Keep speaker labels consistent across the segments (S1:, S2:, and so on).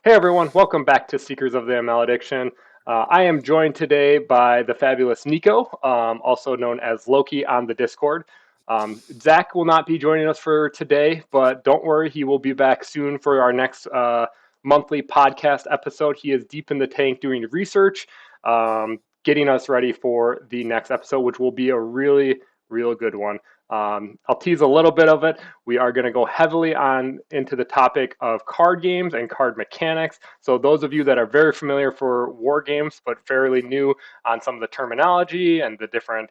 S1: Hey everyone, welcome back to Seekers of the Malediction. I am joined today by the fabulous Nico, also known as Loki on the Discord. Zach will not be joining us for today, but don't worry, he will be back soon for our next monthly podcast episode. He is deep in the tank doing research, getting us ready for the next episode, which will be a really, real good one. I'll tease a little bit of it. We are going to go heavily on into the topic of card games and card mechanics. So those of you that are very familiar for war games but fairly new on some of the terminology and the different,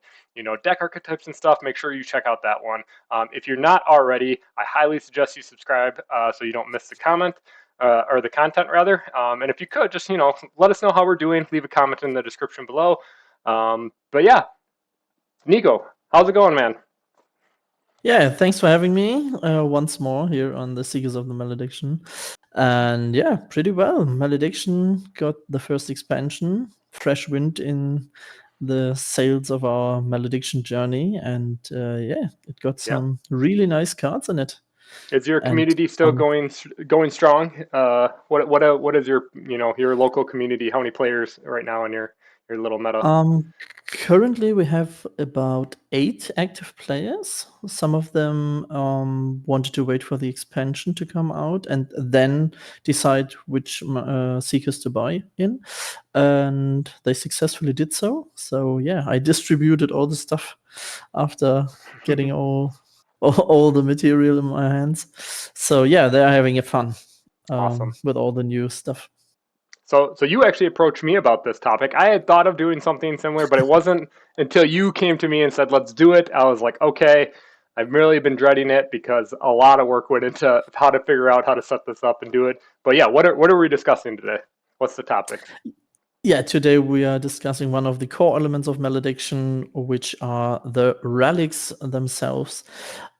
S1: deck archetypes and stuff, make sure you check out that one. If you're not already, I highly suggest you subscribe so you don't miss the comment. Or the content rather, and if you could just let us know how we're doing. Leave a comment in the description below. But yeah, Nico, how's it going, man?
S2: Yeah, thanks for having me once more here on the Seekers of the Malediction. And yeah, pretty well. Malediction got the first expansion, fresh wind in the sails of our Malediction journey. And yeah, it got
S1: Yeah.
S2: some really nice cards in it.
S1: Is your
S2: And
S1: community still going strong? What is your local community? How many players right now in your little meta?
S2: Currently, we have about 8 active players. Some of them wanted to wait for the expansion to come out and then decide which seekers to buy in. And they successfully did so. So, yeah, I distributed all the stuff after getting all the material in my hands. So, yeah, they're having a fun
S1: Awesome.
S2: with all the new stuff.
S1: So you actually approached me about this topic. I had thought of doing something similar, but it wasn't until you came to me and said, "Let's do it." I was like, "Okay." I've really been dreading it because a lot of work went into how to figure out how to set this up and do it. But yeah, what are we discussing today? What's the topic?
S2: Yeah, today we are discussing one of the core elements of malediction, which are the relics themselves.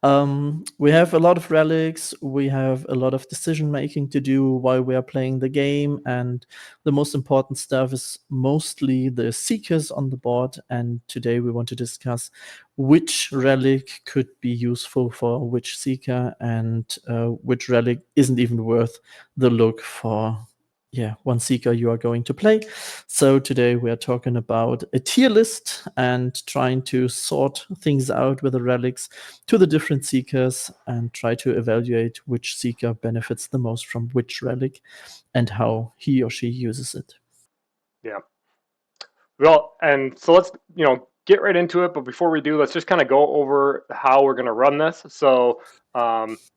S2: We have a lot of relics, we have a lot of decision making to do while we are playing the game, and the most important stuff is mostly the seekers on the board. And today we want to discuss which relic could be useful for which seeker, and which relic isn't even worth the look for one seeker you are going to play. So today we are talking about a tier list and trying to sort things out with the relics to the different seekers and try to evaluate which seeker benefits the most from which relic and how he or she uses it.
S1: Yeah. Well, and so let's get right into it. But before we do, let's just kind of go over how we're going to run this. So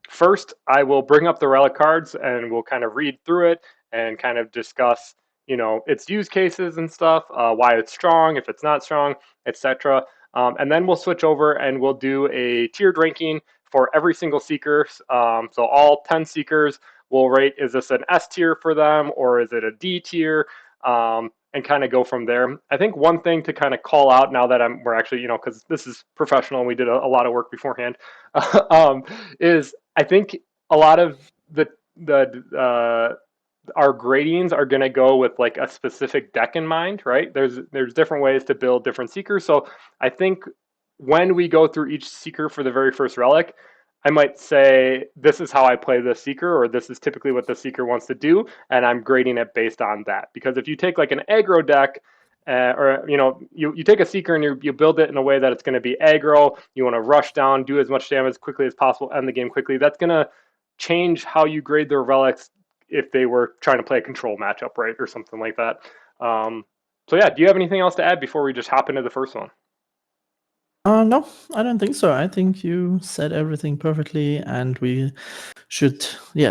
S1: first, I will bring up the relic cards and we'll kind of read through it and kind of discuss its use cases and stuff, why it's strong, if it's not strong, etc. And then we'll switch over and we'll do a tiered ranking for every single seeker. So all 10 seekers will rate, is this an S tier for them or is it a D tier? And kind of go from there. I think one thing to kind of call out now that we're actually, because this is professional and we did a lot of work beforehand, is I think a lot of the our gradings are going to go with like a specific deck in mind, right? There's different ways to build different seekers. So I think when we go through each seeker for the very first relic, I might say this is how I play the seeker, or this is typically what the seeker wants to do, and I'm grading it based on that. Because if you take like an aggro deck, or you take a seeker and you build it in a way that it's going to be aggro, you want to rush down, do as much damage as quickly as possible, end the game quickly. That's going to change how you grade their relics if they were trying to play a control matchup, right, or something like that. So yeah, do you have anything else to add before we just hop into the first one?
S2: No, I don't think so. I think you said everything perfectly, and we should,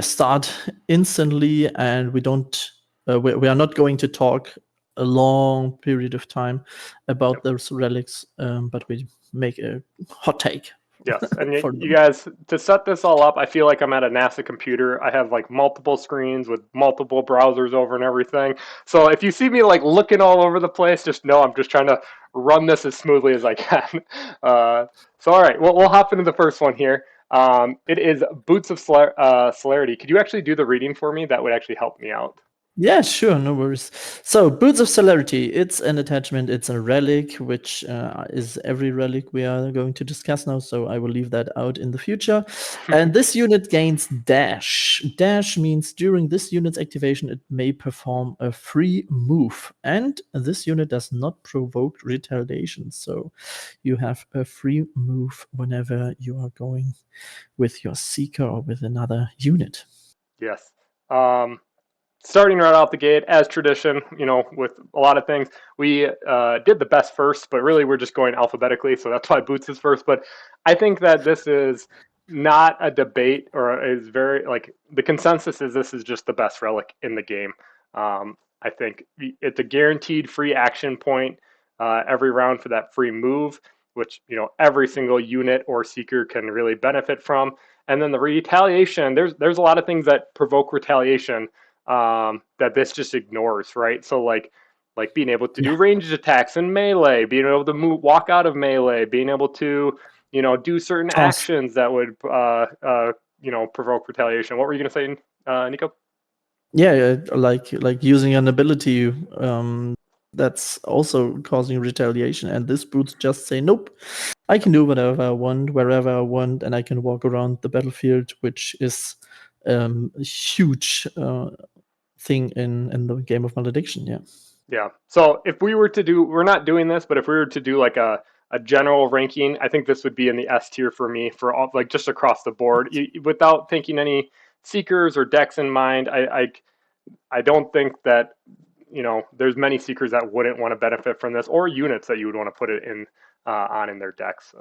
S2: start instantly. And we don't, we are not going to talk a long period of time about
S1: Yep.
S2: those relics, but we make a hot take
S1: Yes, and
S2: for
S1: you
S2: them.
S1: guys, to set this all up, I feel like I'm at a NASA computer. I have like multiple screens with multiple browsers over and everything. So if you see me like looking all over the place, just know I'm just trying to run this as smoothly as I can. So all right, well, we'll hop into the first one here. It is Boots of Celerity. Could you actually do the reading for me? That would actually help me out.
S2: Yeah, sure, no worries. So, Boots of Celerity, it's an attachment, it's a relic, which is every relic we are going to discuss now, so I will leave that out in the future. And this unit gains Dash. Dash means during this unit's activation, it may perform a free move. And this unit does not provoke retaliation, so you have a free move whenever you are going with your Seeker or with another unit.
S1: Yes. Starting right out the gate, as tradition, with a lot of things, we did the best first, but really we're just going alphabetically, so that's why Boots is first. But I think that this is not a debate, or is very like the consensus is this is just the best relic in the game. I think it's a guaranteed free action point every round for that free move, which every single unit or seeker can really benefit from. And then the retaliation, there's a lot of things that provoke retaliation that this just ignores, right? So like being able to do
S2: Yeah.
S1: ranged attacks in melee, being able to walk out of melee, being able to do certain
S2: Toss.
S1: actions that would provoke retaliation. What were you going to say, Nico?
S2: Yeah, yeah, like using an ability that's also causing retaliation, and this boots just say nope. I can do whatever I want, wherever I want, and I can walk around the battlefield, which is a huge thing in the game of Malediction. Yeah.
S1: Yeah. So if we were to do, we're not doing this, but if we were to do like a general ranking, I think this would be in the S tier for me for all, like just across the board, without thinking any seekers or decks in mind. I don't think that there's many seekers that wouldn't want to benefit from this, or units that you would want to put it in on in their decks.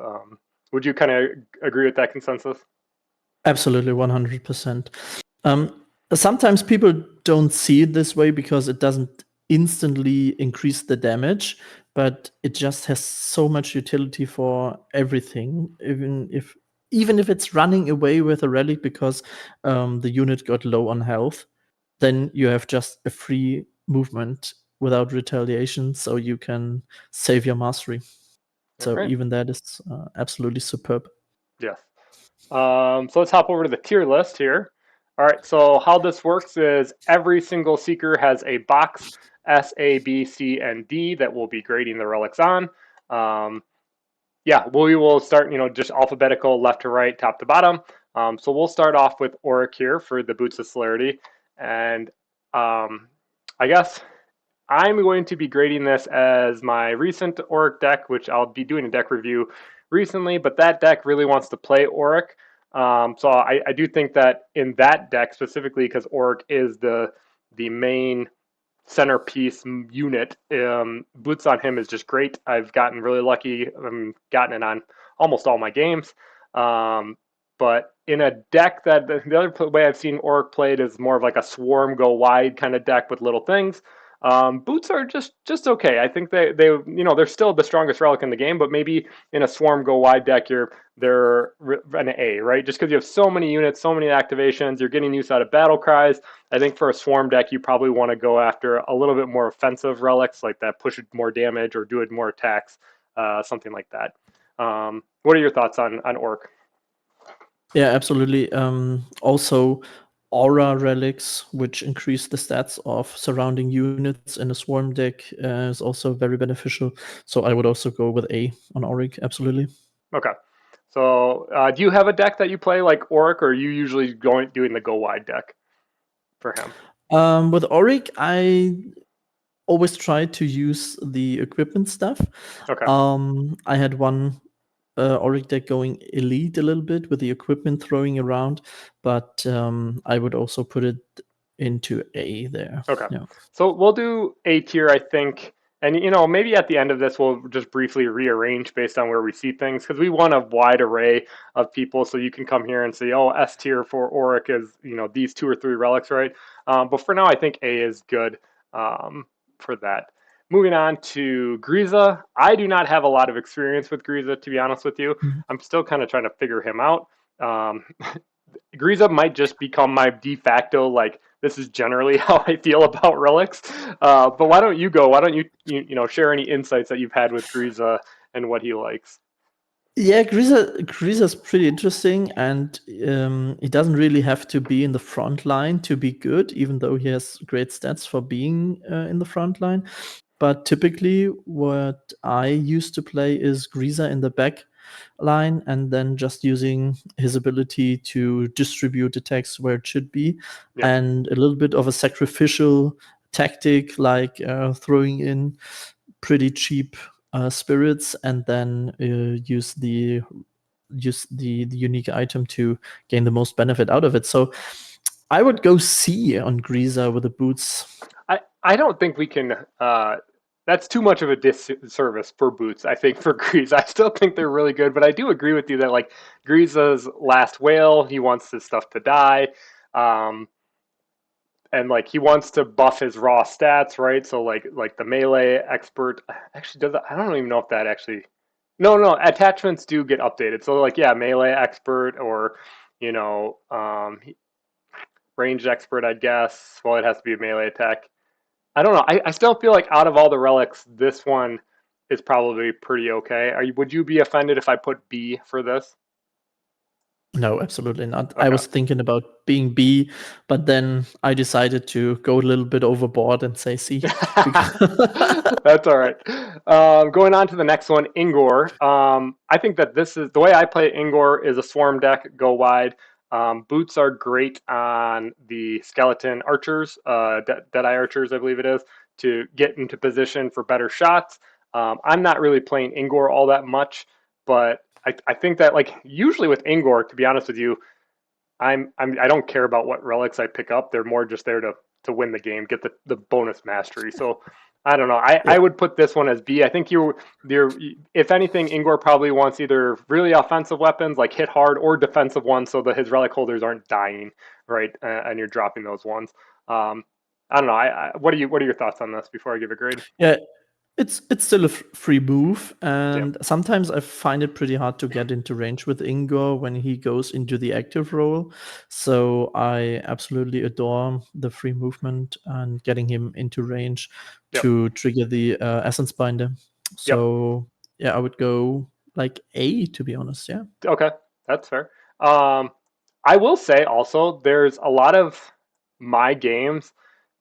S1: Would you kind of agree with that consensus?
S2: Absolutely, 100%. Sometimes people don't see it this way because it doesn't instantly increase the damage, but it just has so much utility for everything. Even if it's running away with a relic because the unit got low on health, then you have just a free movement without retaliation, so you can save your mastery. So
S1: Okay.
S2: even that is absolutely superb.
S1: Yes. So let's hop over to the tier list here. All right, so how this works is every single seeker has a box S, A, B, C, and D that we'll be grading the relics on. Um, yeah, we will start, just alphabetical left to right, top to bottom. So we'll start off with Auric here for the Boots of Celerity. And I guess I'm going to be grading this as my recent Auric deck, which I'll be doing a deck review recently, but that deck really wants to play Auric. So I do think that in that deck specifically, because Auric is the main centerpiece unit, Boots on him is just great. I've gotten really lucky. I've gotten it on almost all my games. But in a deck that the other way I've seen Auric played is more of like a swarm go wide kind of deck with little things. Boots are just okay. I think they're still the strongest relic in the game, but maybe in a swarm go wide deck they're an A, right? Just because you have so many units, so many activations, you're getting use out of battle cries. I think for a swarm deck, you probably want to go after a little bit more offensive relics like that, push more damage or do it more attacks, something like that. What are your thoughts on Orc?
S2: Yeah, absolutely. Also, aura relics, which increase the stats of surrounding units in a swarm deck, is also very beneficial. So I would also go with A on Auric. Absolutely.
S1: Okay. So, do you have a deck that you play like Auric, or are you usually doing the go wide deck for him?
S2: With Auric, I always try to use the equipment stuff.
S1: Okay.
S2: I had one Auric deck going elite a little bit with the equipment throwing around, but I would also put it into A there.
S1: Okay.
S2: Yeah.
S1: So we'll do A tier, I think. And maybe at the end of this we'll just briefly rearrange based on where we see things, because we want a wide array of people, so you can come here and say, oh, S tier for Auric is these 2 or 3 relics, right? But for now I think A is good for that. Moving on to Griza. I do not have a lot of experience with Griza, to be honest with you.
S2: Mhm.
S1: I'm still kind of trying to figure him out. Griza might just become my de facto, like, this is generally how I feel about relics. But why don't you go? Why don't you share any insights that you've had with Griza and what he likes?
S2: Yeah, Greaser's pretty interesting, and he doesn't really have to be in the front line to be good, even though he has great stats for being in the front line. But typically, what I used to play is Greaser in the back line, and then just using his ability to distribute attacks where it should be,
S1: Yep.
S2: and a little bit of a sacrificial tactic, like throwing in pretty cheap spirits, and then use the unique item to gain the most benefit out of it. So I would go C on Greaser with the boots.
S1: I don't think we can. That's too much of a disservice for boots. I think for Grease, I still think they're really good, but I do agree with you that like Grease's last whale, he wants his stuff to die, um, and like he wants to buff his raw stats, right? So like the melee expert actually does. I don't even know if that actually. No, attachments do get updated. So like yeah, melee expert or you know ranged expert, I guess. Well, it has to be a melee attack. I don't know. I still feel like out of all the relics, this one is probably pretty okay. Would you be offended if I put B for this?
S2: No, absolutely not. I
S1: Okay.
S2: was thinking about being B, but then I decided to go a little bit overboard and say C. Because
S1: That's all right. Going on to the next one, Ingor. I think that this is the way I play Ingor is a swarm deck, go wide. Boots are great on the skeleton archers, Deadeye archers, I believe it is, to get into position for better shots. I'm not really playing Ingor all that much, but I think that like usually with Ingor, to be honest with you, I don't care about what relics I pick up. They're more just there to win the game, get the bonus mastery. So I don't know. I
S2: yeah,
S1: would put this one as B. I think you're if anything, Ingor probably wants either really offensive weapons like hit hard or defensive ones so that his relic holders aren't dying, right? And you're dropping those ones. I don't know. What are your thoughts on this before I give a grade?
S2: yeah, it's still a free move,
S1: Yep.
S2: and sometimes I find it pretty hard to get into range with Ingor when he goes into the active role. So I absolutely adore the free movement and getting him into range
S1: Yep.
S2: to trigger the Essence Binder.
S1: Yep.
S2: So yeah, I would go like A, to be honest. Yeah.
S1: Okay, that's fair. Um, I will say also, there's a lot of my games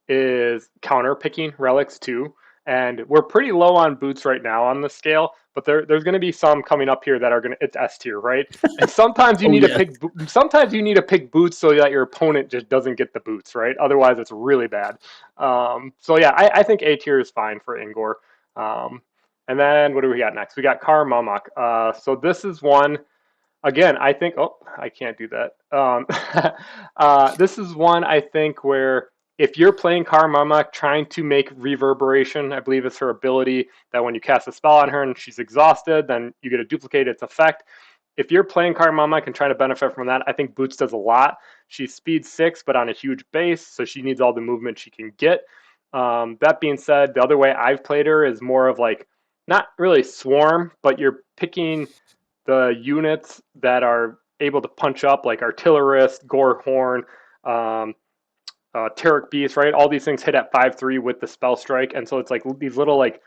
S1: is counter picking relics too, and we're pretty low on boots right now on the scale. But there's going to be some coming up here that are going to it's S tier, right? And sometimes you
S2: Oh
S1: need to
S2: yes.
S1: pick sometimes you need to pick boots so that your opponent just doesn't get the boots, right? Otherwise, it's really bad. So yeah, I think A tier is fine for Ingor. Um, and then what do we got next? We got Kar-mamok. So this is one again. I think. Oh, I can't do that. This is one I think where if you're playing Kar-mamok trying to make reverberation, I believe it's her ability that when you cast a spell on her and she's exhausted, then you get to duplicate its effect. If you're playing Kar-mamok and trying to benefit from that, I think Boots does a lot. She's speed 6, but on a huge base, so she needs all the movement she can get. That being said, the other way I've played her is more of like not really swarm, but you're picking the units that are able to punch up, like Artillerist, Gorehorn, um, Terric Beast, right? All these things hit at 5/3 with the spell strike, and so it's like these little like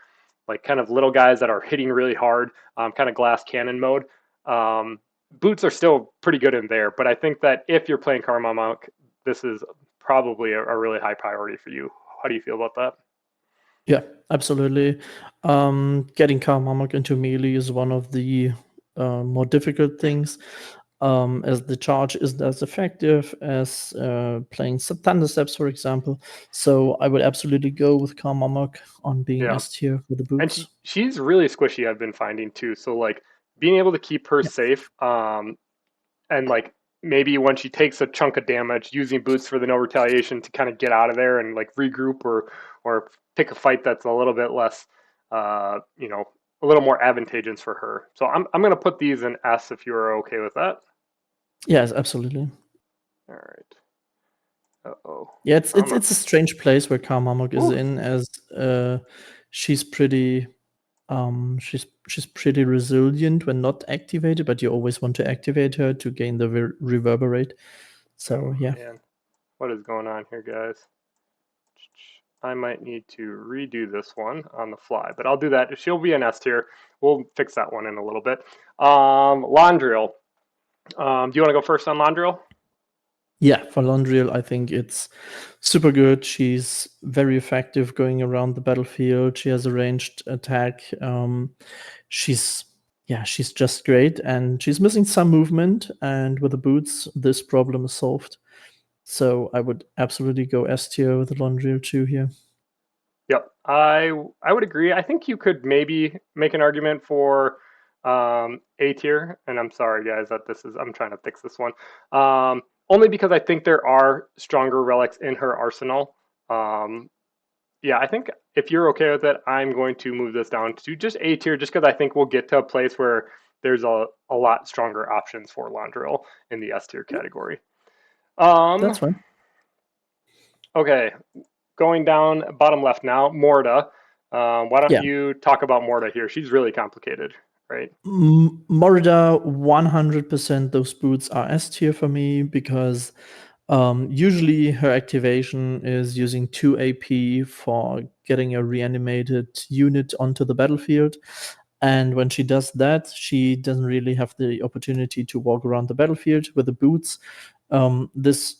S1: kind of little guys that are hitting really hard, kind of glass cannon mode. Um, Boots are still pretty good in there, but I think that if you're playing Kar-mamok, this is probably a really high priority for you. How do you feel about that?
S2: Yeah, absolutely. Getting Kar-mamok into melee is one of the more difficult things, as the charge isn't as effective as playing Thunder Steps, for example. So I would absolutely go with Kar-mamok on being
S1: Yeah,
S2: S tier for the
S1: and
S2: boots.
S1: she's really squishy. I've been finding too. So like being able to keep her
S2: Yeah,
S1: safe, and like maybe when she takes a chunk of damage, using boots for the no retaliation to kind of get out of there and like regroup or pick a fight that's a little bit less, you know, a little more advantageous for her. So I'm gonna put these in S if you are okay with that.
S2: yes, absolutely.
S1: All right. Uh-oh.
S2: Yeah, it's
S1: I'm
S2: it's
S1: not.
S2: it's a strange place where Kar-mamok is
S1: Ooh.
S2: in, as she's pretty she's pretty resilient when not activated, but you always want to activate her to gain the reverberate.
S1: Oh
S2: So yeah.
S1: man, what is going on here, guys? I might need to redo this one on the fly, but I'll do that. She'll be an S tier. We'll fix that one in a little bit. Londriel. Do you want to go first on Londriel?
S2: Yeah, for Londriel, I think it's super good. She's very effective going around the battlefield. She has a ranged attack. She's just great, and she's missing some movement. And with the boots, this problem is solved. So I would absolutely go S tier with the Londriel 2 here.
S1: Yep, I would agree. I think you could maybe make an argument for A tier, and I'm sorry guys that I'm trying to fix this one. Only because I think there are stronger relics in her arsenal. Yeah, I think if you're okay with it, I'm going to move this down to just A tier, just because I think we'll get to a place where there's a lot stronger options for Londriel in the S tier category.
S2: That's fine.
S1: Okay, going down bottom left now, Morda. Why don't you talk about Morda here? She's really complicated, right?
S2: Morda, 100% those boots are S tier for me because usually her activation is using 2 AP for getting a reanimated unit onto the battlefield. And when she does that, she doesn't really have the opportunity to walk around the battlefield with the boots. This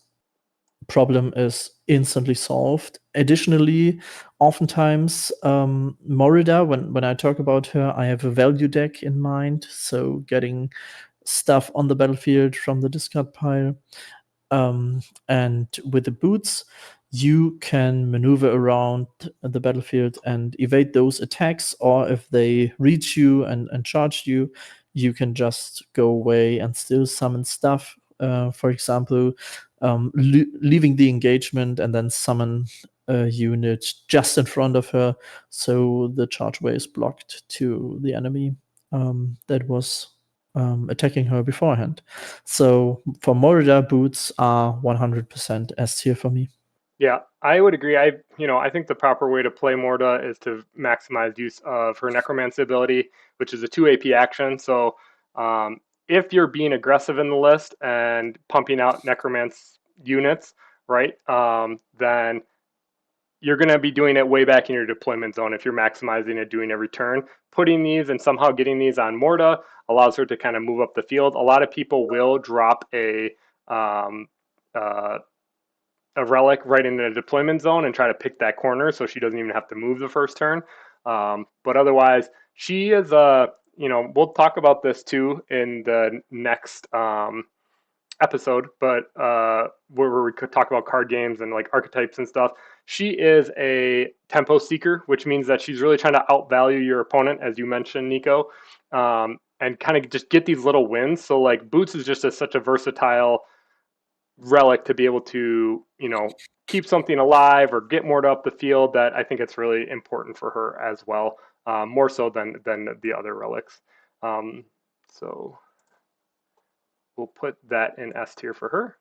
S2: problem is instantly solved. Additionally, oftentimes, Morida, when I talk about her, I have a value deck in mind. So getting stuff on the battlefield from the discard pile. And with the boots, you can maneuver around the battlefield and evade those attacks, or if they reach you and charge you, you can just go away and still summon stuff. For example, leaving the engagement and then summon a unit just in front of her, so the charge way is blocked to the enemy that was attacking her beforehand. So for Morida, boots are 100% S tier for me.
S1: Yeah, I would agree. I think the proper way to play Morda is to maximize use of her Necromancy ability, which is a 2 AP action. So if you're being aggressive in the list and pumping out Necromance units, right, then you're going to be doing it way back in your deployment zone if you're maximizing it doing every turn. Putting these and somehow getting these on Morda allows her to kind of move up the field. A lot of people will drop a relic right in the deployment zone and try to pick that corner so she doesn't even have to move the first turn. But otherwise, she is we'll talk about this too in the next episode, but where we could talk about card games and like archetypes and stuff. She is a tempo seeker, which means that she's really trying to outvalue your opponent, as you mentioned, Nico, and kind of just get these little wins. So like Boots is just such a versatile relic to be able to, keep something alive or get more up the field, that I think it's really important for her as well, more so than the other relics. So we'll put that in S tier for her.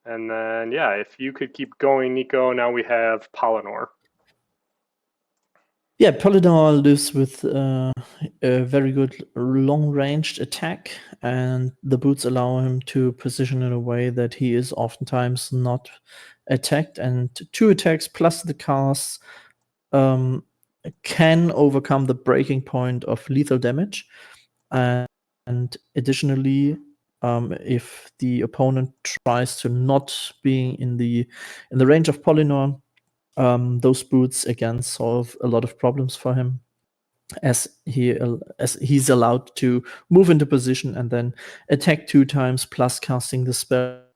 S1: And then, yeah, if you could keep going, Nico, now we have Polynor.
S2: Yeah, Polynor lives with a very good long-ranged attack, and the boots allow him to position in a way that he is oftentimes not attacked. And 2 attacks plus the cast can overcome the breaking point of lethal damage. And additionally, if the opponent tries to not being in the range of Polynor, those boots again solve a lot of problems for him, as he's allowed to move into position and then attack 2 times plus casting the spells.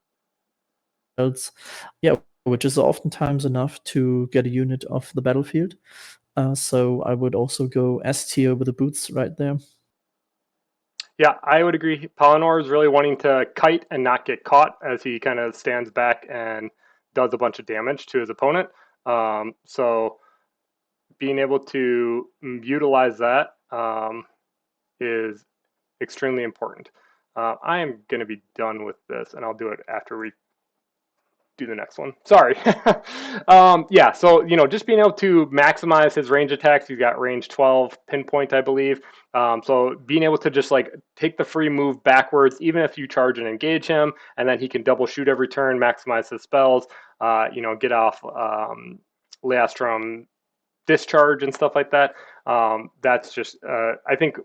S2: Yeah, which is oftentimes enough to get a unit off the battlefield. So I would also go S tier with the boots right there.
S1: Yeah, I would agree. Polynor is really wanting to kite and not get caught as he kind of stands back and does a bunch of damage to his opponent. So being able to utilize that is extremely important. I am going to be done with this, and I'll do it after we do the next one. Sorry. Yeah, so, just being able to maximize his range attacks. He's got range 12 pinpoint, I believe. So being able to just like take the free move backwards, even if you charge and engage him, and then he can double shoot every turn, maximize his spells, get off Leastrum discharge and stuff like that. That's just I think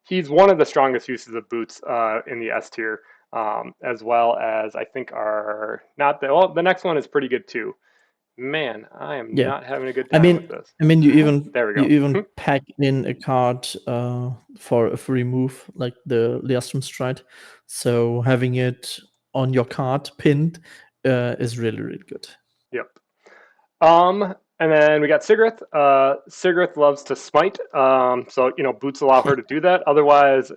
S1: he's one of the strongest uses of boots in the S tier, as well as I think our not the well the next one is pretty good too. Man, I am
S2: Yeah.
S1: not having a good
S2: I
S1: time with
S2: mean,
S1: this.
S2: I mean,
S1: There we
S2: you
S1: go.
S2: even pack in a card for a free move like the Leastrum Stride. So having it on your card pinned is really really good.
S1: Yep. And then we got Sigrith. Sigrith loves to smite, so boots allow her to do that. Otherwise,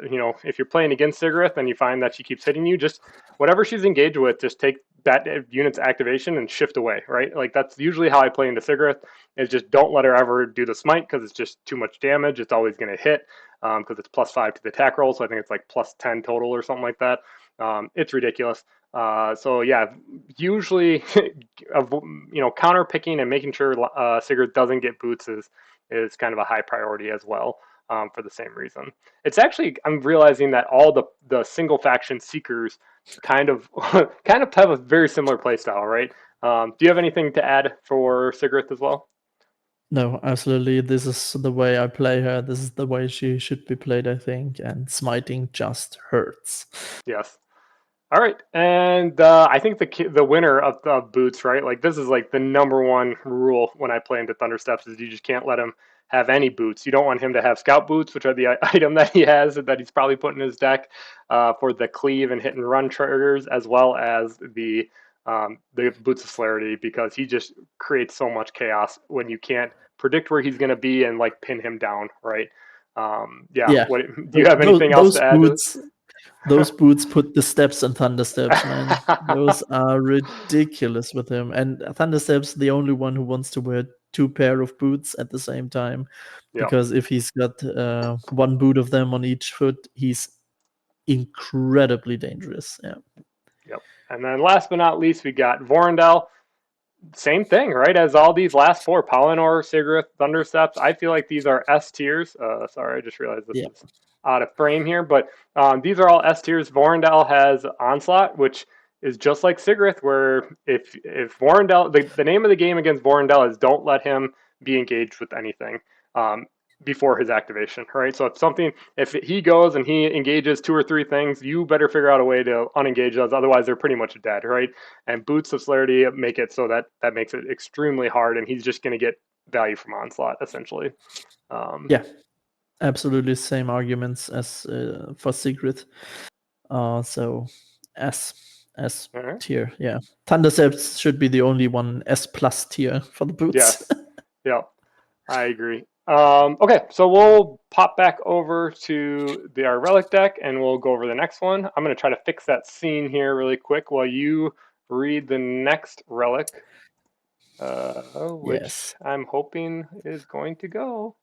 S1: if you're playing against Sigrith and you find that she keeps hitting you, just whatever she's engaged with, just take that unit's activation and shift away. Right, like that's usually how I play into Sigrith. Is just don't let her ever do the smite because it's just too much damage. It's always going to hit because it's +5 to the attack roll. So I think it's like +10 total or something like that. It's ridiculous. So yeah, usually, counter picking and making sure Sigurd doesn't get boots is kind of a high priority as well. For the same reason, it's actually I'm realizing that all the single faction seekers kind of kind of have a very similar playstyle, right? Do you have anything to add for Sigurd as well?
S2: No, absolutely. This is the way I play her. This is the way she should be played, I think. And smiting just hurts.
S1: Yes. All right, and I think the winner of boots, right? Like this is like the number one rule when I play into Thundersteps is you just can't let him have any boots. You don't want him to have scout boots, which are the item that he has that he's probably put in his deck for the cleave and hit and run triggers, as well as the boots of celerity, because he just creates so much chaos when you can't predict where he's going to be and like pin him down, right? Yeah.
S2: Yeah.
S1: What do you have anything else
S2: Those
S1: to add to this?
S2: boots Those boots put the steps in Thunder Steps, man. Those are ridiculous with him. And Thunder Steps, the only one who wants to wear two pair of boots at the same time,
S1: Yeah.
S2: because if he's got one boot of them on each foot, he's incredibly dangerous. Yeah.
S1: Yep. And then last but not least, we got Vorendal. Same thing, right? As all these last four, Palinor, Sigrith, Thundersteps. I feel like these are S tiers. Sorry, I just realized this
S2: Yeah.
S1: is out of frame here, but these are all S tiers. Vorendal has Onslaught, which is just like Sigrith, where if Vorendal, the name of the game against Vorendal is don't let him be engaged with anything. Before his activation, right? So if he goes and he engages two or three things, you better figure out a way to unengage those. Otherwise, they're pretty much dead, right? And boots of celerity make it so that makes it extremely hard, and he's just going to get value from onslaught essentially.
S2: Yeah. Absolutely same arguments as for Secret. So S
S1: right.
S2: tier, yeah. Thunderceps should be the only one S plus tier for the boots.
S1: Yes. Yeah, I agree. Okay, so we'll pop back over to our relic deck, and we'll go over the next one. I'm going to try to fix that scene here really quick while you read the next relic, which
S2: Yes.
S1: I'm hoping is going to go.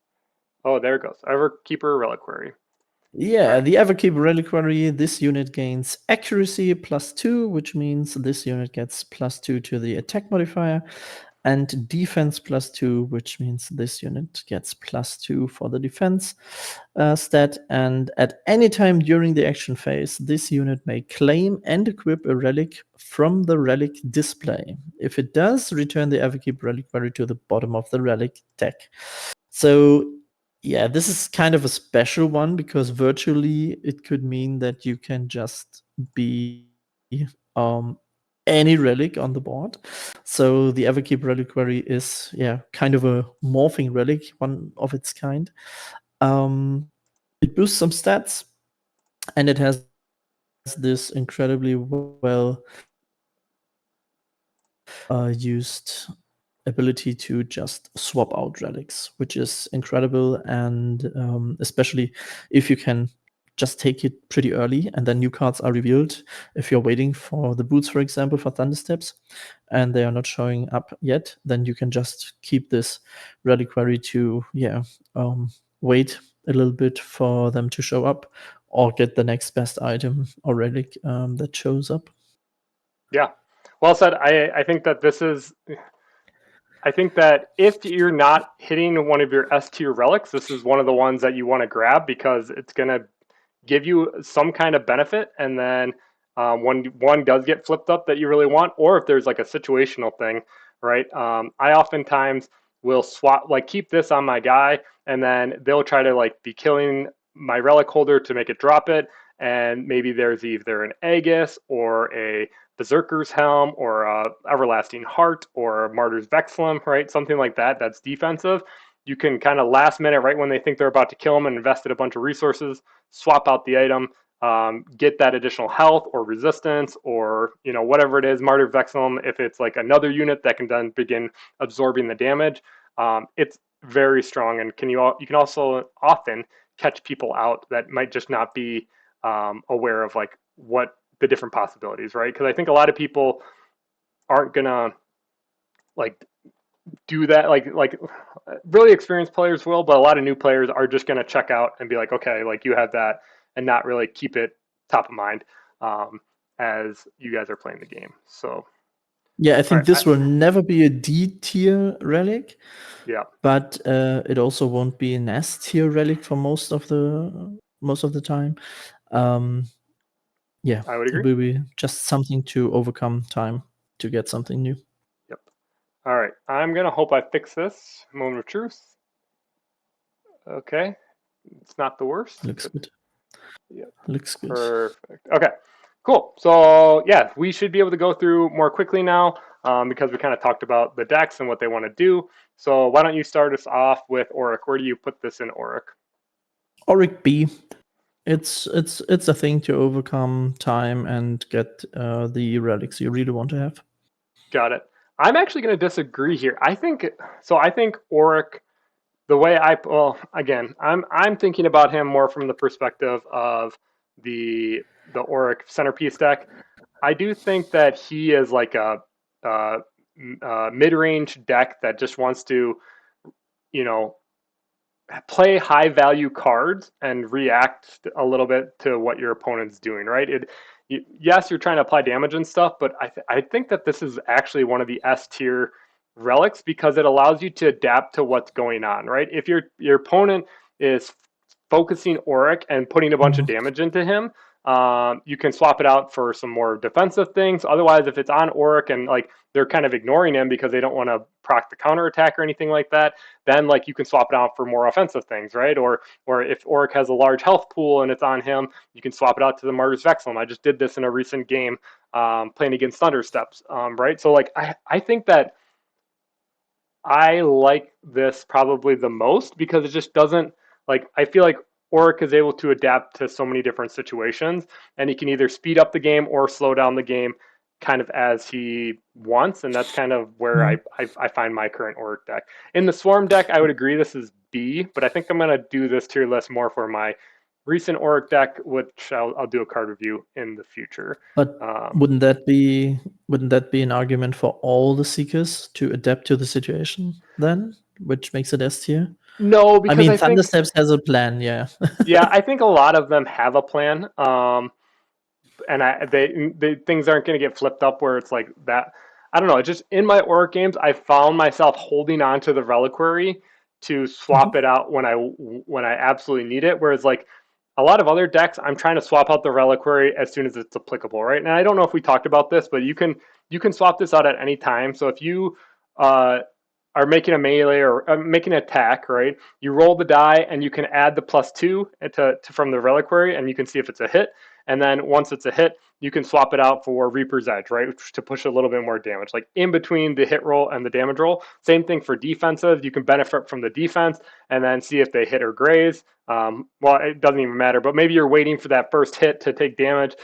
S1: Oh, there it goes. Everkeeper Reliquary.
S2: Yeah,
S1: Right.
S2: the Everkeep Reliquary, this unit gains accuracy +2, which means this unit gets +2 to the attack modifier, and defense +2, which means this unit gets +2 for the defense stat. And at any time during the action phase, this unit may claim and equip a relic from the relic display. If it does, return the Everkeep Reliquary to the bottom of the relic deck. So yeah, this is kind of a special one because virtually it could mean that you can just be um, any relic on the board. So the Everkeep Reliquary is kind of a morphing relic, one of its kind. It boosts some stats, and it has this incredibly well used ability to just swap out relics, which is incredible. And especially if you can just take it pretty early and then new cards are revealed. If you're waiting for the boots, for example, for Thundersteps, and they are not showing up yet, then you can just keep this reliquary to wait a little bit for them to show up or get the next best item or relic that shows up.
S1: Yeah. Well said. I think that this is. I think that if you're not hitting one of your S tier relics, this is one of the ones that you want to grab because it's going to give you some kind of benefit. And then one does get flipped up that you really want, or if there's like a situational thing, right? I oftentimes will swap, like keep this on my guy, and then they'll try to like be killing my relic holder to make it drop it, and maybe there's either an Aegis or a Berserker's Helm or a Everlasting Heart or a Martyr's Vexillum, right? Something like that that's defensive. You can kind of last minute, right when they think they're about to kill them and invested a bunch of resources, swap out the item, get that additional health or resistance or whatever it is. Martyr Vexillum, if it's like another unit that can then begin absorbing the damage, it's very strong, and you can also often catch people out that might just not be aware of like what the different possibilities, right? Because I think a lot of people aren't gonna like do that, like really experienced players will, but a lot of new players are just gonna check out and be like, okay, like you have that, and not really keep it top of mind as you guys are playing the game. So
S2: yeah, I think this will never be a D tier relic.
S1: Yeah,
S2: but it also won't be an S tier relic for most of the time. Yeah,
S1: I would agree.
S2: it will be just something to overcome time to get something new.
S1: Yep. All right, I'm gonna hope I fix this. Moment of truth. Okay, it's not the worst.
S2: Looks good.
S1: Yep.
S2: Looks good.
S1: Perfect. Okay, cool. So yeah, we should be able to go through more quickly now because we kind of talked about the decks and what they want to do. So why don't you start us off with Auric? Where do you put this in Auric?
S2: Auric B. It's a thing to overcome time and get the relics you really want to have.
S1: Got it. I'm actually going to disagree here. I think Auric, the way again, I'm thinking about him more from the perspective of the Auric centerpiece deck. I do think that he is like a mid-range deck that just wants to, play high value cards and react a little bit to what your opponent's doing, right? Yes, you're trying to apply damage and stuff, but I think that this is actually one of the S tier relics because it allows you to adapt to what's going on, right? If your opponent is focusing Auric and putting a bunch of damage into him, you can swap it out for some more defensive things. Otherwise, if it's on Auric and like they're kind of ignoring him because they don't want to proc the counter attack or anything like that, then like you can swap it out for more offensive things, right? Or if Auric has a large health pool and it's on him, you can swap it out to the Martyr's Vexillum. I just did this in a recent game playing against Thundersteps, right? So like I think that I like this probably the most because it just doesn't, like, I feel like Auric is able to adapt to so many different situations, and he can either speed up the game or slow down the game kind of as he wants, and that's kind of where I find my current Auric deck. In the Swarm deck, I would agree this is B, but I think I'm going to do this tier list more for my recent Auric deck, which I'll do a card review in the future.
S2: But wouldn't that be an argument for all the Seekers to adapt to the situation then, which makes it S tier?
S1: No, because I mean,
S2: Thundersteps has a plan, yeah.
S1: Yeah, I think a lot of them have a plan, and they things aren't going to get flipped up where it's like that. I don't know. Just in my Auric games, I found myself holding on to the Reliquary to swap it out when I absolutely need it. Whereas like a lot of other decks, I'm trying to swap out the Reliquary as soon as it's applicable, right? And I don't know if we talked about this, but you can swap this out at any time. So if you are making a melee or making an attack, right? You roll the die and you can add the +2 from the Reliquary and you can see if it's a hit. And then once it's a hit, you can swap it out for Reaper's Edge, right? To push a little bit more damage, like in between the hit roll and the damage roll. Same thing for defensive. You can benefit from the defense and then see if they hit or graze. Well, it doesn't even matter, but maybe you're waiting for that first hit to take damage.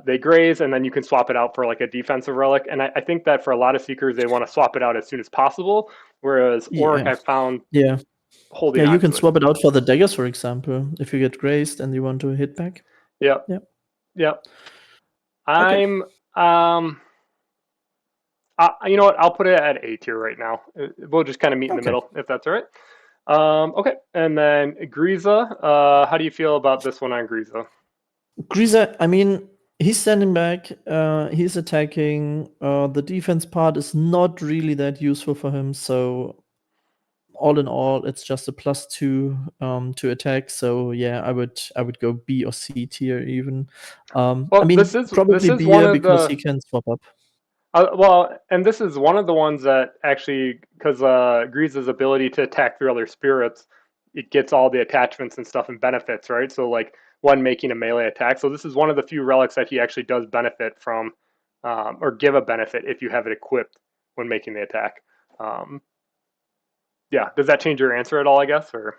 S1: They graze, and then you can swap it out for like a defensive relic. And I think that for a lot of Seekers, they want to swap it out as soon as possible. Whereas Auric, I found holding on
S2: you can
S1: to
S2: swap it out for the daggers, for example, if you get grazed and you want to hit back.
S1: Yep. I'm you know what? I'll put it at A tier right now. We'll just kind of meet in the middle, if that's all right. Okay, and then Griza. How do you feel about this one on Griza?
S2: Griza, I mean, he's standing back. He's attacking. The defense part is not really that useful for him. So all in all, it's just a +2 to attack. So yeah, I would go B or C tier even. I
S1: Well,
S2: mean,
S1: this
S2: probably
S1: is
S2: B
S1: one of
S2: because he
S1: the
S2: can swap up.
S1: well, and this is one of the ones that actually, because Grease's ability to attack through other spirits, it gets all the attachments and stuff and benefits, right? So like one making a melee attack. So this is one of the few relics that he actually does benefit from, or give a benefit if you have it equipped when making the attack. Yeah, does that change your answer at all? I guess, or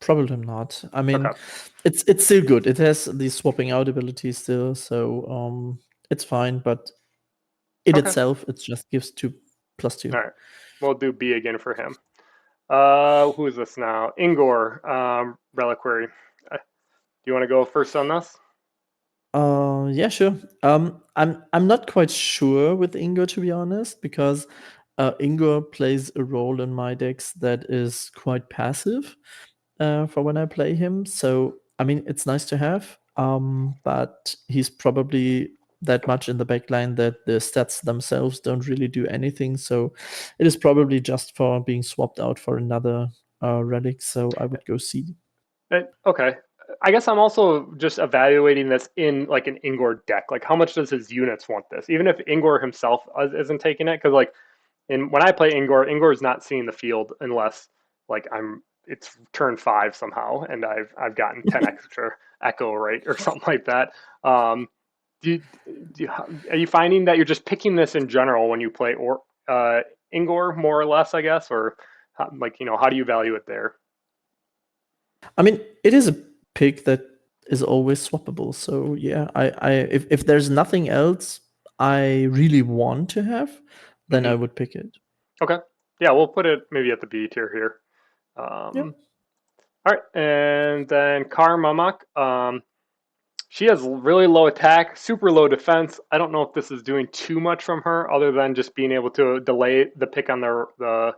S2: Probably not. I mean,
S1: okay,
S2: it's still good. It has the swapping out ability still, so it's fine. But it
S1: okay,
S2: itself, it just gives 2 +2.
S1: all right. We'll do B again for him. Who is this now? Ingor, Reliquary. Do you want to go first on this?
S2: Yeah, sure. I'm not quite sure with Ingo, to be honest, because Ingo plays a role in my decks that is quite passive for when I play him. So I mean, it's nice to have, but he's probably that much in the backline that the stats themselves don't really do anything. So it is probably just for being swapped out for another relic. So I would go C.
S1: Okay. I guess I'm also just evaluating this in like an Ingor deck. Like, how much does his units want this? Even if Ingor himself isn't taking it, because like when I play Ingor, Ingor is not seeing the field unless like it's turn 5 somehow, and I've gotten 10 extra echo, right, or something like that. Um, do, you, are you finding that you're just picking this in general when you play or Ingor more or less, I guess, or like how do you value it there?
S2: I mean, it is a pick that is always swappable. So yeah, if there's nothing else I really want to have, then I
S1: Hmm.
S2: would pick it.
S1: Okay. Yeah, we'll put it maybe at the B tier here.
S2: Yeah.
S1: All right, and then Kar-mamok. She has really low attack, super low defense. I don't know if this is doing too much from her, other than just being able to delay the pick on the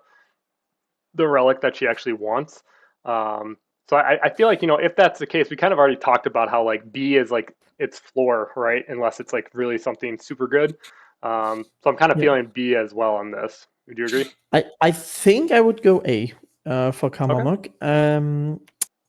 S1: relic that she actually wants. So I feel like if that's the case, we kind of already talked about how like B is like its floor, right? Unless it's like really something super good. So I'm kind of
S2: Yeah.
S1: feeling B as well on this. Would you agree?
S2: I think I would go A for
S1: Okay.
S2: Kar-mamok,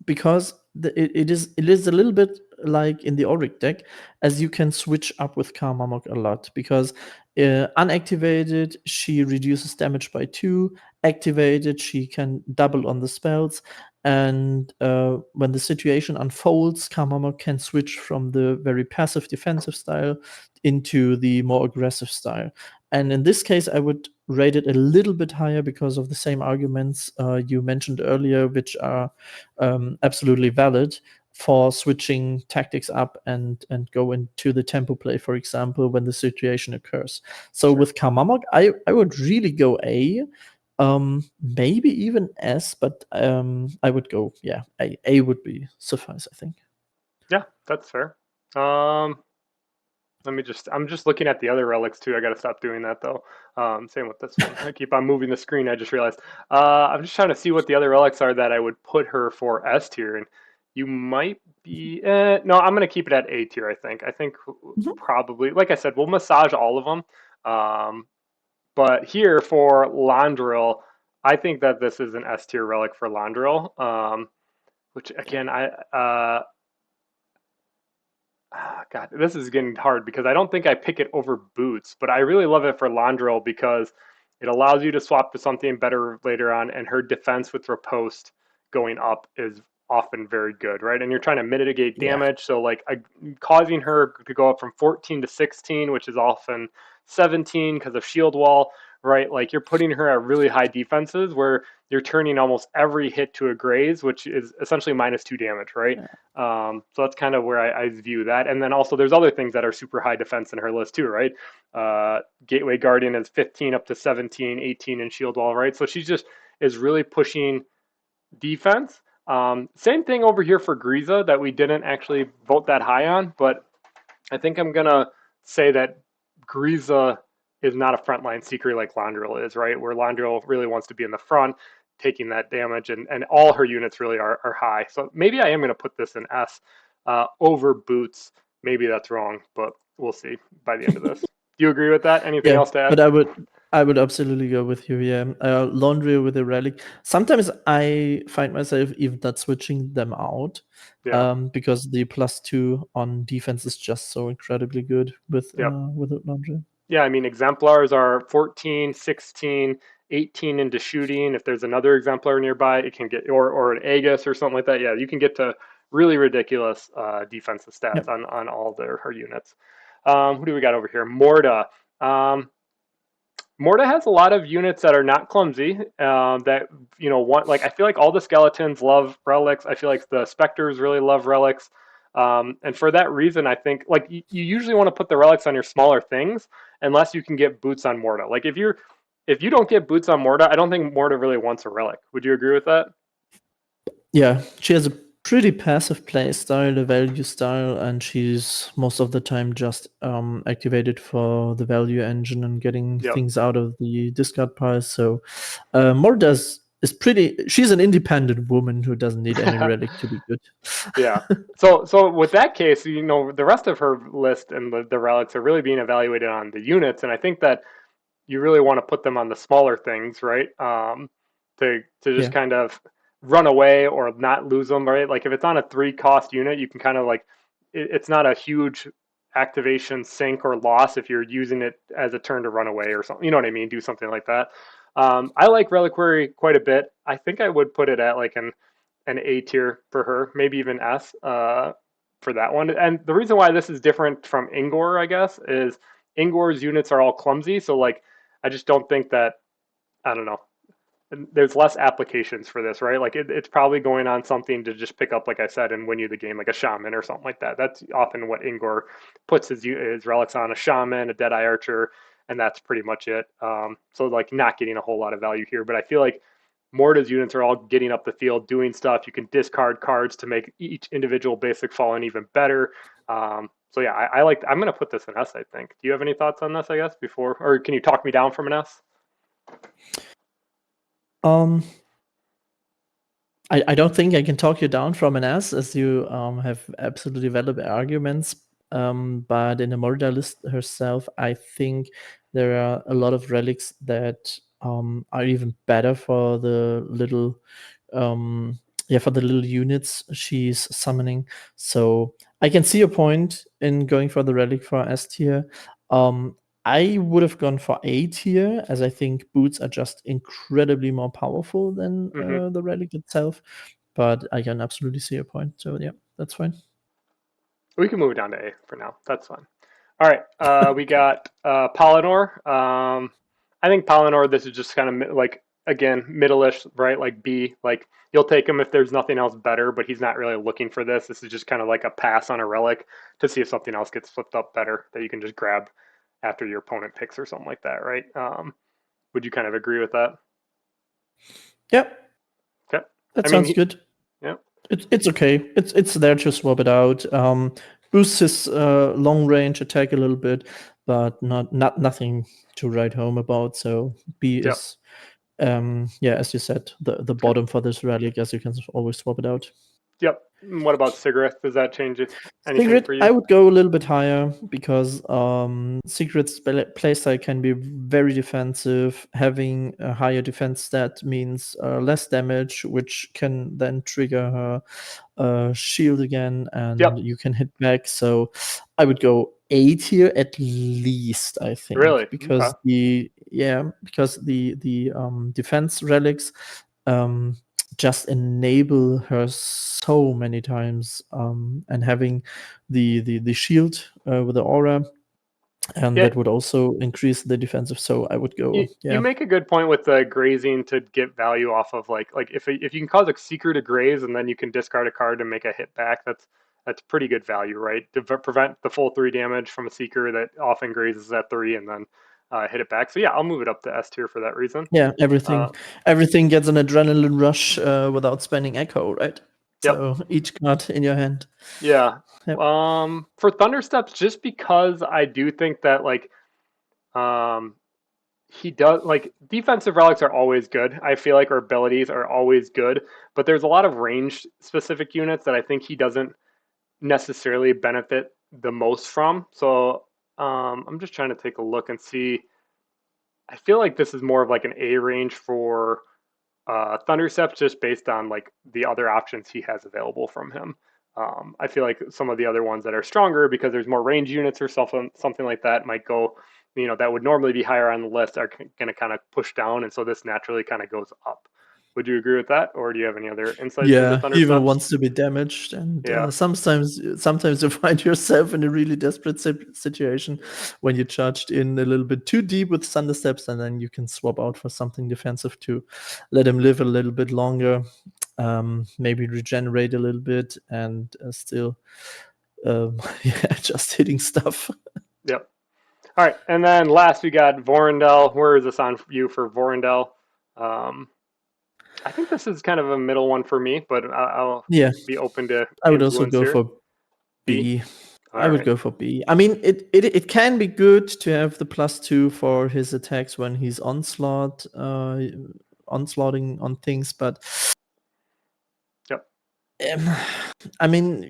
S2: because it is a little bit like in the Auric deck, as you can switch up with Kar-mamok a lot, because unactivated she reduces damage by 2, activated she can double on the spells, and when the situation unfolds, Kar-mamok can switch from the very passive defensive style into the more aggressive style. And in this case, I would rate it a little bit higher because of the same arguments you mentioned earlier, which are absolutely valid for switching tactics up and go into the tempo play, for example, when the situation occurs. So
S1: Sure.
S2: with Kar-mamok, I would really go A, maybe even S, but I would go, yeah, A. A would be suffice, I think.
S1: Yeah, that's fair. Um, I'm just looking at the other relics too. I got to stop doing that though. Same with this one. I keep on moving the screen. I just realized. I'm just trying to see what the other relics are that I would put her for S tier, and you might be. No, I'm gonna keep it at A tier. I think
S2: Mhm.
S1: probably, like I said, we'll massage all of them. But here for Landrill, I think that this is an S tier relic for Landrill. Which again, God, this is getting hard because I don't think I pick it over Boots, but I really love it for Landrill because it allows you to swap to something better later on, and her defense with Riposte going up is often very good, right? And you're trying to mitigate
S2: Yeah.
S1: damage, so like causing her to go up from 14 to 16, which is often 17 because of Shield Wall, right? Like you're putting her at really high defenses where you're turning almost every hit to a graze, which is essentially -2 damage, right? So that's kind of where I view that. And then also there's other things that are super high defense in her list too, right? Gateway Guardian is 15 up to 17, 18 in Shield Wall, right? So she just is really pushing defense. Same thing over here for Griza that we didn't actually vote that high on, but I think I'm gonna say that Griza is not a frontline seeker like Landrill is, right? Where Landrill really wants to be in the front, taking that damage, and all her units really are high. So maybe I am gonna put this in S over Boots. Maybe that's wrong, but we'll see by the end of this. Do you agree with that? Anything
S2: Yeah,
S1: else to
S2: but
S1: add?
S2: I would. I would absolutely go with you. Yeah, laundry with a relic. Sometimes I find myself even not switching them out,
S1: Yeah.
S2: because the +2 on defense is just so incredibly good
S1: Yep.
S2: with the laundry.
S1: Yeah, I mean, exemplars are 14, 16, 18 into shooting. If there's another exemplar nearby, it can get, or an Aegis or something like that. Yeah, you can get to really ridiculous defensive stats
S2: Yep.
S1: on all their her units. Who do we got over here? Morta. Um, Morta has a lot of units that are not clumsy. That want, like, I feel like all the skeletons love relics. I feel like the specters really love relics. And for that reason, I think like you usually want to put the relics on your smaller things, unless you can get boots on Morta. Like if you don't get boots on Morta, I don't think Morta really wants a relic. Would you agree with that?
S2: Yeah, she has a pretty passive play style, a value style, and she's most of the time just activated for the value engine and getting
S1: Yep.
S2: things out of the discard pile. So Mordas is pretty. She's an independent woman who doesn't need any relic to be good.
S1: Yeah. So with that case, the rest of her list and the relics are really being evaluated on the units, and I think that you really want to put them on the smaller things, right? To just
S2: Yeah,
S1: kind of run away or not lose them, right? Like if it's on a 3 cost unit, you can kind of like it's not a huge activation sink or loss if you're using it as a turn to run away or something. You know what I mean? Do something like that. I like Reliquary quite a bit. I think I would put it at like an A tier for her, maybe even S for that one. And the reason why this is different from Ingor, I guess, is Ingor's units are all clumsy. So like, I just don't think that, I don't know. There's less applications for this, right? Like it's probably going on something to just pick up, like I said, and win you the game, like a shaman or something like that. That's often what Ingor puts his relics on: a shaman, a Deadeye Archer, and that's pretty much it. So like not getting a whole lot of value here, but I feel like Morta's units are all getting up the field, doing stuff. You can discard cards to make each individual basic fallen even better. So yeah, I like. I'm gonna put this in S. I think. Do you have any thoughts on this? I guess before, or can you talk me down from an S?
S2: um, I don't think I can talk you down from an S, as you have absolutely valid arguments. But in the Morda list herself, I think there are a lot of relics that are even better for the little, um, yeah, for the little units she's summoning. So I can see your point in going for the relic for S tier. Um, I would have gone for A tier, as I think boots are just incredibly more powerful than
S1: Mm-hmm.
S2: the relic itself. But I can absolutely see your point. So yeah, that's fine.
S1: We can move it down to A for now. That's fine. All right, we got Polynor. I think Polynor. This is just kind of like again middle-ish, right? Like B. Like you'll take him if there's nothing else better, but he's not really looking for this. This is just kind of like a pass on a relic to see if something else gets flipped up better that you can just grab after your opponent picks or something like that, right? Would you kind of agree with that?
S2: Yeah,
S1: Okay.
S2: that
S1: I mean,
S2: sounds good.
S1: yeah,
S2: It's okay. It's there to swap it out. Boosts his long range attack a little bit, but nothing to write home about. So B
S1: yeah,
S2: is yeah, as you said, the
S1: okay,
S2: bottom for this relic, as you can always swap it out.
S1: yep. What about Cigarette? Does that change anything
S2: Secret,
S1: for
S2: I
S1: you?
S2: would go a little bit higher because Secret's playstyle can be very defensive. Having a higher defense stat means less damage, which can then trigger her shield again, and
S1: Yep.
S2: you can hit back. So I would go A tier at least, I think,
S1: Really? Okay.
S2: because the defense relics um, just enable her so many times, and having the shield with the aura, and
S1: Yeah,
S2: that would also increase the defensive. So I would
S1: you,
S2: go,
S1: you
S2: yeah,
S1: make a good point with the grazing to get value off of like if you can cause a seeker to graze and then you can discard a card to make a hit back, that's pretty good value, right? To prevent the full 3 damage from a seeker that often grazes at 3 and then hit it back. So yeah, I'll move it up to S tier for that reason.
S2: yeah,
S1: Uh,
S2: everything gets an adrenaline rush without spending echo, right?
S1: yep.
S2: So each card in your hand.
S1: Yeah.
S2: Yep.
S1: For Thundersteps, just because I do think that like um he does like defensive relics are always good. I feel like our abilities are always good, but there's a lot of range specific units that I think he doesn't necessarily benefit the most from. So I'm just trying to take a look and see I feel like this is more of like an A range for Thundercept, just based on like the other options he has available from him. I feel like some of the other ones that are stronger because there's more range units or something like that might go, that would normally be higher on the list are going to kind of push down, and so this naturally kind of goes up. Would you agree with that, or do you have any other insights into
S2: Yeah, he even
S1: Thundercept?
S2: wants to be damaged, and
S1: Yeah,
S2: sometimes you find yourself in a really desperate situation when you charged in a little bit too deep with Thunder Steps, and then you can swap out for something defensive to let him live a little bit longer, maybe regenerate a little bit, and still, yeah, just hitting stuff.
S1: yep. All right, and then last we got Vorendell. Where is this on you for Vorendell? Um, I think this is kind of a middle one for me, but I'll
S2: Yeah,
S1: be open to
S2: I would also
S1: influence
S2: go
S1: here.
S2: for
S1: B.
S2: B. I
S1: All
S2: would
S1: right.
S2: go for B. I mean, it can be good to have the +2 for his attacks when he's onslaughting on things, but
S1: Yep.
S2: um, I mean,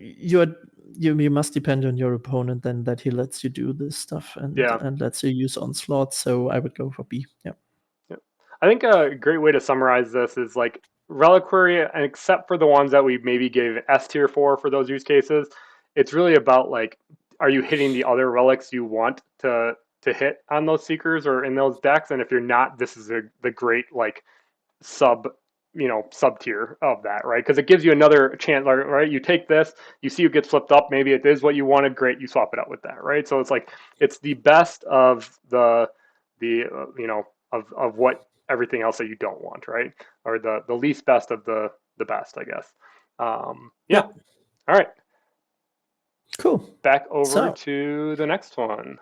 S2: you must depend on your opponent then that he lets you do this stuff
S1: Yeah.
S2: and lets you use onslaught. So I would go for B. Yeah.
S1: Yep. I think a great way to summarize this is like Reliquary, and except for the ones that we maybe gave S tier for those use cases, it's really about like, are you hitting the other relics you want to hit on those seekers or in those decks? And if you're not, this is the great like sub sub tier of that, right? Because it gives you another chance, right? You take this, you see it gets flipped up, maybe it is what you wanted, great, you swap it out with that, right? So it's like it's the best of the of what everything else that you don't want, right? Or the least best of the best, I guess. Yeah.
S2: Yeah.
S1: All right,
S2: Cool.
S1: back over
S2: So
S1: to the next one.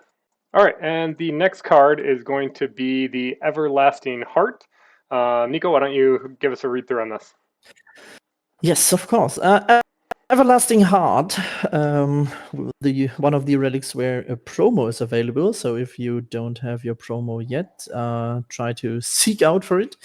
S1: All right, and the next card is going to be the Everlasting Heart. Nico, why don't you give us a read through on this?
S2: yes, of course. Everlasting Heart, the one of the relics where a promo is available. So if you don't have your promo yet, try to seek out for it.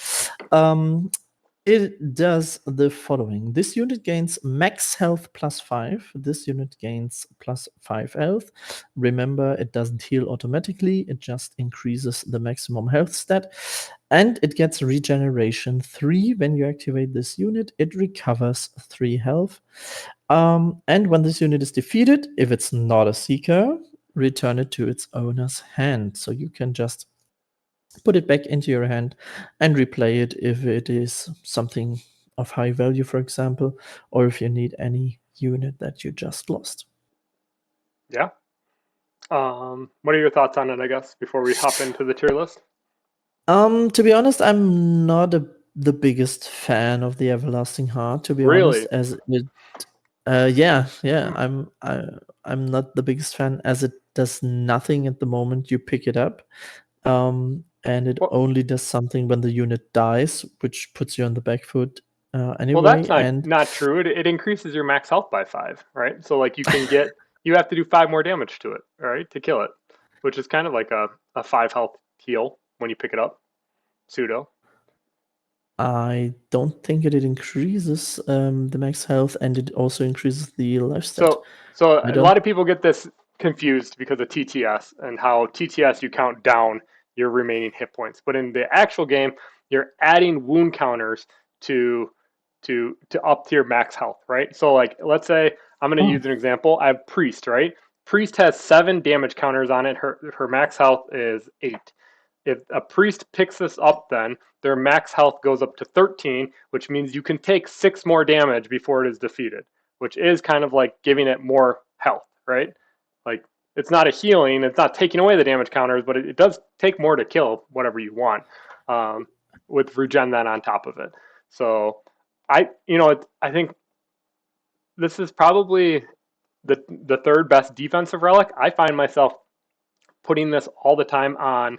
S2: It does the following. This unit gains max health +5. This unit gains +5 health. Remember, it doesn't heal automatically, it just increases the maximum health stat. And it gets regeneration 3 when you activate this unit. It recovers 3 health. And when this unit is defeated, if it's not a seeker, return it to its owner's hand. So you can just put it back into your hand and replay it if it is something of high value, for example, or if you need any unit that you just lost.
S1: Yeah. What are your thoughts on it, I guess, before we hop into the tier list?
S2: To be honest, I'm not the biggest fan of the Everlasting Heart, to be honest,
S1: Really?
S2: as it yeah, I'm not the biggest fan as it does nothing at the moment you pick it up. And it
S1: Well,
S2: only does something when the unit dies, which puts you on the back foot
S1: well, that's
S2: anyway.
S1: not
S2: And
S1: not true. It increases your max health by 5, right? So like you have to do 5 more damage to it, right, to kill it, which is kind of like a 5 health heal when you pick it up, pseudo.
S2: I don't think it increases the max health, and it also increases the life stat.
S1: So
S2: I
S1: a
S2: don't.
S1: lot of people get this confused because of TTS and how TTS you count down your remaining hit points. But in the actual game, you're adding wound counters to to up to your max health, right? So like let's say I'm going to
S2: Oh,
S1: use an example. I have Priest, right? Priest has 7 damage counters on it. Her max health is 8. If a priest picks this up, then their max health goes up to 13, which means you can take 6 more damage before it is defeated, which is kind of like giving it more health, right? Like it's not a healing, it's not taking away the damage counters, but it does take more to kill whatever you want, um, with regen then on top of it. So I think this is probably the third best defensive relic. I find myself putting this all the time on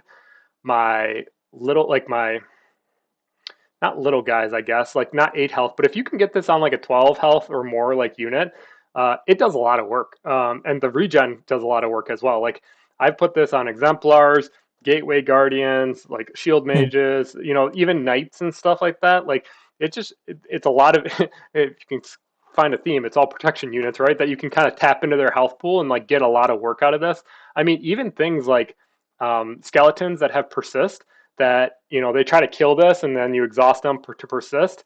S1: my little like my not little guys, I guess, like not 8 health, but if you can get this on like a 12 health or more like unit, it does a lot of work. And the regen does a lot of work as well. Like I've put this on exemplars, gateway guardians, like shield
S2: hmm.
S1: mages, even knights and stuff like that. Like it's a lot of if you can find a theme, it's all protection units, right? That you can kind of tap into their health pool and like get a lot of work out of this. I mean, even things like skeletons that have persist, that, they try to kill this and then you exhaust them to persist.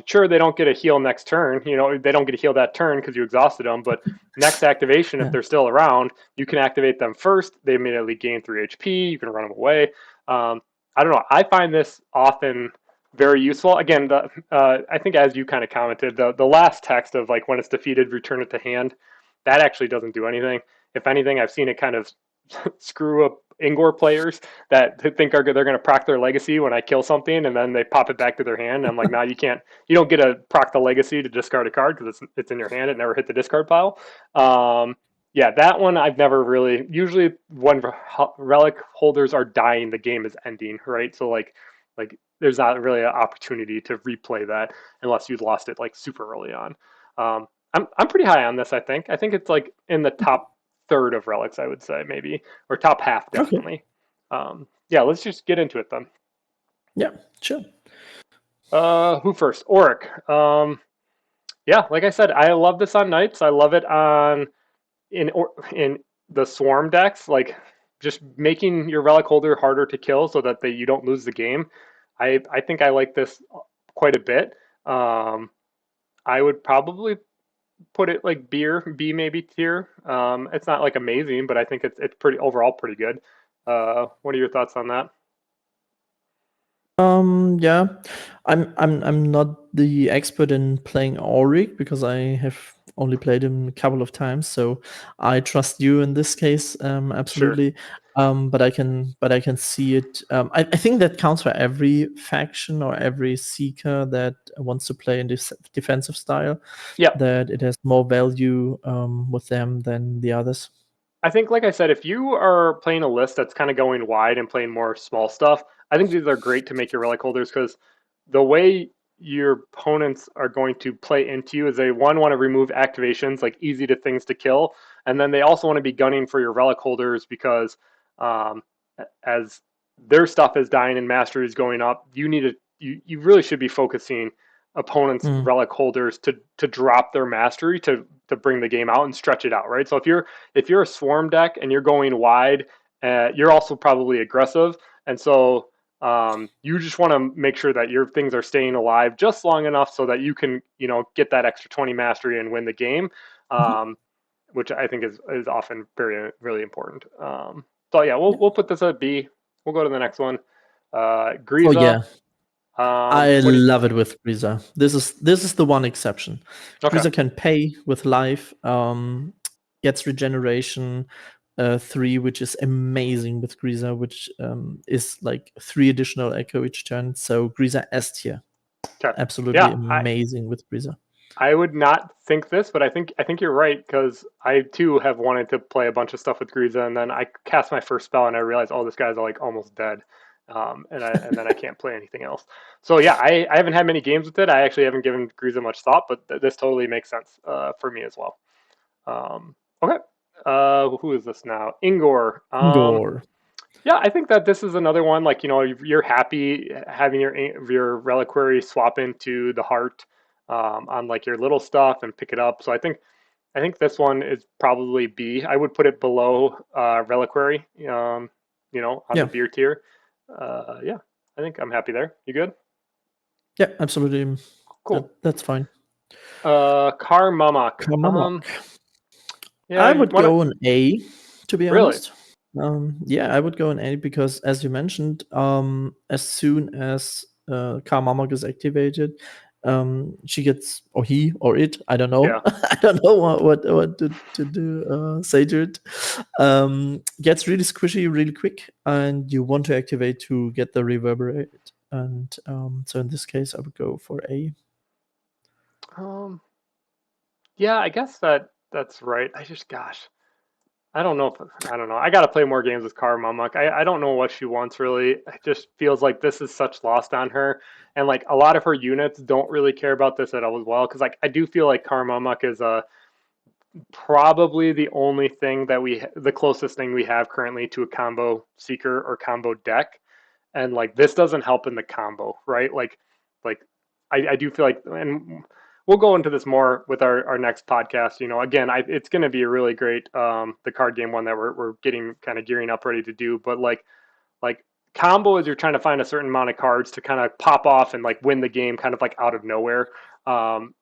S1: Sure, they don't get a heal next turn. They don't get a heal that turn because you exhausted them. But next activation, if
S2: Yeah.
S1: they're still around, you can activate them first. They immediately gain 3 HP. You can run them away. I don't know. I find this often very useful. Again, I think as you kind of commented, the last text of like when it's defeated, return it to hand, that actually doesn't do anything. If anything, I've seen it kind of screw up Ingor players that think they're going to proc their legacy when I kill something and then they pop it back to their hand. And I'm like, nah, you don't get to proc the legacy to discard a card because it's in your hand. It never hit the discard pile. Yeah, that one I've never really. Usually, when relic holders are dying, the game is ending, right? So like there's not really an opportunity to replay that unless you lost it like super early on. I'm pretty high on this. I think it's like in the top third of relics, I would say maybe, or top half
S2: Okay.
S1: definitely. Yeah, let's just get into it then.
S2: Yeah, sure.
S1: Who first? Auric. Yeah, like I said, I love this on knights. I love it on in the swarm decks, like just making your relic holder harder to kill so that you don't lose the game. I think I like this quite a bit. I would probably put it like B maybe tier. It's not like amazing, but I think it's pretty overall pretty good. What are your thoughts on that?
S2: Yeah, I'm not the expert in playing Auric because I have only played him a couple of times, so I trust you in this case,
S1: Sure.
S2: absolutely. But I can see it. I think that counts for every faction or every seeker that wants to play in this defensive style.
S1: Yeah,
S2: That it has more value with them than the others.
S1: I think, like I said, if you are playing a list that's kind of going wide and playing more small stuff, I think these are great to make your relic holders because the way your opponents are going to play into you is they want to remove activations like easy to things to kill, and then they also want to be gunning for your relic holders because um, as their stuff is dying and mastery is going up, you really should be focusing opponents'
S2: Mm.
S1: relic holders to drop their mastery to bring the game out and stretch it out, right? So if you're a swarm deck and you're going wide, you're also probably aggressive, and so you just want to make sure that your things are staying alive just long enough so that you can get that extra 20 mastery and win the game,
S2: Mhm.
S1: which I think is often very really important. So yeah,
S2: Yeah.
S1: we'll put this at B. We'll go to the next one.
S2: Oh
S1: Griza.
S2: yeah, I
S1: What do you?
S2: love it with Griza. This is the one exception.
S1: Okay,
S2: Griza can pay with life, gets regeneration 3, which is amazing with Griza, which is like 3 additional echo each turn. So Griza S tier,
S1: okay,
S2: absolutely
S1: yeah.
S2: amazing with Griza.
S1: I would not think this, but I think you're right because I too have wanted to play a bunch of stuff with Griza, and then I cast my first spell and I realized, oh, this guy's like almost dead, and then I can't play anything else. So yeah, I haven't had many games with it. I actually haven't given Griza much thought, but this totally makes sense for me as well. Okay, who is this now? Ingor.
S2: Gore.
S1: Yeah, I think that this is another one. Like you're happy having your reliquary swap into the heart on like your little stuff and pick it up. So I think this one is probably B. I would put it below reliquary. On the
S2: Yeah,
S1: beer tier. Yeah, I think I'm happy there. You good?
S2: yeah, absolutely.
S1: Cool.
S2: That's fine.
S1: Kar-mamok.
S2: Kar-mamok.
S1: Yeah,
S2: I
S1: you
S2: would
S1: want to
S2: go an A, to be
S1: really?
S2: honest. Yeah, I would go an A because, as you mentioned, as soon as Kar-mamok is activated, she gets, or he or it, I don't know,
S1: Yeah.
S2: I don't know what to do, say to it, gets really squishy really quick, and you want to activate to get the reverberate. And so in this case, I would go for A.
S1: Um. Yeah, I guess that's right. Gosh. I don't know if I don't know. I got to play more games with Kar-mamok. I don't know what she wants really. It just feels like this is such lost on her, and like a lot of her units don't really care about this at all as well. Because like I do feel like Kar-mamok is probably the only thing the closest thing we have currently to a combo seeker or combo deck, and like this doesn't help in the combo, right? Like I do feel like, and we'll go into this more with our next podcast. Again, it's going to be a really great the card game one that we're getting kind of gearing up ready to do. But like combo is you're trying to find a certain amount of cards to kind of pop off and like win the game kind of like out of nowhere. Um,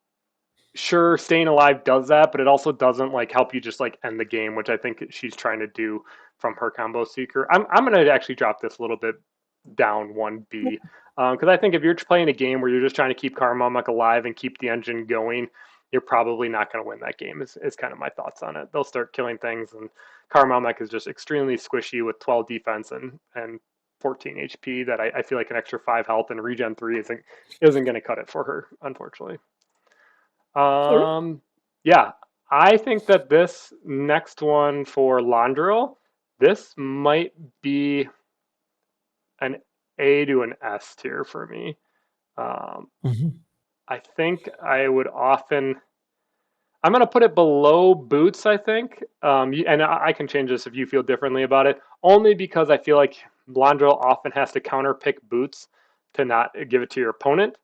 S1: sure, staying alive does that, but it also doesn't like help you just like end the game, which I think she's trying to do from her combo seeker. I'm gonna actually drop this a little bit down 1B because I think if you're playing a game where you're just trying to keep Kar-mamok alive and keep the engine going, you're probably not going to win that game. Is kind of my thoughts on it. They'll start killing things, and Kar-mamok is just extremely squishy with 12 defense and 14 HP. That I feel like an extra 5 health and regen 3 isn't going to cut it for her, unfortunately.
S2: All right.
S1: Yeah, I think that this next one for Landrill, this might be an A to an S tier for me.
S2: Mhm.
S1: I think I would often. I'm going to put it below boots, I think. And I can change this if you feel differently about it, only because I feel like Landrill often has to counter pick boots to not give it to your opponent.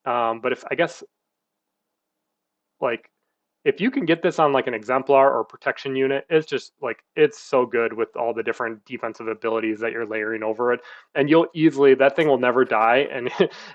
S1: But if I guess like if you can get this on like an exemplar or protection unit, it's just like it's so good with all the different defensive abilities that you're layering over it, and you'll easily that thing will never die. And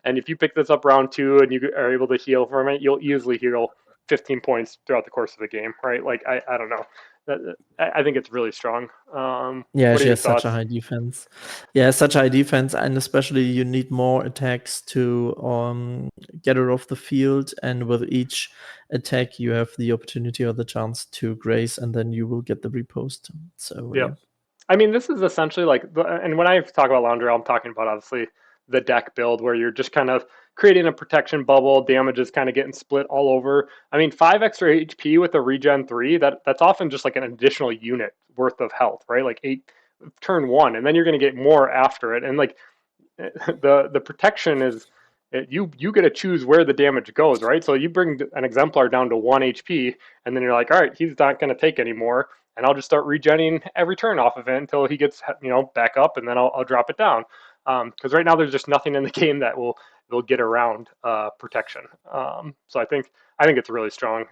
S1: and if you pick this up round 2 and you are able to heal from it, you'll easily heal 15 points throughout the course of the game, right? Like I don't know, I think it's really strong.
S2: Yeah,
S1: What are
S2: she
S1: your
S2: has such a
S1: thoughts?
S2: high defense. Yeah, such high defense, and especially you need more attacks to get her off the field. And with each attack, you have the opportunity or the chance to grace, and then you will get the repost. So
S1: Yep.
S2: yeah.
S1: I mean, this is essentially like, and when I talk about Laundry, I'm talking about obviously the deck build where you're just kind of creating a protection bubble, damage is kind of getting split all over. I mean, 5 extra HP with a regen 3, that's often just like an additional unit worth of health, right? Like 8 turn 1, and then you're going to get more after it. And like the protection is you get to choose where the damage goes, right? So you bring an exemplar down to 1 HP, and then you're like, all right, he's not going to take anymore, and I'll just start regenning every turn off of it until he gets back up, and then I'll drop it down. Because right now there's just nothing in the game that will get around protection. So I think it's really strong.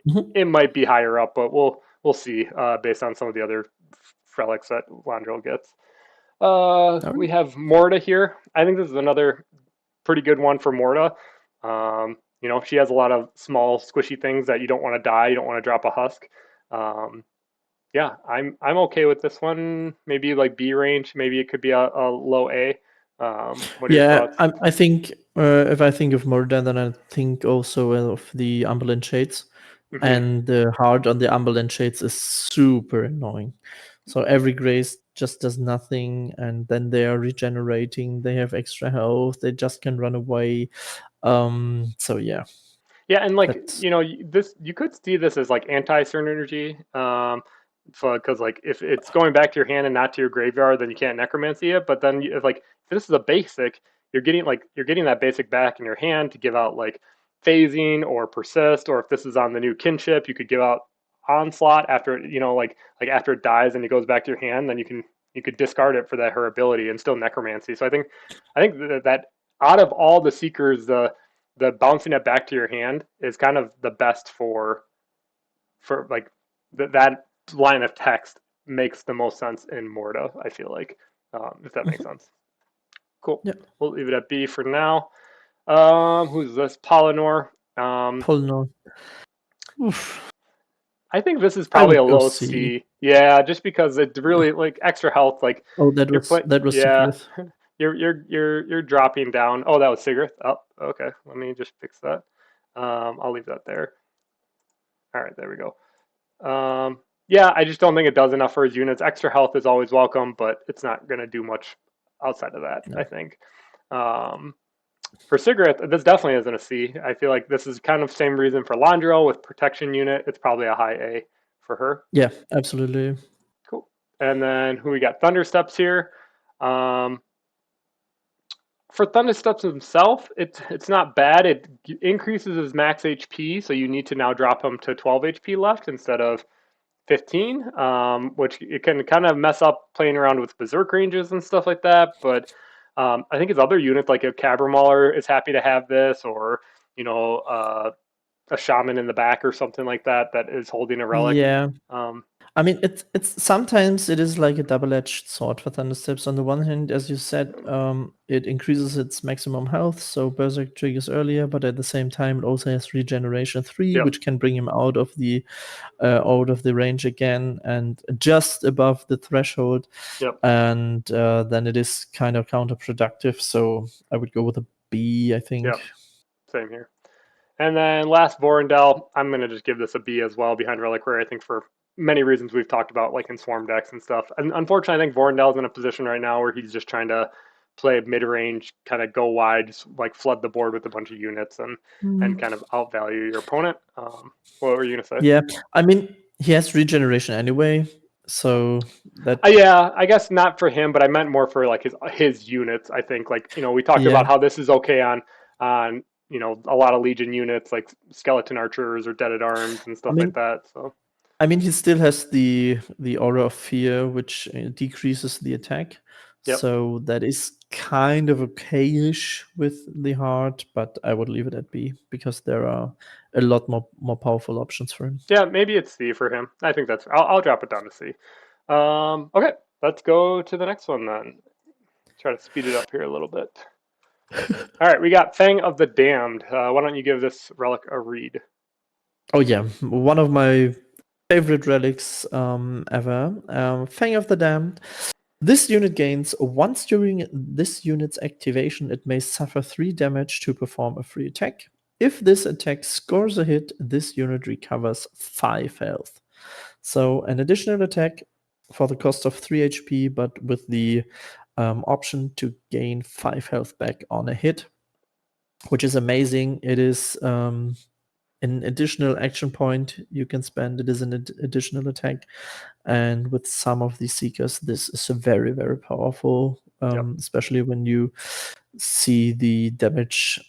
S2: Mhm.
S1: It might be higher up, but we'll see based on some of the other relics that Landrill gets.
S2: All
S1: We
S2: right.
S1: have Morta here. I think this is another pretty good one for Morta. She has a lot of small, squishy things that you don't want to die. You don't want to drop a husk. Um, yeah, I'm okay with this one. Maybe like B range. Maybe it could be a low A. What are your
S2: Yeah,
S1: thoughts?
S2: I think if I think of Murder, then I think also of the Umberland Shades.
S1: Hmm.
S2: And the heart on the Umberland Shades is super annoying. So every grace just does nothing, and then they are regenerating. They have extra health. They just can run away. So yeah,
S1: Yeah, and like
S2: that's
S1: this, you could see this as like anti-certain energy. Because like if it's going back to your hand and not to your graveyard, then you can't necromancy it. But then if this is a basic, you're getting that basic back in your hand to give out like phasing or persist, or if this is on the new kinship, you could give out onslaught after like after it dies and it goes back to your hand, then you could discard it for that her ability and still necromancy. So I think that out of all the seekers, the bouncing it back to your hand is kind of the best for like that line of text makes the most sense in Morta. I feel like, if that makes
S2: Mhm.
S1: sense. Cool.
S2: Yeah.
S1: We'll leave it at B for now. Who's this? Polynor.
S2: Polno. Oof.
S1: I think this is
S2: I
S1: probably
S2: would
S1: a
S2: go
S1: low
S2: C.
S1: C. Yeah, just because it really like extra health. Like
S2: Oh,
S1: you're put.
S2: that was
S1: Yeah,
S2: Sigrid.
S1: you're dropping down. Oh, that was Sigurd. Oh, okay. Let me just fix that. I'll leave that there. All right, there we go. Yeah, I just don't think it does enough for his units. Extra health is always welcome, but it's not going to do much outside of that, I
S2: No.
S1: think. Um, for Sigurd, this definitely isn't a C. I feel like this is kind of same reason for Landro with protection unit. It's probably a high A for her.
S2: Yeah, absolutely.
S1: Cool. And then who we got? Thundersteps here. Um, for Thundersteps himself, it's not bad. It increases his max HP, so you need to now drop him to 12 HP left instead of 15, which it can kind of mess up playing around with berserk ranges and stuff like that. But I think his other units, like a Cabra Mauler, is happy to have this, or you know, a shaman in the back or something like that that is holding a relic.
S2: Yeah.
S1: Um,
S2: I mean, it's sometimes it is like a double-edged sword for Thundersteps. On the one hand, as you said, it increases its maximum health, so Berserk triggers earlier, but at the same time, it also has Regeneration 3,
S1: Yep.
S2: which can bring him out of the range again and just above the threshold.
S1: Yep.
S2: And then it is kind of counterproductive. So I would go with a B, I think.
S1: Yep. Same here. And then last Vorendell, I'm going to just give this a B as well behind Reliquary, I think for many reasons we've talked about, like in Swarm decks and stuff. And unfortunately, I think Vorendell's in a position right now where he's just trying to play mid-range, kind of go wide, just like flood the board with a bunch of units and kind of outvalue your opponent. What were you going to say?
S2: Yeah, I mean, he has regeneration anyway, so that
S1: Yeah, I guess not for him, but I meant more for like his units. I think like we talked
S2: yeah.
S1: about how this is okay on a lot of Legion units like skeleton archers or dead at arms and
S2: I
S1: stuff like
S2: mean,
S1: that. So
S2: he still has the aura of fear, which decreases the attack.
S1: yep,
S2: So that is kind of okayish with the heart, but I would leave it at B because there are a lot more powerful options for him.
S1: yeah, maybe it's C for him. I think that's. I'll drop it down to C. Okay, let's go to the next one then. Try to speed it up here a little bit. All right, we got Fang of the Damned. Why don't you give this relic a read?
S2: Oh yeah, one of my favorite relics ever. Fang of the Damned. This unit gains once during this unit's activation, it may suffer 3 damage to perform a free attack. If this attack scores a hit, this unit recovers 5 health. So an additional attack for the cost of 3 HP, but with the option to gain 5 health back on a hit, which is amazing. It is an additional action point you can spend. It is an additional attack. And with some of these Seekers, this is very, very powerful,
S1: Yep.
S2: especially when you see the damage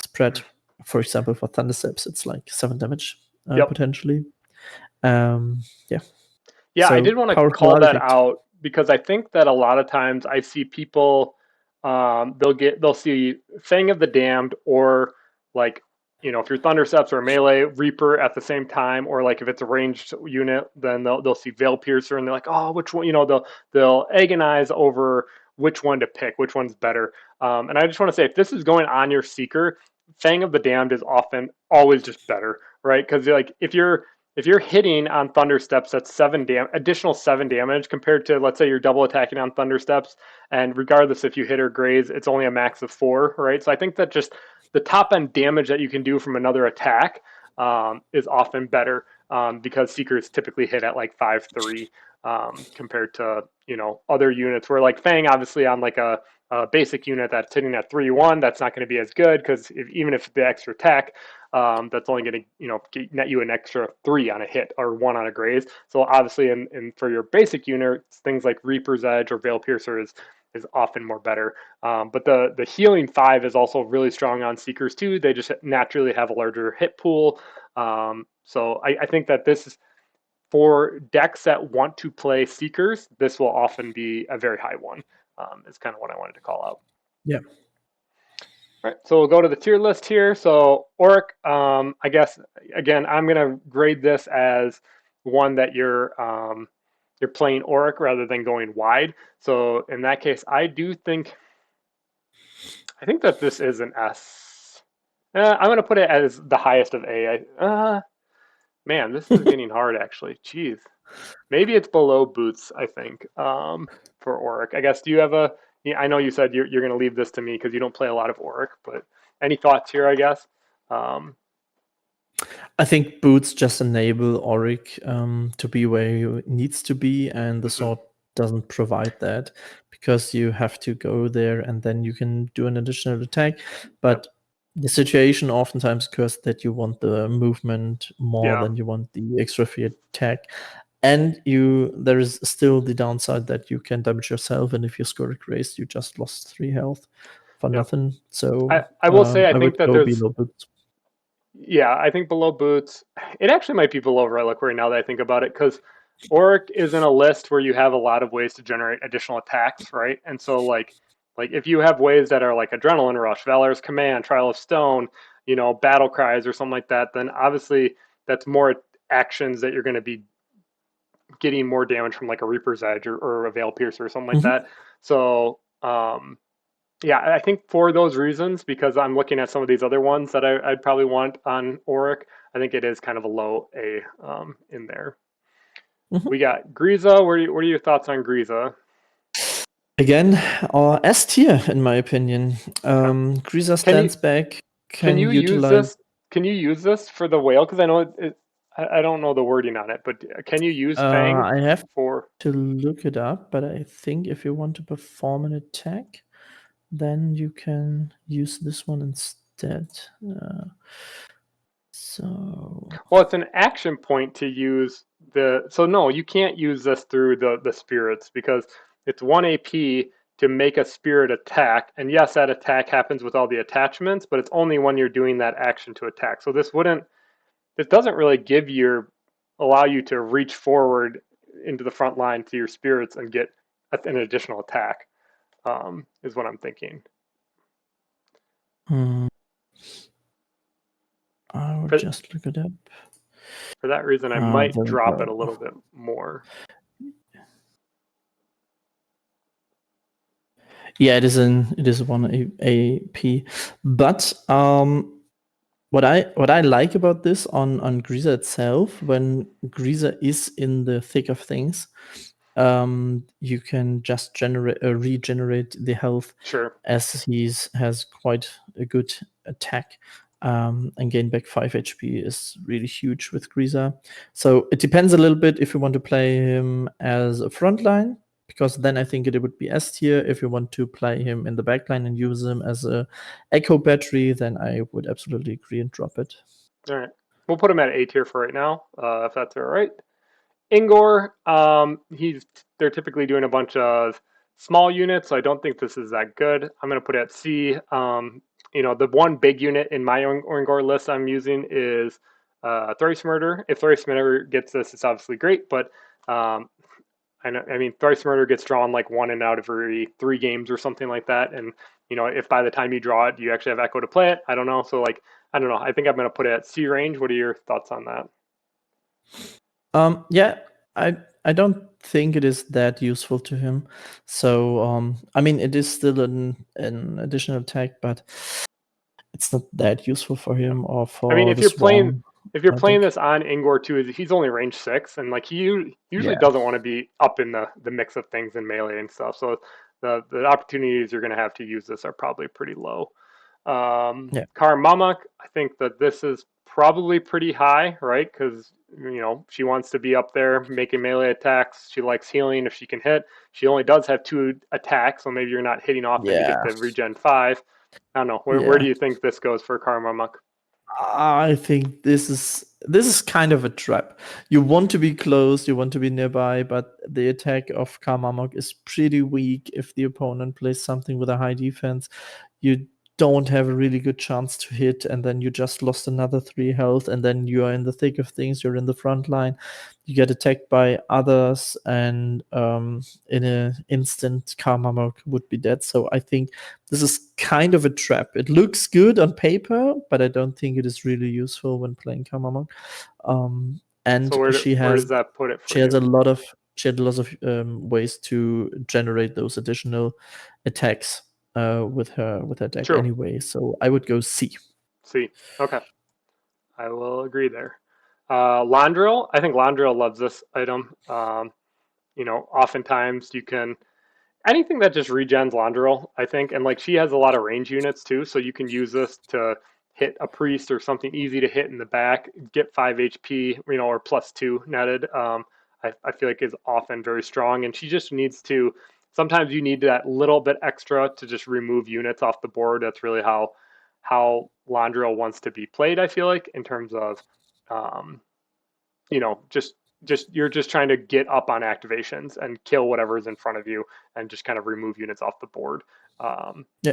S2: spread. For example, for Thundersteps, it's like 7 damage
S1: Yep.
S2: potentially. Yeah.
S1: Yeah, I
S2: So
S1: did want to
S2: powerful
S1: call that
S2: artifact.
S1: out because I think that a lot of times I see people they'll see Fang of the Damned or like if you're Thunderceps or melee Reaper at the same time, or like if it's a ranged unit, then they'll see Veilpiercer and they're like, oh, which one? They'll agonize over which one to pick, which one's better. And I just want to say, if this is going on your Seeker, Fang of the Damned is often always just better, right? Because like if you're hitting on Thundersteps, that's additional 7 damage compared to, let's say you're double attacking on Thundersteps, and regardless if you hit or graze, it's only a max of 4, right? So I think that just the top end damage that you can do from another attack is often better because Seekers typically hit at like 5-3 compared to other units where like Fang obviously on like a basic unit that's hitting at 3-1, that's not going to be as good because even if the extra attack, that's only going to net you an extra 3 on a hit or 1 on a graze. So obviously, in for your basic units, things like Reaper's Edge or Veilpiercer is often more better. But the healing 5 is also really strong on Seekers too. They just naturally have a larger hit pool. So I think that this is for decks that want to play Seekers. This will often be a very high one. Is kind of what I wanted to call out.
S2: Yeah.
S1: All right, so we'll go to the tier list here. So Auric, I guess again, I'm gonna grade this as one that you're playing Auric rather than going wide. So in that case, I think that this is an S. I'm gonna put it as the highest of A. Man, this is getting hard actually. Jeez, maybe it's below Boots. I think for Auric. I guess. Do you have a? Yeah, I know you said you're going to leave this to me because you don't play a lot of Auric, but any thoughts here? I guess.
S2: I think boots just enable Auric to be where he needs to be, and the sword doesn't provide that because you have to go there and then you can do an additional attack. But the situation oftentimes occurs that you want the movement more
S1: Yeah.
S2: than you want the extra free attack. And there is still the downside that you can damage yourself, and if you score a grace, you just lost 3 health for
S1: Yep.
S2: nothing. So
S1: I will say I
S2: I
S1: think
S2: would
S1: that
S2: go
S1: there's
S2: below boots.
S1: yeah, I think below Boots. It actually might be below Reliquary now that I think about it, because Auric is in a list where you have a lot of ways to generate additional attacks, right? And so like if you have ways that are like Adrenaline Rush, Valor's Command, Trial of Stone, Battle Cries or something like that, then obviously that's more actions that you're going to be getting more damage from like a Reaper's Edge or a Veilpiercer or something like that. So yeah, I think for those reasons, because I'm looking at some of these other ones that I'd probably want on Auric, I think it is kind of a low A in there. We got Griza. What are your thoughts on Griza?
S2: Again, S tier in my opinion. Griza
S1: Can you
S2: stands back,
S1: can
S2: can
S1: you use
S2: utilize.
S1: this? Can you use this for the whale? Because I know I don't know the wording on it, but can you use Fang
S2: I have
S1: for?
S2: to look it up, but I think if you want to perform an attack, then you can use this one instead. So
S1: Well, it's an action point to use the. So no, you can't use this through the spirits because it's 1 AP to make a spirit attack. And yes, that attack happens with all the attachments, but it's only when you're doing that action to attack. So this wouldn't. This doesn't really allow you to reach forward into the front line to your spirits and get an additional attack. Is what I'm thinking.
S2: I will
S1: For
S2: just look it up.
S1: for that reason, I might
S2: There we
S1: drop it a
S2: go.
S1: little bit more.
S2: Yeah, it is 1 AP. But what I like about this on Griza itself, when Griza is in the thick of things, you can just regenerate the health
S1: Sure.
S2: as has quite a good attack. And gain back 5 HP is really huge with Griza. So it depends a little bit if you want to play him as a frontline, because then I think it would be S tier. If you want to play him in the backline and use him as a echo battery, then I would absolutely agree and drop it.
S1: All right. We'll put him at A tier for right now, if that's all right. Ingor, they're typically doing a bunch of small units, so I don't think this is that good. I'm going to put it at C. The one big unit in my Ingor list I'm using is Thrice Murder. If Thrice Murder gets this, it's obviously great, but Thrice Murder gets drawn like 1 and out of every 3 games or something like that, and if by the time you draw it, you actually have Echo to play it. I don't know. So I don't know. I think I'm going to put it at C range. What are your thoughts on that?
S2: Yeah, I don't think it is that useful to him. So it is still an additional attack, but it's not that useful for him or for
S1: If
S2: the
S1: you're playing
S2: swarm.
S1: this on Ingor too, he's only range 6, and like he usually
S2: Yeah.
S1: doesn't want to be up in the mix of things in melee and stuff. So the opportunities you're going to have to use this are probably pretty low.
S2: Yeah.
S1: Kar-mamok, I think that this is probably pretty high, right? Because she wants to be up there making melee attacks. She likes healing if she can hit. She only does have 2 attacks, so maybe you're not hitting often to get the regen 5. I don't know. Where do you think this goes for Kar-mamok?
S2: I think this is kind of a trap. You want to be close, you want to be nearby, but the attack of Kar-mamok is pretty weak if the opponent plays something with a high defense. You don't have a really good chance to hit, and then you just lost another 3 health, and then you are in the thick of things, you're in the front line, you get attacked by others, and in an instant Kar-mamok would be dead. So I think this is kind of a trap. It looks good on paper, but I don't think it is really useful when playing Kar-mamok. And
S1: So where
S2: has
S1: does that put it for
S2: she has
S1: you?
S2: a lot of ways to generate those additional attacks with her deck
S1: True.
S2: anyway. So I would go C.
S1: C. Okay. I will agree there. Landrill, I think Landrill loves this item. Oftentimes you can anything that just regens Landrill, I think, and like she has a lot of range units too, so you can use this to hit a priest or something easy to hit in the back, get 5 HP, or +2 netted. I feel like is often very strong, and she just needs to. Sometimes you need that little bit extra to just remove units off the board. That's really how Landrill wants to be played. I feel like in terms of, um, just you're just trying to get up on activations and kill whatever's in front of you and just kind of remove units off the board.
S2: Yeah.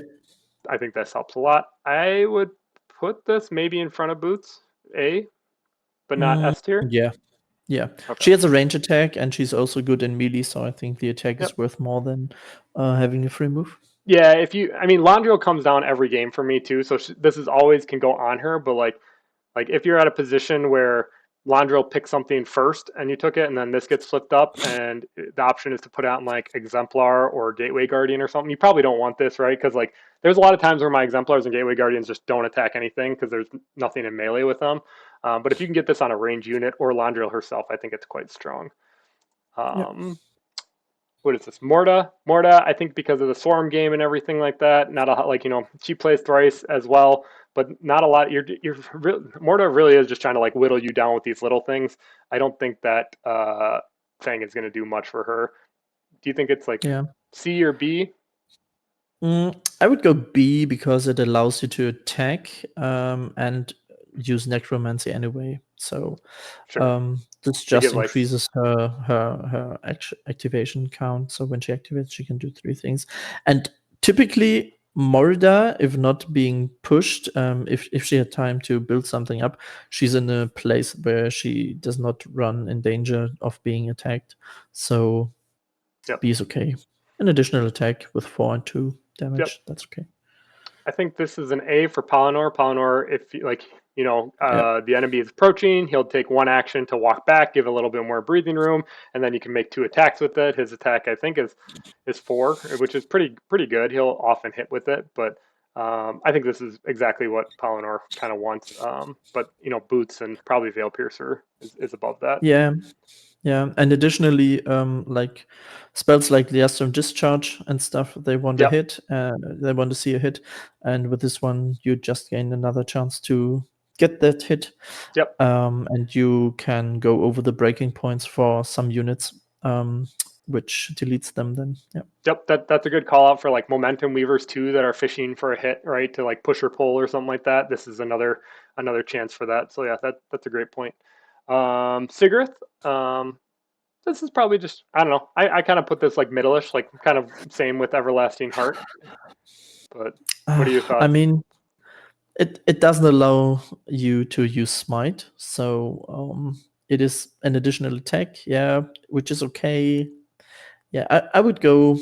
S1: I think this helps a lot. I would put this maybe in front of Boots A, but not S tier.
S2: Yeah. Yeah.
S1: Okay.
S2: She has a range attack, and she's also good in melee, so I think the attack
S1: Yep.
S2: is worth more than having a free move.
S1: Yeah, Landrill comes down every game for me too, so this is always can go on her, but like if you're at a position where Landrill picked something first and you took it, and then this gets flipped up, and the option is to put out like Exemplar or Gateway Guardian or something. You probably don't want this, right? Because like there's a lot of times where my Exemplars and Gateway Guardians just don't attack anything because there's nothing in melee with them. But if you can get this on a range unit or Landrill herself, I think it's quite strong.
S2: Yeah.
S1: What is this? Morta, I think because of the swarm game and everything like that, not a like, she plays thrice as well, but not a lot. Morta really is just trying to like whittle you down with these little things. I don't think that Fang is going to do much for her. Do you think it's like
S2: Yeah.
S1: C or B?
S2: I would go B because it allows you to attack and use necromancy anyway. So
S1: Sure.
S2: this
S1: To
S2: just
S1: give like,
S2: increases her activation count. So when she activates, she can do 3 things. And typically, Morda, if not being pushed, if she had time to build something up, she's in a place where she does not run in danger of being attacked. So
S1: yep,
S2: B is okay. An additional attack with 4 and 2
S1: yep.
S2: damage. That's okay.
S1: I think this is an A for Palinor. Palinor, if like
S2: Yeah.
S1: the enemy is approaching, he'll take one action to walk back, give a little bit more breathing room, and then you can make 2 attacks with it. His attack, I think, is 4, which is pretty good. He'll often hit with it, but I think this is exactly what Palinor kind of wants. But Boots and probably Veilpiercer is above that.
S2: Yeah. Yeah. And additionally, like spells like Liastrum Discharge and stuff, they want a
S1: Yep,
S2: hit. They want to see a hit. And with this one, you just gain another chance to get that hit.
S1: yep.
S2: And you can go over the breaking points for some units, which deletes them then. Yeah.
S1: Yep, that's a good call out for like momentum weavers too that are fishing for a hit, right? To like push or pull or something like that. This is another chance for that. So yeah, that's a great point. Sigrith, this is probably just, I don't know. I kind of put this like middle-ish, like kind of same with Everlasting Heart. But what are your
S2: I
S1: thoughts?
S2: mean, it doesn't allow you to use smite, so it is an additional attack, yeah, which is okay. Yeah, I would go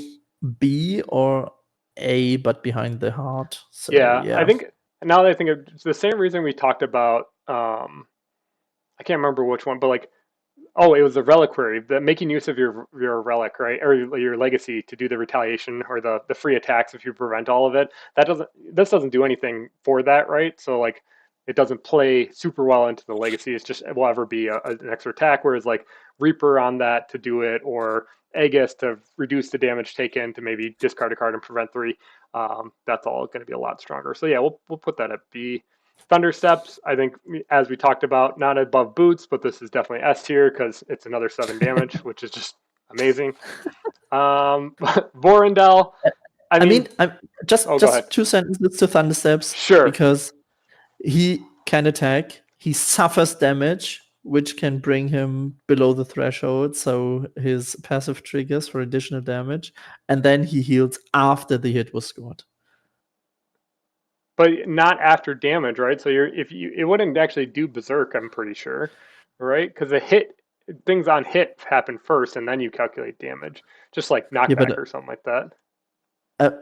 S2: B or A, but behind the heart. So
S1: Yeah, I
S2: yeah.
S1: think now that I think it's the same reason we talked about, I can't remember which one, but like, oh, it was the reliquary, the making use of your relic, right, or your legacy to do the retaliation or the free attacks if you prevent all of it. This doesn't do anything for that, right? So like, it doesn't play super well into the legacy. It's just, it will ever be an extra attack. Whereas like Reaper on that to do it, or Aegis to reduce the damage taken to maybe discard a card and prevent 3. That's all going to be a lot stronger. So yeah, we'll put that at B. Thunder Steps, I think, as we talked about, not above Boots, but this is definitely S tier because it's another 7 damage, which is just amazing. Vorindel, I
S2: I mean,
S1: mean,
S2: I'm just
S1: oh, go ahead.
S2: 2 sentences to Thunder Steps
S1: Sure.
S2: because he can attack, he suffers damage, which can bring him below the threshold, so his passive triggers for additional damage, and then he heals after the hit was scored.
S1: But not after damage, right? So it wouldn't actually do Berserk, I'm pretty sure, right? Because things on hit happen first, and then you calculate damage, just like
S2: Yeah,
S1: knockback
S2: but
S1: or something like that.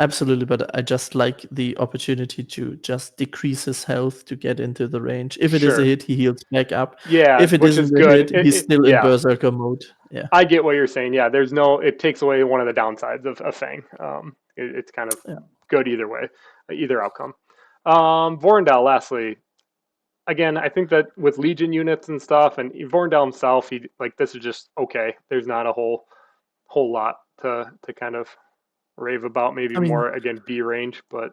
S2: absolutely, but I just like the opportunity to just decrease his health to get into the range. If it is a
S1: Sure.
S2: hit, he heals back up.
S1: Yeah,
S2: If it
S1: which is
S2: isn't a
S1: good.
S2: hit, he's still in
S1: Yeah,
S2: berserker mode. Yeah.
S1: I get what you're saying. Yeah, it takes away one of the downsides of Fang. It's kind of
S2: Yeah.
S1: good either way, either outcome. Vorendal, lastly, again, I think that with Legion units and stuff, and Vorendal himself, he like this is just okay. There's not a whole lot to kind of rave about. Maybe
S2: I mean,
S1: more again B range, but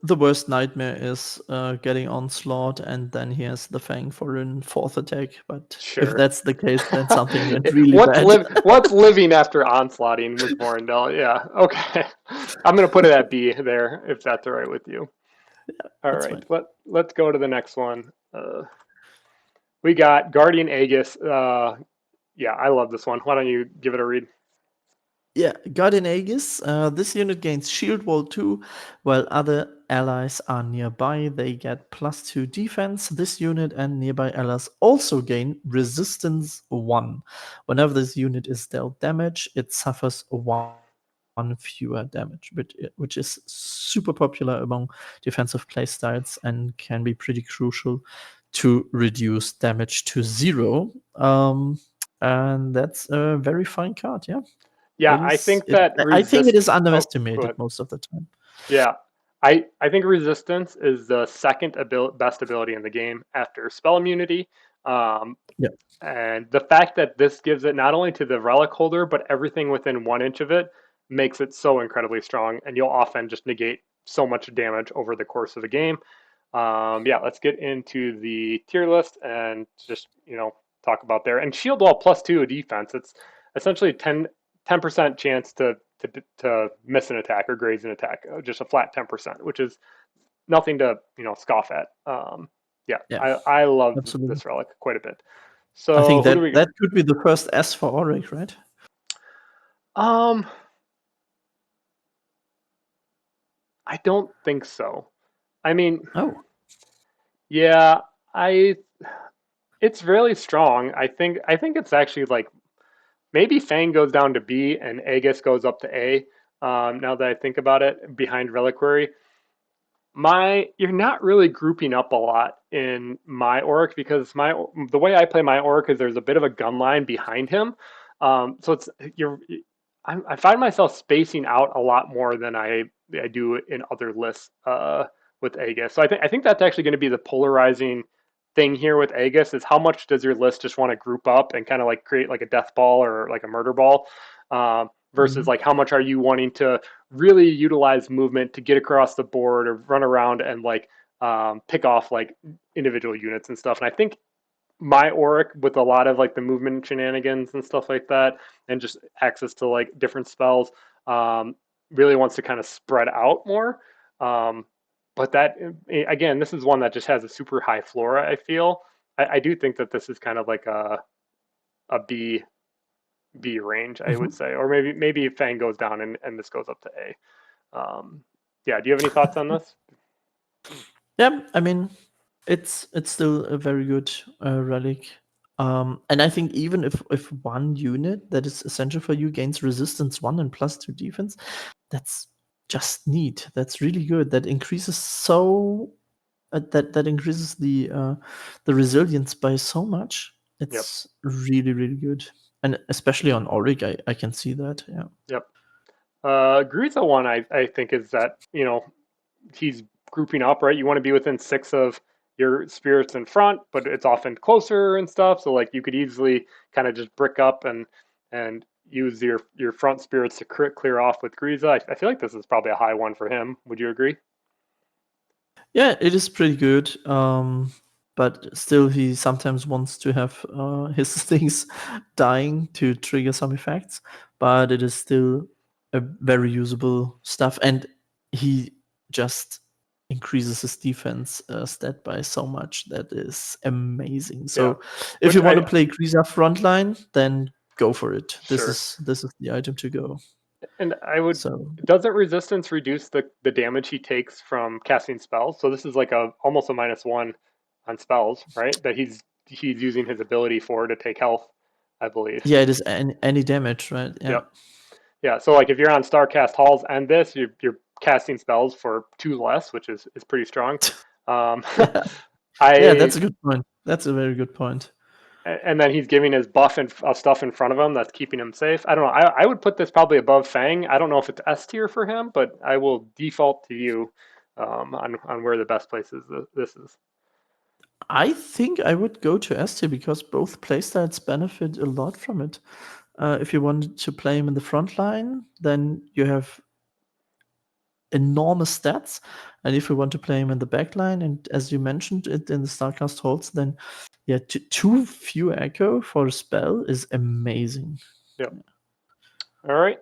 S2: the worst nightmare is getting onslaught, and then he has the Fang for an 4th attack. But if
S1: sure.
S2: that's the case, then something went really bad.
S1: What's living after onslaughting with Vorendal? Yeah, okay. I'm gonna put it at B there if that's all right with you. All
S2: That's
S1: right,
S2: fine.
S1: let's go to the next one. We got Guardian Aegis. Yeah, I love this one. Why don't you give it a read?
S2: Yeah, Guardian Aegis. This unit gains Shield Wall 2, while other allies are nearby. They get +2 defense. This unit and nearby allies also gain Resistance 1. Whenever this unit is dealt damage, it suffers 1 fewer damage, which is super popular among defensive playstyles and can be pretty crucial to reduce damage to 0. And that's a very fine card, yeah.
S1: Yeah,
S2: It
S1: I
S2: is.
S1: think that
S2: I think it is
S1: Oh, go
S2: underestimated
S1: ahead.
S2: most of the time.
S1: Yeah, I think resistance is the second best ability in the game after spell immunity. Um,
S2: Yeah,
S1: and the fact that this gives it not only to the relic holder, but everything within 1 inch of it makes it so incredibly strong. And you'll often just negate so much damage over the course of a game. Yeah, let's get into the tier list and just, talk about there. And shield wall +2 defense. It's essentially 10% chance to miss an attack or graze an attack, just a flat 10%, which is nothing to scoff at. Yeah,
S2: yeah,
S1: I love
S2: absolutely.
S1: this relic quite a bit.
S2: I
S1: So
S2: think
S1: who do
S2: that
S1: we?
S2: that could be the first S for Auric, right?
S1: Um, I don't think so. I mean,
S2: Oh,
S1: yeah, I. It's really strong. I think it's actually like maybe Fang goes down to B and Aegis goes up to A. Now that I think about it, behind Reliquary, you're not really grouping up a lot in my orc because the way I play my orc is there's a bit of a gun line behind him, so it's you're I find myself spacing out a lot more than I do in other lists with Aegis. So I think that's actually going to be the polarizing thing here with Aegis is how much does your list just want to group up and kind of like create like a death ball or like a murder ball, versus
S2: mhm.
S1: like how much are you wanting to really utilize movement to get across the board or run around and like pick off like individual units and stuff. And I think my Auric with a lot of like the movement shenanigans and stuff like that, and just access to like different spells, um, really wants to kind of spread out more. Um, but that again, this is one that just has a super high flora. I feel I do think that this is kind of like a B range, I would
S2: Mhm.
S1: say, or maybe Fang goes down and this goes up to A. Yeah, do you have any thoughts on this?
S2: Yeah, I mean, it's still a very good relic. And I think even if one unit that is essential for you gains resistance 1 and +2 defense, that's just neat. That's really good. That increases that increases the resilience by so much.
S1: Yep,
S2: It's really, really good. And especially on Auric, I can see that. Yeah.
S1: yep. Gruza one, I think is that he's grouping up, right? You want to be within 6 of your spirits in front, but it's often closer and stuff. So like you could easily kind of just brick up and use your front spirits to clear off with Griza. I feel like this is probably a high one for him. Would you agree?
S2: Yeah, it is pretty good. But still, he sometimes wants to have his things dying to trigger some effects. But it is still a very usable stuff, and he just increases his defense stat by so much. That is amazing.
S1: Yeah.
S2: So, if
S1: Which
S2: you want to
S1: I
S2: play Grisa frontline, then go for it.
S1: Sure.
S2: This is the item to go.
S1: And I would
S2: So
S1: doesn't resistance reduce the damage he takes from casting spells? So this is like a almost a -1 on spells, right? That he's using his ability for to take health, I believe.
S2: yeah, it is any damage, right? Yeah.
S1: Yep. Yeah. So like if you're on Starcast Halls and this, you're casting spells for 2 less, which is pretty strong. Um,
S2: Yeah. Yeah,
S1: I
S2: that's a good point. That's a very good point.
S1: and then he's giving his buff and stuff in front of him that's keeping him safe. I don't know. I would put this probably above Fang. I don't know if it's S tier for him, but I will default to you on where the best place is. This is.
S2: I think I would go to S tier because both playstyles benefit a lot from it. If you wanted to play him in the front line, then you have enormous stats. And if you want to play him in the back line, and as you mentioned it in the Starcast holds, then yeah, too few echo for a spell is amazing.
S1: Yep. All right.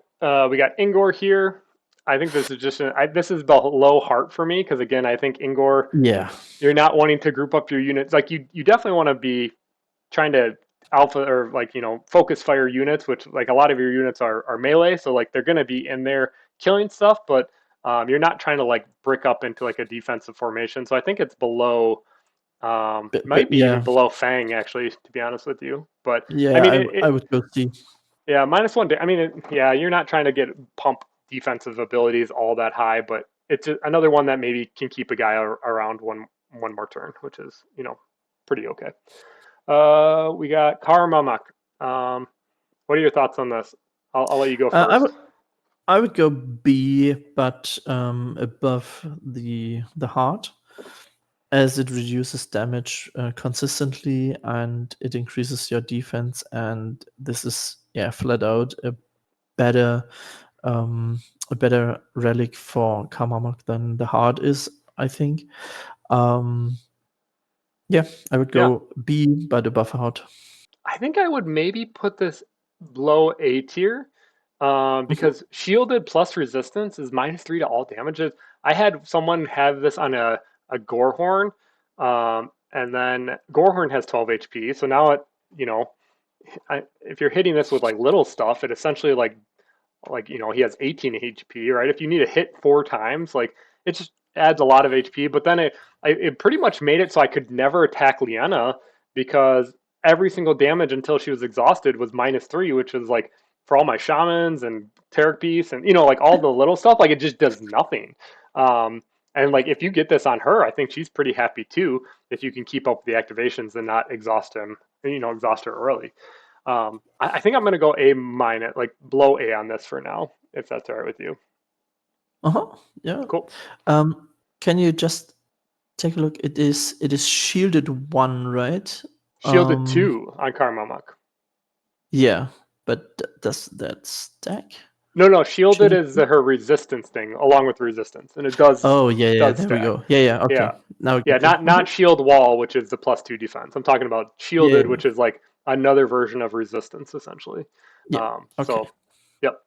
S1: We got Ingor here. I think this is this is the low heart for me because again, I think Ingor,
S2: Yeah.
S1: you're not wanting to group up your units. Like you definitely want to be trying to alpha or like focus fire units, which like a lot of your units are melee, so like they're going to be in there killing stuff, but you're not trying to like brick up into like a defensive formation. So I think it's below,
S2: But
S1: might be even
S2: yeah.
S1: below Fang actually, to be honest with you. But I
S2: Yeah,
S1: mean,
S2: I would go C.
S1: yeah, -1. I mean, yeah, you're not trying to get pump defensive abilities all that high, but it's another one that maybe can keep a guy around one more turn, which is pretty okay. We got Kar-mamok. What are your thoughts on this? I'll let you go first.
S2: I would go B, but above the heart, as it reduces damage consistently and it increases your defense. And this is flat out better a better relic for Kar-mamok than the heart is, I think. I would go B, but above heart.
S1: I think I would maybe put this below A tier because shielded plus resistance is -3 to all damages. I had someone have this on a Gorehorn, and then Gorehorn has 12 HP. So now if you're hitting this with like little stuff, it essentially he has 18 HP, right? If you need to hit 4 times, like it just adds a lot of HP. But then it pretty much made it so I could never attack Lyanna because every single damage until she was exhausted was -3, which is like for all my shamans and Tarek beasts and like all the little stuff, like it just does nothing. And like if you get this on her, I think she's pretty happy too if you can keep up with the activations and not exhaust her early. I think I'm gonna go A-, like below A on this for now, if that's all right with you.
S2: Yeah.
S1: Cool.
S2: Can you just take a look? It is shielded 1, right?
S1: Shielded 2 on Kar-mamok.
S2: Yeah, but does that stack?
S1: No. Shielded is her resistance thing, along with resistance, and it does.
S2: Oh yeah.
S1: Does
S2: There
S1: stack.
S2: we go. Yeah. Okay.
S1: Yeah.
S2: Now
S1: Not shield wall, which is the +2 defense. I'm talking about shielded,
S2: Yeah.
S1: which is like another version of resistance, essentially.
S2: Yeah. Okay.
S1: So, yep.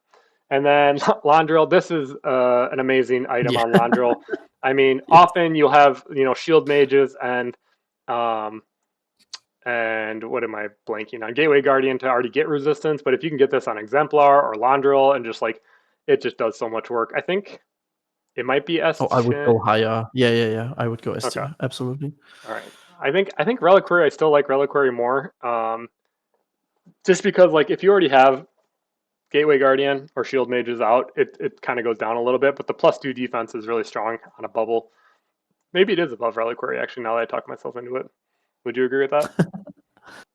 S1: And then Londril. This is an amazing item on Londril. I mean, often you'll have shield mages and what am I blanking on? Gateway Guardian to already get resistance, but if you can get this on Exemplar or Londril and just like it just does so much work. I think it might be S.
S2: Oh, I would go higher. Yeah. I would go S tier. Absolutely.
S1: All right. I think Reliquary. I still like Reliquary more. Just because like if you already have Gateway Guardian or Shield Mages out, it kind of goes down a little bit. But the +2 defense is really strong on a bubble. Maybe it is above Reliquary actually. Now that I talk myself into it, would you agree with that?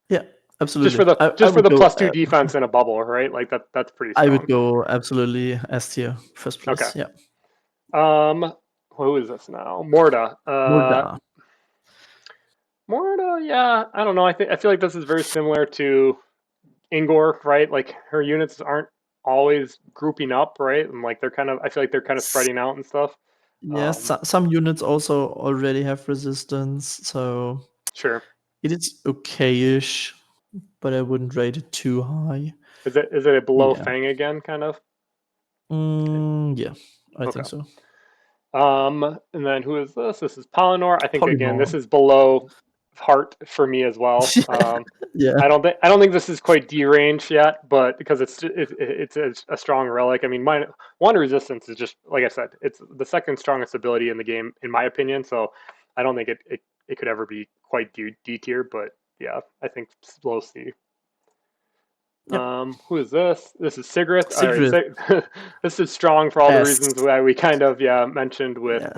S2: Yeah, absolutely.
S1: Just for the +2 defense in a bubble, right? Like that's pretty strong.
S2: I would go absolutely S tier, first place.
S1: Okay.
S2: Yeah.
S1: Who is this now? Morda. Morda, yeah. I don't know. I feel like this is very similar to Ingor, right? Like her units aren't always grouping up, right? And like I feel like they're kind of spreading out and stuff.
S2: Yes, some units also already have resistance, so
S1: sure.
S2: It is okay-ish, but I wouldn't rate it too high.
S1: Is it a below Fang again, kind of?
S2: Yeah, I think so.
S1: And then who is this? This is Polynor. I think again this is below Heart for me as well.
S2: Yeah.
S1: I don't think this is quite D range yet, but because it's a strong relic. I mean, one resistance is just like I said, it's the second strongest ability in the game in my opinion. So I don't think it could ever be quite D tier, but yeah, I think below C. Yep. Who is this? This is Sigrid. This is strong for all the reasons why we kind of mentioned with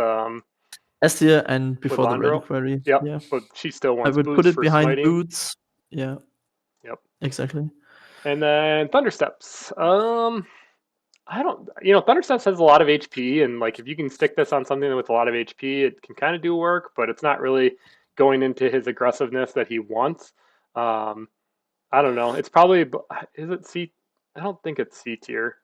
S2: S tier and before the Reliquary.
S1: Yep. Yeah, but she still wants.
S2: I would put it behind smiting. Boots. Yeah.
S1: Yep.
S2: Exactly.
S1: And then Thundersteps. I don't. Thundersteps has a lot of HP, and like if you can stick this on something with a lot of HP, it can kind of do work. But it's not really going into his aggressiveness that he wants. I don't know. It's probably is it C? I don't think it's C tier.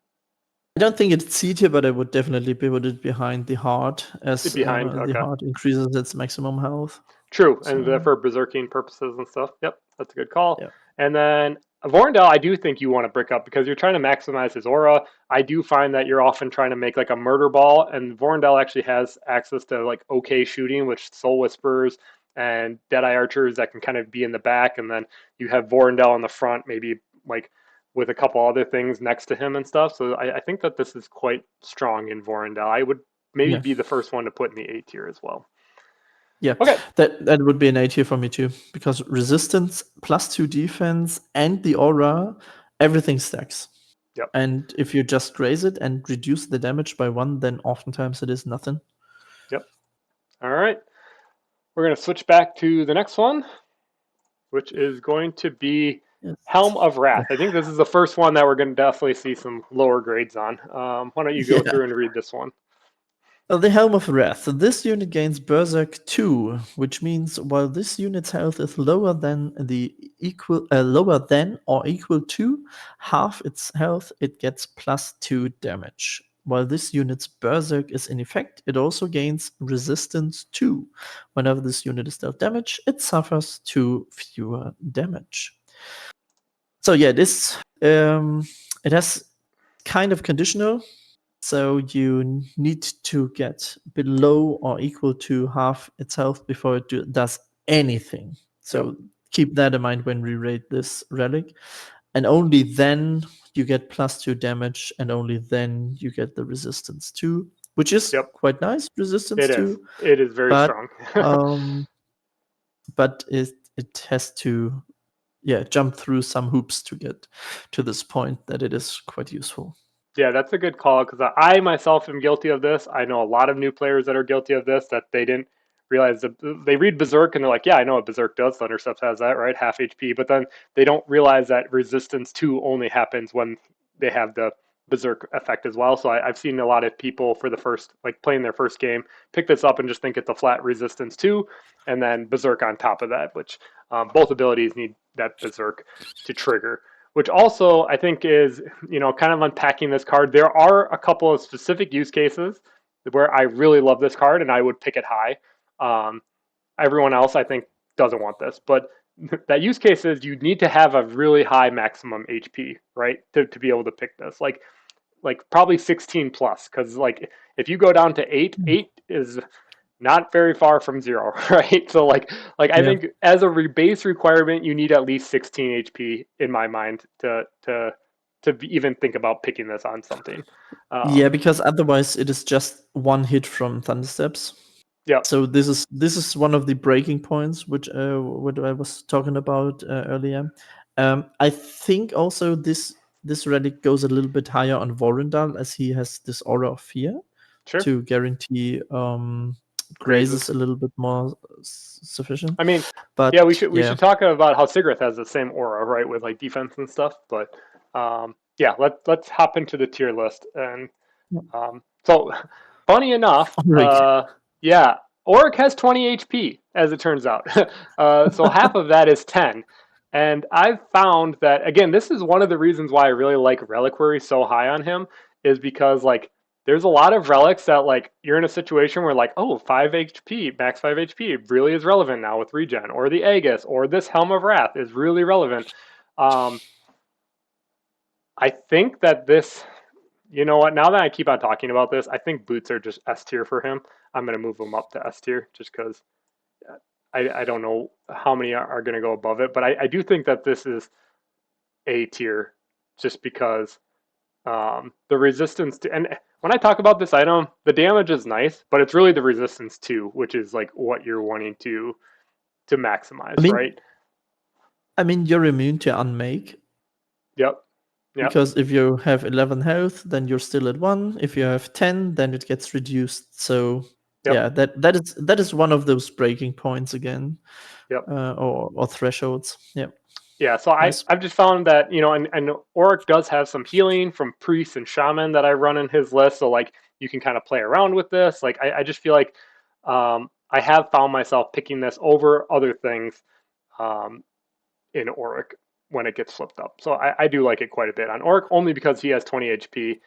S2: I don't think it's C tier, but I would definitely put it behind the heart as the heart increases its maximum health.
S1: True, and for berserking purposes and stuff. Yep, that's a good call. Yep. And then Vorndal, I do think you want to brick up because you're trying to maximize his aura. I do find that you're often trying to make like a murder ball, and Vorndal actually has access to like okay shooting, which Soul Whisperers and Deadeye Archers that can kind of be in the back, and then you have Vorndal in the front, maybe like with a couple other things next to him and stuff. So I think that this is quite strong in Vorndal. I would maybe be the first one to put in the A tier as well.
S2: Yeah, okay. That would be an A tier for me too, because resistance +2 defense and the aura, everything stacks.
S1: Yep.
S2: And if you just raise it and reduce the damage by 1, then oftentimes it is nothing.
S1: Yep. All right. We're going to switch back to the next one. which is going to be
S2: Yes.
S1: Helm of Wrath. I think this is the first one that we're going to definitely see some lower grades on. Why don't you go through and read this one?
S2: The Helm of Wrath. This unit gains Berserk 2, which means while this unit's health is lower than or equal to half its health, it gets +2 damage. While this unit's Berserk is in effect, it also gains Resistance 2. Whenever this unit is dealt damage, it suffers 2 fewer damage. So yeah, this it has kind of conditional. So you need to get below or equal to half its health before it does anything. So
S1: Yep.
S2: keep that in mind when we rate this relic. And only then you get +2 damage, and only then you get the resistance 2, which is
S1: Yep.
S2: quite nice, resistance
S1: It is.
S2: 2.
S1: It is very
S2: But
S1: strong.
S2: but it has to jump through some hoops to get to this point that it is quite useful.
S1: Yeah, that's a good call because I myself am guilty of this. I know a lot of new players that are guilty of this, that they didn't realize that they read Berserk and they're like, yeah, I know what Berserk does. Thundersteps has that, right? Half HP. But then they don't realize that resistance 2 only happens when they have the Berserk effect as well. So I've seen a lot of people for the first, like playing their first game, pick this up and just think it's a flat resistance 2 and then Berserk on top of that, which both abilities need that Berserk to trigger. Which also I think is, kind of unpacking this card. There are a couple of specific use cases where I really love this card and I would pick it high. Everyone else I think doesn't want this, but that use case is you need to have a really high maximum HP, right, to be able to pick this. Like probably 16 plus, because like if you go down to 8 is not very far from 0, right? So I think as a base requirement, you need at least 16 HP in my mind to even think about picking this on something.
S2: Because otherwise it is just one hit from Thundersteps.
S1: Yeah.
S2: So this is one of the breaking points, which what I was talking about earlier. I think also this relic goes a little bit higher on Vorindal, as he has this Aura of Fear
S1: Sure.
S2: to guarantee grazes a little bit more sufficient.
S1: I mean,
S2: But
S1: yeah, we should talk about how Sigrith has the same aura, right, with like defense and stuff. But yeah, let's hop into the tier list. And so, funny enough, yeah, Auric has 20 HP, as it turns out. So half of that is 10. And I've found that, again, this is one of the reasons why I really like Reliquary so high on him, is because like there's a lot of relics that like you're in a situation where like, oh, 5 HP, max 5 HP really is relevant now with regen, or the Aegis, or this Helm of Wrath is really relevant. I think that this, you know what, now that I keep on talking about this, I think boots are just S tier for him. I'm going to move him up to S tier just because I don't know how many are going to go above it, but I do think that this is A tier just because the resistance to, and when I talk about this item, the damage is nice, but it's really the resistance too, which is like what you're wanting to maximize, right?
S2: I mean, you're immune to unmake.
S1: Yep.
S2: Because if you have 11 health, then you're still at 1. If you have 10, then it gets reduced. So yeah, that is one of those breaking points again.
S1: Yep.
S2: Or thresholds. Yeah.
S1: Yeah, so
S2: nice.
S1: I've just found that, and Auric does have some healing from Priest and Shaman that I run in his list, so like you can kind of play around with this. Like I just feel like I have found myself picking this over other things in Auric when it gets flipped up. So I do like it quite a bit on Auric, only because he has 20 HP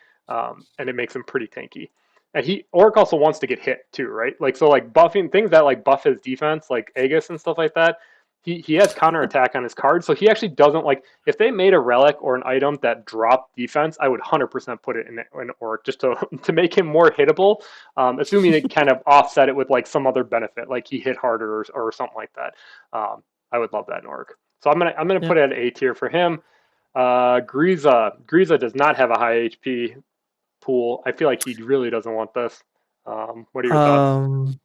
S1: and it makes him pretty tanky. And Auric also wants to get hit too, right? Like so, like buffing things that like buff his defense, like Aegis and stuff like that. He has counterattack on his card, so he actually doesn't like. If they made a relic or an item that dropped defense, I would 100% put it in Auric just to make him more hittable. Assuming it kind of offset it with like some other benefit, like he hit harder or something like that. I would love that in Auric. So I'm gonna put it at A tier for him. Griza does not have a high HP pool. I feel like he really doesn't want this. What are your thoughts?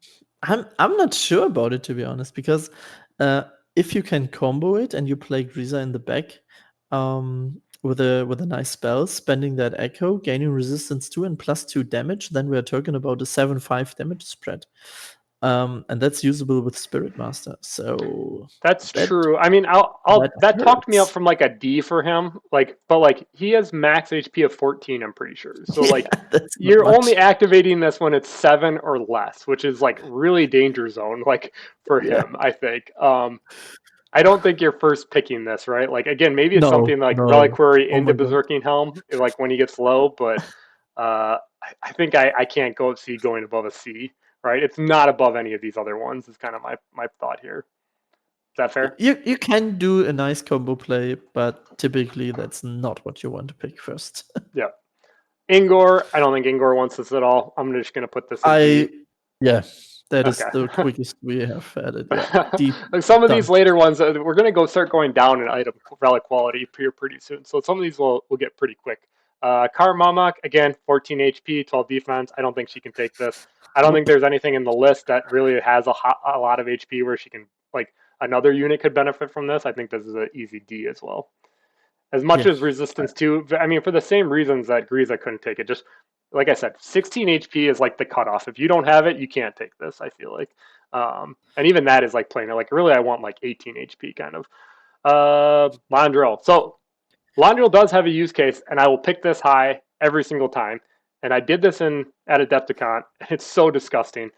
S2: I'm not sure about it, to be honest, because if you can combo it and you play Griza in the back with a nice spell, spending that echo, gaining resistance 2 and +2 damage, then we're talking about a 7-5 damage spread. And that's usable with Spirit Master. So
S1: That's
S2: that
S1: true. I mean,
S2: that
S1: that talked me up
S2: hurts.
S1: from like a D for him. Like, but like he has max HP of 14, I'm pretty sure. So like
S2: Yeah, that's not
S1: you're
S2: much.
S1: only activating this when it's 7 or less, which is like really danger zone, like for
S2: Yeah.
S1: him, I think. I don't think you're first picking this, right? Like again, maybe it's
S2: No,
S1: something like
S2: no.
S1: Reliquary
S2: Oh
S1: into
S2: my god.
S1: Berserking Helm, like when he gets low, but I think I can't go see going above a C, right? It's not above any of these other ones, is kind of my thought here. Is that fair?
S2: You can do a nice combo play, but typically that's not what you want to pick first.
S1: Yeah. Ingor, I don't think Ingor wants this at all. I'm just going to put this in D.
S2: Yeah, that is
S1: Okay.
S2: the quickest we have had it. Yeah, D
S1: Some of these
S2: done.
S1: later ones, we're going to start going down in item relic quality pretty soon. So some of these will get pretty quick. Kar-mamok, again, 14 HP, 12 defense. I don't think she can take this. I don't think
S2: Nope.
S1: there's anything in the list that really has a lot of HP where she can, like, another unit could benefit from this. I think this is an easy D as well. As much
S2: Yeah.
S1: as resistance too, I mean, for the same reasons that Grieza couldn't take it. Just like I said, 16 HP is like the cutoff. If you don't have it, you can't take this. I feel like, and even that is like playing it. Like really, I want like 18 HP kind of. Landrill. So Landrill does have a use case, and I will pick this high every single time. And I did this at Adepticon. It's so disgusting.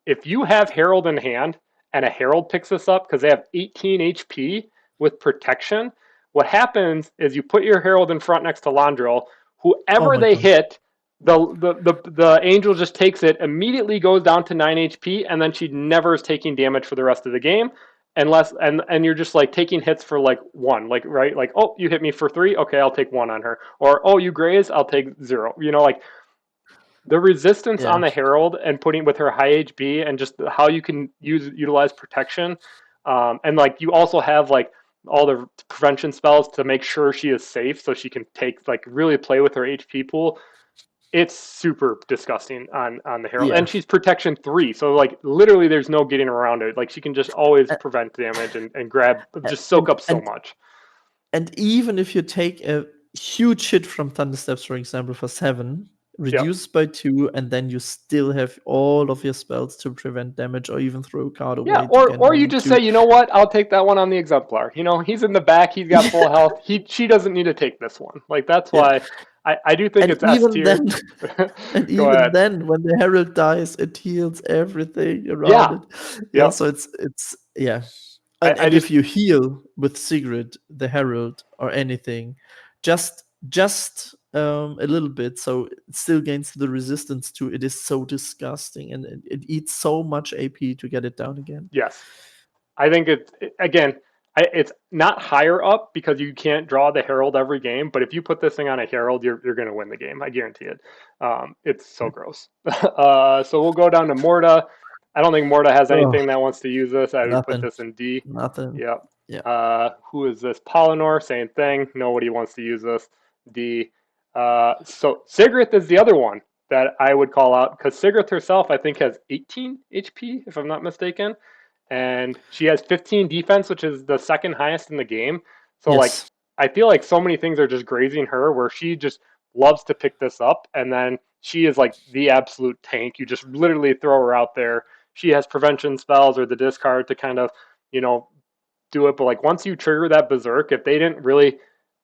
S1: If you have Herald in hand and a Herald picks this up because they have 18 HP with protection, what happens is you put your Herald in front next to Landrill.
S2: Oh
S1: Whoever
S2: my
S1: they
S2: god.
S1: hit, the angel just takes it, immediately goes down to 9 HP, and then she never is taking damage for the rest of the game. Unless and you're just like taking hits for like 1, like right, like oh you hit me for 3, okay I'll take 1 on her, or oh you graze, I'll take 0. You know, like the resistance
S2: Yeah.
S1: on the Herald and putting with her high HB and just how you can utilize protection, and like you also have like all the prevention spells to make sure she is safe, so she can take like really play with her HP pool. It's super disgusting on the Herald,
S2: Yeah.
S1: and she's protection 3, so like literally there's no getting around it. Like she can just always
S2: A-
S1: prevent damage and grab, just soak
S2: And
S1: up so much.
S2: and even if you take a huge hit from Thundersteps, for example, for 7,
S1: Yep.
S2: reduce by 2, and then you still have all of your spells to prevent damage or even throw a card
S1: Yeah,
S2: away to get
S1: or you
S2: another
S1: just
S2: 2.
S1: say, you know what, I'll take that one on the exemplar. You know, he's in the back, he's got full health. She doesn't need to take this one. Like that's
S2: Yeah.
S1: why I do think
S2: And
S1: it's S
S2: even
S1: tier.
S2: then, and
S1: Go
S2: even
S1: ahead.
S2: then, when the herald dies, it heals everything around
S1: Yeah.
S2: it. Yeah,
S1: Yep.
S2: so it's yeah.
S1: I
S2: And
S1: just
S2: if you heal with Sigrid, the herald, or anything, just a little bit, so it still gains the resistance to it, is so disgusting, and it eats so much AP to get it down again.
S1: yes. I think again, it's not higher up because you can't draw the Herald every game. But if you put this thing on a Herald, you're going to win the game. I guarantee it. It's so
S2: Yeah.
S1: gross. So we'll go down to Morta. I don't think Morta has
S2: Oh,
S1: anything that wants to use this. I would put
S2: nothing,
S1: this in D.
S2: nothing.
S1: Yep.
S2: Yeah.
S1: Who is this? Polynor, same thing. Nobody wants to use this. D. So Sigrith is the other one that I would call out because Sigrith herself, I think, has 18 HP, if I'm not mistaken, and she has 15 defense, which is the second highest in the game. So like,
S2: Yes.
S1: I feel like so many things are just grazing her, where she just loves to pick this up, and then she is like the absolute tank. You just literally throw her out there. She has prevention spells or the discard to kind of, you know, do it. But like once you trigger that berserk, if they didn't really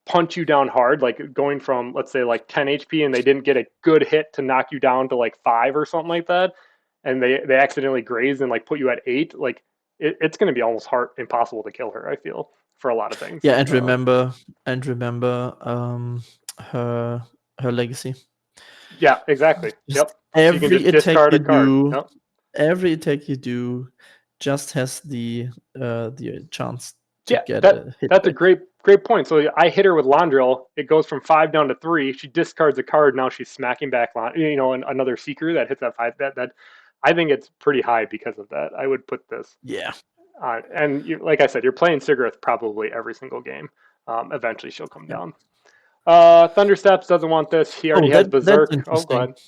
S1: punch you down hard, like going from let's say like 10 HP and they didn't get a good hit to knock you down to like 5 or something like that, and they accidentally grazed and like put you at 8, like it's going to be almost impossible to kill her. I feel for a lot of things.
S2: Yeah, and remember her her legacy.
S1: Yeah, exactly.
S2: Just
S1: Yep. She can
S2: every
S1: just
S2: attack
S1: discard
S2: you
S1: a card.
S2: do,
S1: Yep.
S2: every attack you do just has the chance to
S1: Yeah,
S2: get a hit
S1: that's a
S2: back.
S1: great point. So I hit her with Landrill. It goes from 5 down to 3. She discards a card. Now she's smacking back, you know, another Seeker that hits that 5. That I think it's pretty high because of that. I would put this
S2: Yeah.
S1: on. And like I said, you're playing Sigrith probably every single game. Eventually she'll come
S2: Yeah.
S1: down. Thundersteps doesn't want this. He already
S2: Oh,
S1: has
S2: that's
S1: Berserk. Oh, go
S2: interesting.
S1: ahead.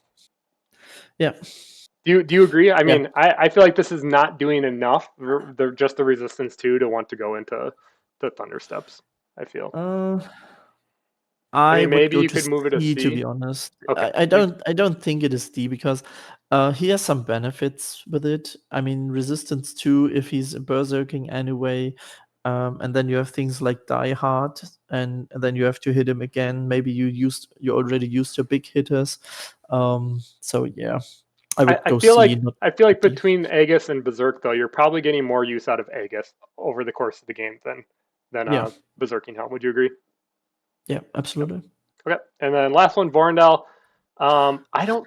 S2: Yeah.
S1: Do you agree? I
S2: Yeah.
S1: mean, I feel like this is not doing enough. Just the resistance to want to go into the Thundersteps. I feel.
S2: Uh,
S1: I
S2: I
S1: mean,
S2: would
S1: maybe
S2: go
S1: you
S2: to
S1: could move it to
S2: C, to
S1: C.
S2: be honest.
S1: Okay.
S2: I don't think it is D because he has some benefits with it. I mean, resistance 2 if he's berserking anyway. And then you have things like Die Hard, and then you have to hit him again. Maybe you already used your big hitters. So yeah, I would
S1: I
S2: go
S1: feel
S2: C,
S1: like
S2: not D.
S1: between Aegis and Berserk though, you're probably getting more use out of Aegis over the course of the game than
S2: Yeah,
S1: Berserking Helm. Would you agree?
S2: yeah, absolutely.
S1: Okay, and then last one, Vorndal. I don't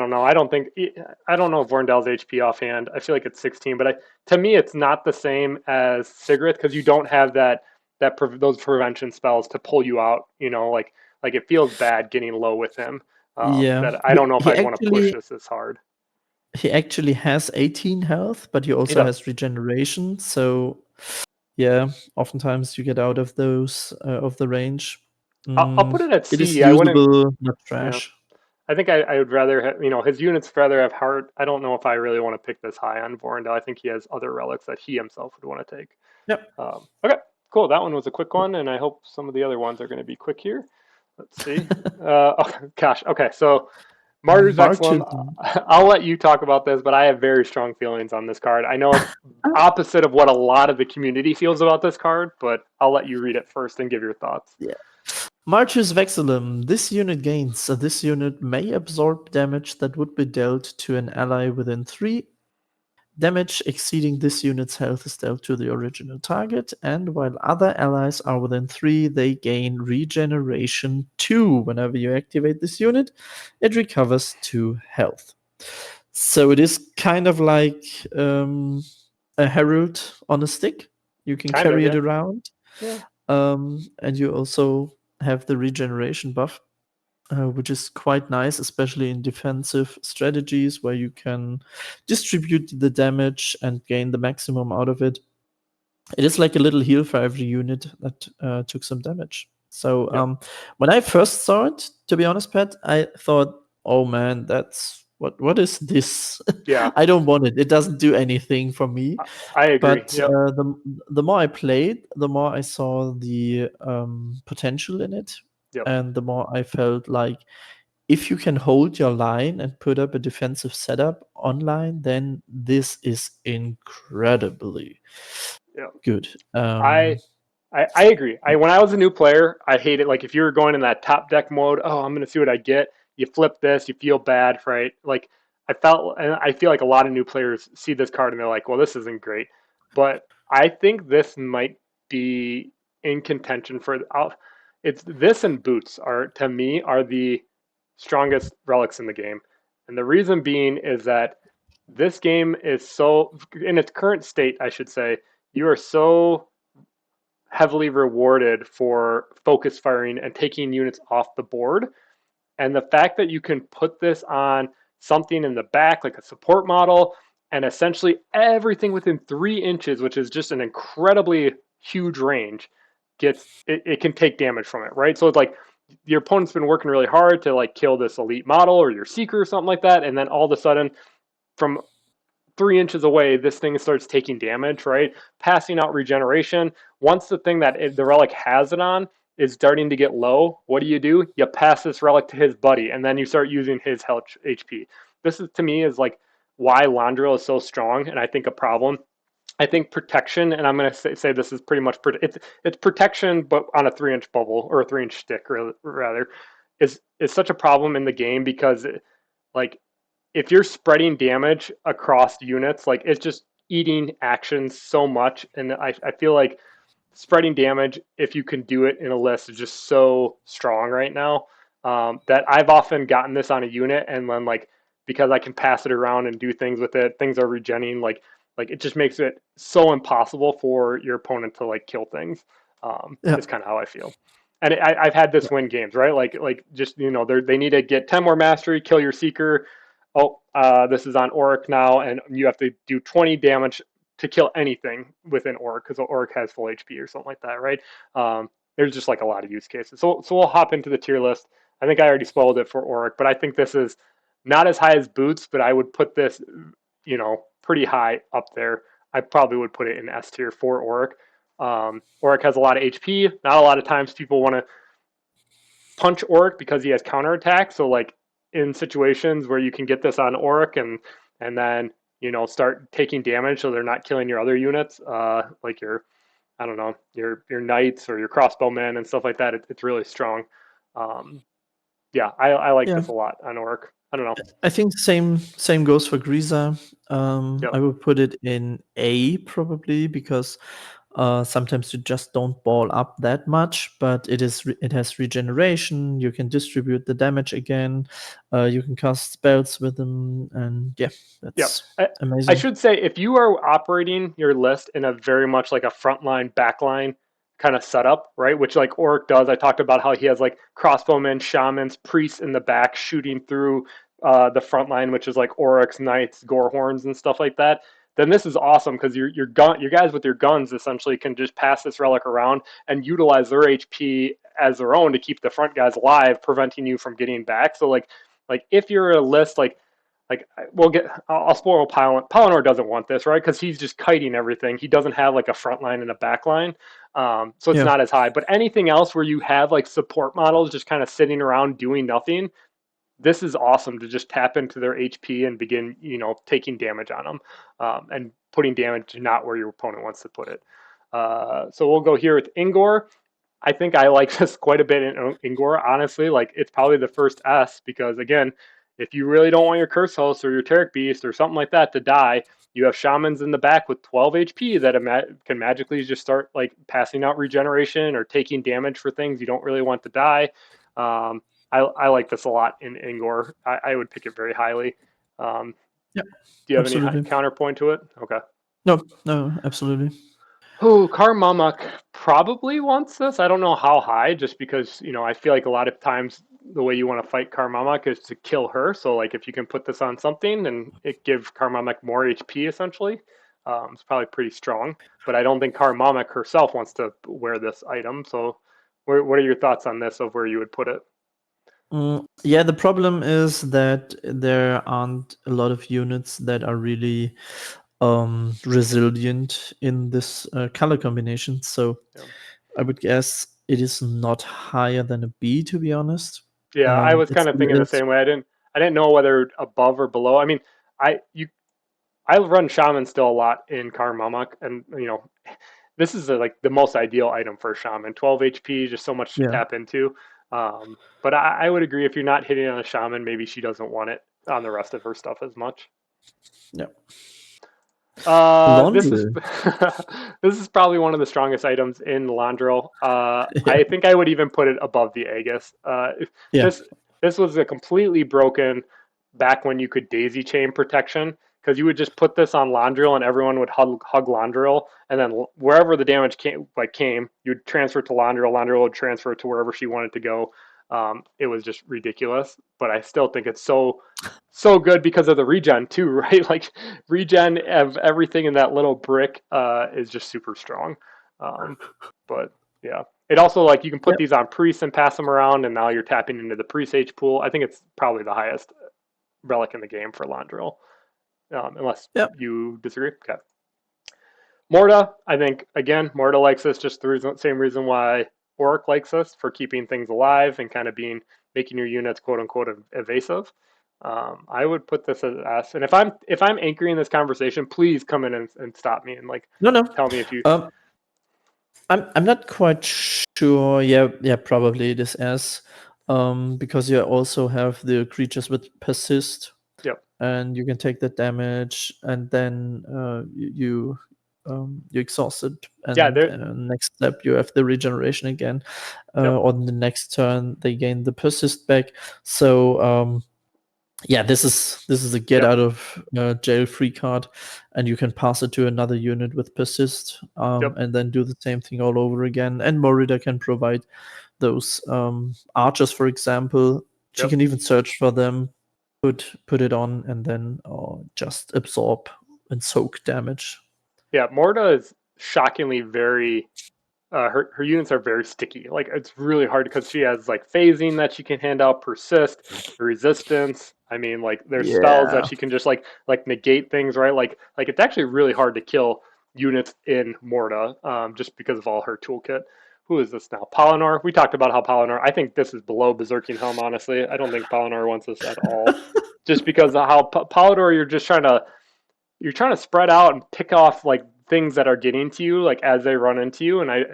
S1: know. I don't know Vorndal's HP offhand. I feel like it's 16, but to me, it's not the same as Sigrid because you don't have those prevention spells to pull you out. You know, like it feels bad getting low with him.
S2: Yeah,
S1: That I don't know if
S2: he
S1: I'd want to push
S2: actually
S1: this hard.
S2: he actually has 18 health, but he
S1: He
S2: also
S1: does.
S2: has regeneration. So yeah, oftentimes you get out of those of the range.
S1: I'll put it at
S2: It is
S1: C. I wouldn't.
S2: usable, not
S1: Yeah,
S2: trash.
S1: I think I would rather have, his units rather have heart. I don't know if I really want to pick this high on Vorndal. I think he has other relics that he himself would want to take.
S2: Yep.
S1: Okay, cool. That one was a quick one, and I hope some of the other ones are going to be quick here. Let's see. Oh, gosh. Okay, so Martyr's
S2: Martyr.
S1: Vexillum. I'll let you talk about this, but I have very strong feelings on this card. I know it's opposite of what a lot of the community feels about this card, but I'll let you read it first and give your thoughts.
S2: Yeah. Martyr's Vexillum. This unit gains. So this unit may absorb damage that would be dealt to an ally within 3. Damage exceeding this unit's health is dealt to the original target, and while other allies are within 3, they gain regeneration 2. Whenever you activate this unit, it recovers 2 health. So it is kind of like a herald on a stick. You can
S1: Kind of,
S2: carry it
S1: yeah.
S2: around,
S1: Yeah.
S2: and you also have the regeneration buff. Which is quite nice, especially in defensive strategies where you can distribute the damage and gain the maximum out of it. It is like a little heal for every unit that took some damage. So
S1: Yep.
S2: when I first saw it, to be honest, Pat, I thought, "Oh man, that's what is this?
S1: Yeah.
S2: I don't want it. It doesn't do anything for me."
S1: I agree.
S2: But
S1: Yep.
S2: the more I played, the more I saw the potential in it,
S1: Yep.
S2: and the more I felt like if you can hold your line and put up a defensive setup online, then this is incredibly
S1: Yep.
S2: good.
S1: I I agree. When I was a new player, I hated like if you were going in that top deck mode. Oh, I'm gonna see what I get. You flip this, you feel bad, right? Like and I feel like a lot of new players see this card and they're like, "Well, this isn't great." But I think this might be in contention for. It's this and boots are to me are the strongest relics in the game, and the reason being is that this game is so in its current state. I should say you are so heavily rewarded for focus firing and taking units off the board. And the fact that you can put this on something in the back, like a support model, and essentially everything within 3 inches, which is just an incredibly huge range, it can take damage from it, right? So it's like your opponent's been working really hard to like kill this elite model or your seeker or something like that, and then all of a sudden, from 3 inches away, this thing starts taking damage, right? Passing out regeneration. Once the thing the relic has it on is starting to get low, what do? You pass this relic to his buddy, and then you start using his health HP. This is to me is like why Landrill is so strong, and I think a problem. I think protection, and I'm going to say this is pretty much it's protection, but on a 3 inch bubble or a 3 inch stick, rather, is such a problem in the game because like if you're spreading damage across units, like it's just eating actions so much. And I feel like spreading damage, if you can do it in a list, is just so strong right now that I've often gotten this on a unit and then like because I can pass it around and do things with it, things are regenning. Like it just makes it so impossible for your opponent to like kill things.
S2: Yeah.
S1: Is kind of how I feel. And I've had this win games, right? Like just they need to get 10 more mastery, kill your seeker. Oh, this is on Auric now, and you have to do 20 damage to kill anything within Auric because Auric has full HP or something like that, right? There's just like a lot of use cases. So we'll hop into the tier list. I think I already spoiled it for Auric, but I think this is not as high as Boots, but I would put this, pretty high up there. I probably would put it in S tier for Auric. Auric has a lot of HP. Not a lot of times people want to punch Auric because he has counterattack. So like in situations where you can get this on Auric and then start taking damage so they're not killing your other units, like your I don't know your knights or your crossbowmen and stuff like that. It's really strong. Um, yeah, I like
S2: Yeah,
S1: this a lot on Auric. I don't know.
S2: I think same goes for Grisa.
S1: Yep.
S2: I would put it in A probably because sometimes you just don't ball up that much, but it has regeneration. You can distribute the damage again. You can cast spells with them, and yeah,
S1: Yep.
S2: that's
S1: I
S2: amazing.
S1: should say if you are operating your list in a very much like a frontline, backline kind of setup, right? Which like Oric does. I talked about how he has like crossbowmen, shamans, priests in the back shooting through the front line, which is like Oryx, Knights, Gorehorns, and stuff like that. Then this is awesome because your guys with your guns essentially can just pass this relic around and utilize their HP as their own to keep the front guys alive, preventing you from getting back. So like if you're a list like we'll get I'll spoil Palinor doesn't want this, right? Because he's just kiting everything. He doesn't have like a front line and a back line. So it's
S2: Yeah,
S1: not as high. But anything else where you have like support models just kind of sitting around doing nothing, this is awesome to just tap into their HP and begin, taking damage on them, and putting damage not where your opponent wants to put it. So we'll go here with Ingor. I think I like this quite a bit in Ingor, honestly. Like, it's probably the first S because, again, if you really don't want your Curse Host or your Terric Beast or something like that to die, you have Shamans in the back with 12 HP that can magically just start, like, passing out regeneration or taking damage for things you don't really want to die. Um, I like this a lot in Ingor. I would pick it very highly. Um,
S2: yeah,
S1: do you have any
S2: absolutely.
S1: counterpoint to it? Okay.
S2: No, no, absolutely.
S1: Oh, Kar-mamok probably wants this. I don't know how high, just because, I feel like a lot of times the way you want to fight Kar-mamok is to kill her. So, like, if you can put this on something and it give Kar-mamok more HP, essentially, it's probably pretty strong. But I don't think Kar-mamok herself wants to wear this item. So, what are your thoughts on this of where you would put it?
S2: Yeah, the problem is that there aren't a lot of units that are really resilient in this color combination. So
S1: Yeah,
S2: I would guess it is not higher than a B, to be honest.
S1: yeah, I was
S2: It's
S1: kind of thinking the
S2: it's
S1: same way. I didn't know whether above or below. I mean, I you I run shaman still a lot in Kar-mamok, and this is like the most ideal item for a shaman. 12 HP, just so much to
S2: yeah,
S1: tap into. But I would agree if you're not hitting on a shaman, maybe she doesn't want it on the rest of her stuff as much.
S2: yeah.
S1: This is
S2: Laundry.
S1: this is probably one of the strongest items in Landril.
S2: Yeah,
S1: I think I would even put it above the Aegis.
S2: yeah,
S1: This this was a completely broken back when you could daisy chain protection because you would just put this on Landril and everyone would hug Landril, and then wherever the damage came, you'd transfer it to Landril. Landril would transfer it to wherever she wanted to go. It was just ridiculous, but I still think it's so good because of the regen too, right? Like, regen of everything in that little brick is just super strong. Um, but yeah, it also, like, you can put
S2: yeah,
S1: these on priests and pass them around, and now you're tapping into the priest H pool. I think it's probably the highest relic in the game for Landrill, unless
S2: yeah,
S1: you disagree. Okay. Morta, I think, again, Morta likes this just the same reason why Oric likes this, for keeping things alive and kind of making your units quote unquote evasive. I would put this as S. And if I'm anchoring this conversation, please come in and stop me and, like,
S2: no, no.
S1: tell me if you.
S2: Um, I'm not quite sure. Yeah, yeah, probably it is S. Because you also have the creatures with persist,
S1: Yep.
S2: and you can take that damage, and then you exhaust it,
S1: Yeah.
S2: and
S1: There.
S2: next step you have the regeneration again.
S1: Yep.
S2: On the next turn, they gain the persist back. So yeah, this is a get
S1: Yep.
S2: out of jail free card, and you can pass it to another unit with persist,
S1: Yep.
S2: and then do the same thing all over again. And Morida can provide those archers, for example. She
S1: Yep.
S2: can even search for them, put it on, and then just absorb and soak damage.
S1: Yeah. Morta is shockingly very. Her units are very sticky. Like, it's really hard because she has, like, phasing that she can hand out, persist, resistance. I mean, like, there's spells that
S2: Yeah,
S1: she can just like negate things, right? Like it's actually really hard to kill units in Morta, just because of all her toolkit. who is this now? Polynor. We talked about how Polynor. I think this is below Berserking Helm. Honestly, I don't think Polynor wants this at all. Just because of how Polynor, you're trying to spread out and pick off like things that are getting to you, like as they run into you, and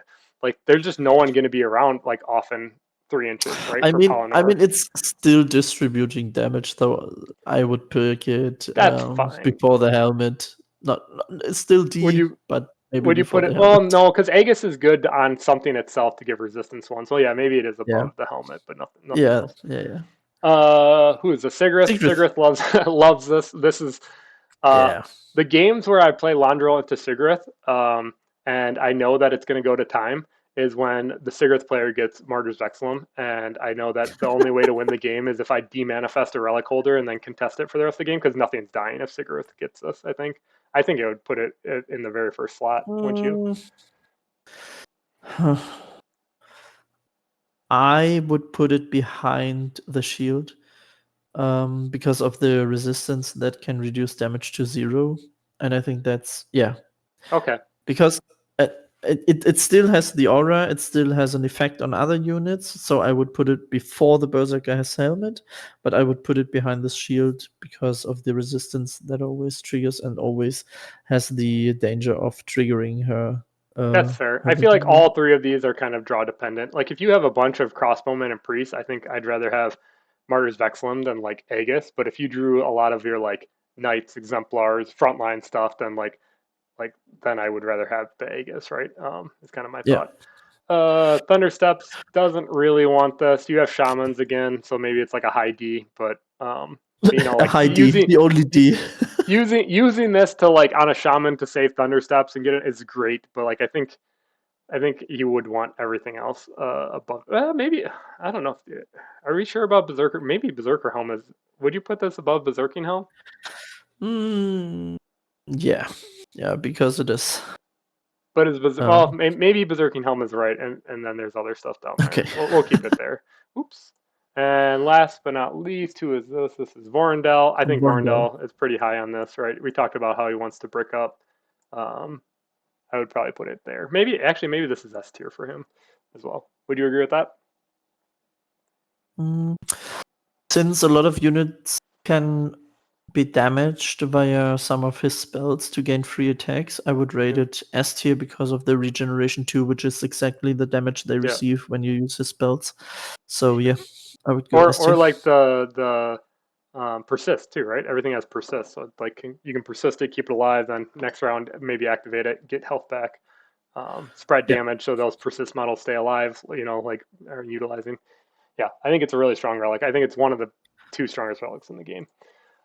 S1: there's just no one going to be around like often 3 inches, right?
S2: I
S1: For
S2: mean,
S1: Polynor,
S2: it's still distributing damage, though. I would pick it
S1: that's fine.
S2: before the helmet. It's still
S1: Would
S2: D,
S1: you
S2: but maybe
S1: would you
S2: before
S1: put
S2: the
S1: it? Well,
S2: helmet.
S1: no, because Aegis is good on something itself to give resistance one. So yeah, maybe it is
S2: Yeah,
S1: above the helmet, but nothing
S2: yeah,
S1: else.
S2: yeah, yeah.
S1: Who is the Sigrith?
S2: Secret.
S1: Sigrith loves loves this. This is uh
S2: Yeah.
S1: the games where I play Landrel into Sigrith, and I know that it's going to go to time is when the Sigrith player gets Martyr's Vexillum, and I know that the only way to win the game is if I demanifest a relic holder and then contest it for the rest of the game because nothing's dying if Sigrith gets this. I think it would put it in the very first slot. Wouldn't you?
S2: I would put it behind the shield because of the resistance that can reduce damage to 0. And I think that's, yeah,
S1: Okay.
S2: because it still has the aura, it still has an effect on other units. So I would put it before the Berserker has helmet, but I would put it behind the shield because of the resistance that always triggers and always has the danger of triggering her.
S1: That's fair.
S2: Her
S1: I feel like
S2: behavior.
S1: all three of these are kind of draw dependent. Like if you have a bunch of crossbowmen and priests, I think I'd rather have Martyr's Vexillum than like Aegis. But if you drew a lot of your like knights, exemplars, frontline stuff, then then I would rather have the Aegis, right? Is kind of my
S2: Yeah.
S1: thought. Thunder Steps doesn't really want this. You have shamans again, so maybe it's like a high D, but
S2: A
S1: like
S2: high D, the only D.
S1: using this to like on a shaman to save Thunder Steps and get it is great, but like I think you would want everything else above. Maybe I don't know. Are we sure about Berserker? Maybe Berserker Helm is. Would you put this above Berserking Helm?
S2: Yeah, yeah, because it is.
S1: But is well,
S2: Um,
S1: maybe Berserking Helm is right, and then there's other stuff down there.
S2: okay.
S1: We'll keep it there. Oops. And last but not least, who is this? This is Vorendell. I think
S2: Wonder.
S1: Vorendell is pretty high on this, right? We talked about how he wants to brick up. Um, I would probably put it there. Maybe this is S tier for him as well. Would you agree with that?
S2: Mm, Since a lot of units can be damaged via some of his spells to gain free attacks, I would rate it S tier because of the regeneration 2, which is exactly the damage they
S1: Yeah.
S2: receive when you use his spells. So yeah, I would go S
S1: Or
S2: tier.
S1: like the persist too, right? Everything has persist, so like you can persist it, keep it alive, then next round maybe activate it, get health back, spread
S2: Yeah.
S1: damage, so those persist models stay alive. Like are utilizing. Yeah, I think it's a really strong relic. I think it's one of the 2 strongest relics in the game.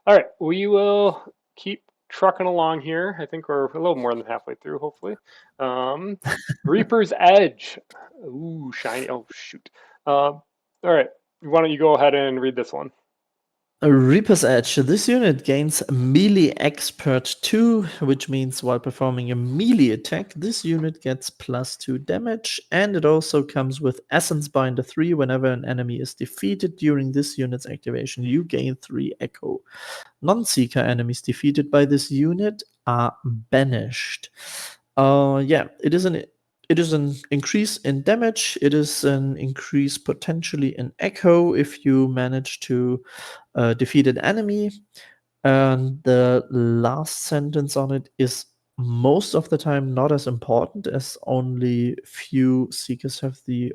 S1: All right, we will keep trucking along here. I think we're a little more than halfway through, hopefully. Reaper's Edge. Ooh, shiny. Oh, shoot. All right, why don't you go ahead and read this one?
S2: A Reaper's Edge. This unit gains Melee Expert 2, which means while performing a melee attack, this unit gets +2 damage, and it also comes with Essence Binder 3. Whenever an enemy is defeated during this unit's activation, you gain 3 Echo. Non-Seeker enemies defeated by this unit are banished. Yeah, it is an increase in damage. It is an increase potentially in Echo if you manage to defeat an enemy. And the last sentence on it is most of the time not as important, as only few seekers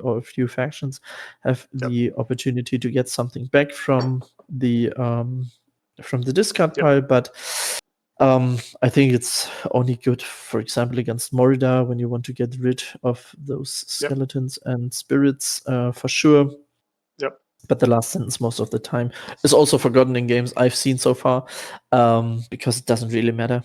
S2: or a few factions have
S1: Yep.
S2: the opportunity to get something back from the discard
S1: Yep.
S2: pile. But I think it's only good, for example, against Morida when you want to get rid of those
S1: Yep.
S2: skeletons and spirits, for sure.
S1: Yep.
S2: But the last sentence most of the time is also forgotten in games I've seen so far, because it doesn't really matter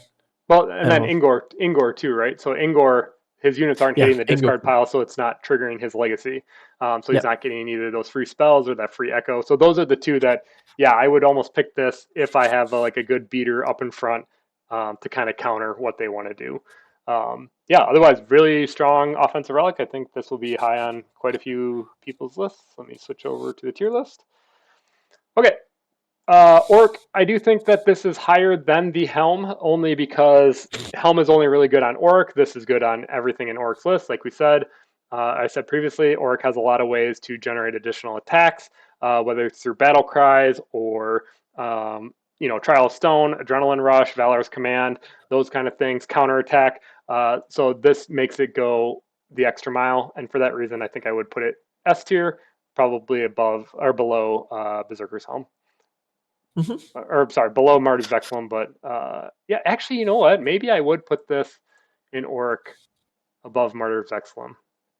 S1: Well, and
S2: at
S1: then
S2: all.
S1: Ingor too, right? So Ingor, his units aren't
S2: Yeah,
S1: hitting the
S2: Ingo.
S1: discard pile, so it's not triggering his legacy. So he's
S2: Yeah,
S1: not getting either those free spells or that free echo. So those are the 2 that, yeah, I would almost pick this if I have like a good beater up in front to kind of counter what they want to do. Yeah, otherwise, really strong offensive relic. I think this will be high on quite a few people's lists. Let me switch over to the tier list. Okay, Orc, I do think that this is higher than the Helm, only because Helm is only really good on Orc. This is good on everything in Orc's list, like we said. I said previously, Auric has a lot of ways to generate additional attacks, whether it's through battle cries or Trial of Stone, Adrenaline Rush, Valor's Command, those kind of things, counterattack. So this makes it go the extra mile, and for that reason, I think I would put it S tier, probably above or below Berserker's Helm.
S2: Mhm.
S1: Or sorry, below Marty's Vexillum, but yeah, actually, you know what? Maybe I would put this in Auric above Martyr's Vexillum.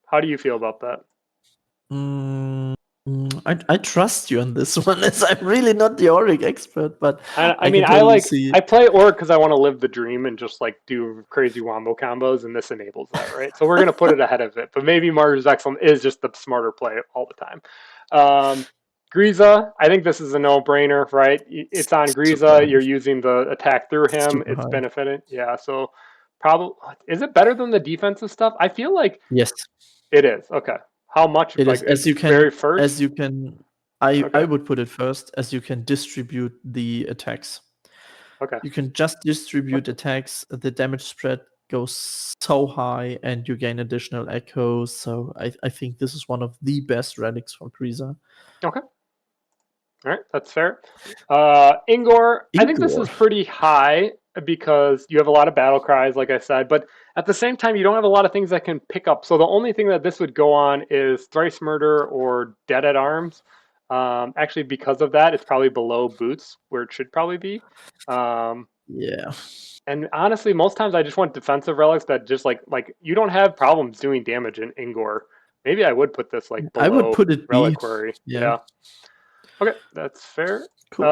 S1: How do you feel about that?
S2: Mm, I trust you on this one, as I'm really not the Auric expert, but
S1: I
S2: I
S1: mean,
S2: can totally see.
S1: I play Auric because I want to live the dream and just like do crazy wombo combos, and this enables that, right? So we're gonna put it ahead of it, but maybe Martyr's Vexillum is just the smarter play all the time. Griza, I think this is a no-brainer, right? It's on
S2: Super
S1: Griza. You're
S2: high.
S1: using the attack through him.
S2: Super
S1: It's
S2: high.
S1: benefited. Yeah, so probably is it better than the defensive stuff? I feel like
S2: Yes,
S1: it is. Okay. How much?
S2: it
S1: Like
S2: is.
S1: it's very
S2: As
S1: first?
S2: you can, I
S1: Okay.
S2: would put it first, as you can distribute the attacks.
S1: Okay.
S2: You can just distribute attacks. The damage spread goes so high, and you gain additional echoes. So I think this is one of the best relics for Griza.
S1: Okay. All right. That's fair. Ingor, I think this
S2: Igor.
S1: is pretty high because you have a lot of battle cries, like I said, but at the same time, you don't have a lot of things that can pick up. So the only thing that this would go on is Thrice Murder or Dead at Arms. Actually, because of that, it's probably below Boots, where it should probably be.
S2: Yeah.
S1: And honestly, most times I just want defensive relics that just like you don't have problems doing damage in Ingor. Maybe I would put this like
S2: I would
S1: below
S2: put it B.
S1: Reliquary.
S2: Yeah.
S1: Yeah. Okay, that's fair.
S2: Cool.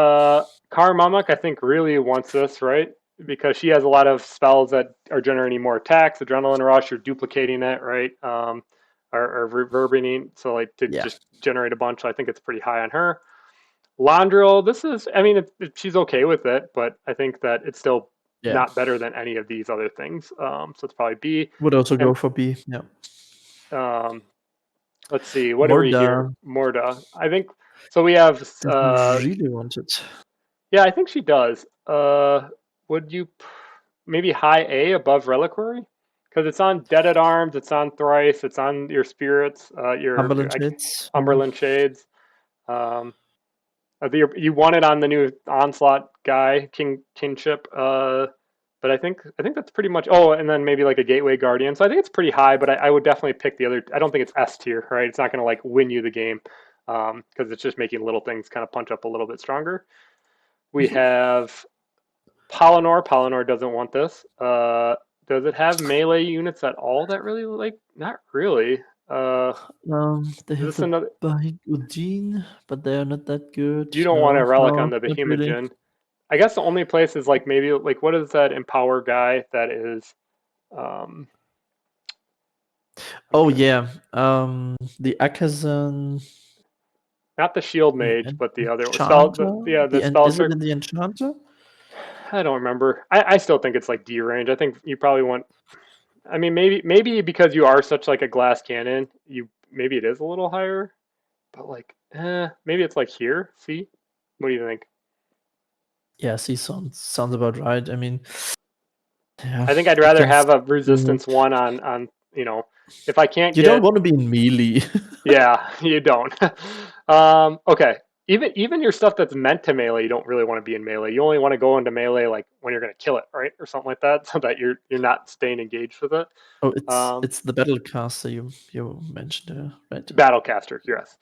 S1: Kar-mamok, I think, really wants this, right? Because she has a lot of spells that are generating more attacks. Adrenaline Rush, you're duplicating it, right? Or reverberating, so like to
S2: Yeah.
S1: just generate a bunch. I think it's pretty high on her. Landrill, this is, I mean, she's okay with it, but I think that it's still
S2: Yeah.
S1: not better than any of these other things. So it's probably B.
S2: Would also
S1: And
S2: go for B. Yeah.
S1: um, let's see, what do we hear?
S2: Morda
S1: Morda. I think so. We have
S2: really wanted.
S1: yeah, I think she does. Would you maybe high A above Reliquary? Because it's on Dead at Arms, it's on Thrice, it's on your spirits,
S2: Cumberland Shades.
S1: Umberland Shades. Um, you want it on the new Onslaught guy, Kingship. But I think that's pretty much. Oh, and then maybe like a Gateway Guardian. So I think it's pretty high, but I would definitely pick the other. I don't think it's S tier, right? It's not going to like win you the game because it's just making little things kind of punch up a little bit stronger. We
S2: Mhm.
S1: have Polynor. Polynor doesn't want this. Does it have melee units at all that really like? Not really.
S2: They
S1: Is
S2: have
S1: this
S2: the
S1: another?
S2: Bahikudin, but they are not that good.
S1: You don't want a
S2: No,
S1: relic on
S2: no,
S1: the
S2: not really.
S1: Behemogen. I guess the only place is like maybe like what is that Empower guy that is? Um,
S2: Oh
S1: okay,
S2: yeah, the Akazan,
S1: not the Shield
S2: the
S1: Mage, but the other one.
S2: Enchanter.
S1: The spell
S2: Is it
S1: circle.
S2: in the Enchanter?
S1: I don't remember. I still think it's like D range. I think you probably want. I mean, maybe because you are such like a glass cannon, you maybe it is a little higher, but like, maybe it's like here. See, what do you think?
S2: Yeah, see, sounds about right. I mean, yeah,
S1: I think I'd rather have
S2: against
S1: a
S2: the
S1: resistance one on if I can't
S2: you don't
S1: get
S2: want to be in melee.
S1: yeah, you don't. Okay. Even your stuff that's meant to melee, you don't really want to be in melee. You only want to go into melee like when you're gonna kill it, right, or something like that, so that you're not staying engaged with it.
S2: Oh,
S1: Um,
S2: it's the battle caster you mentioned, right?
S1: Battlecaster, yes.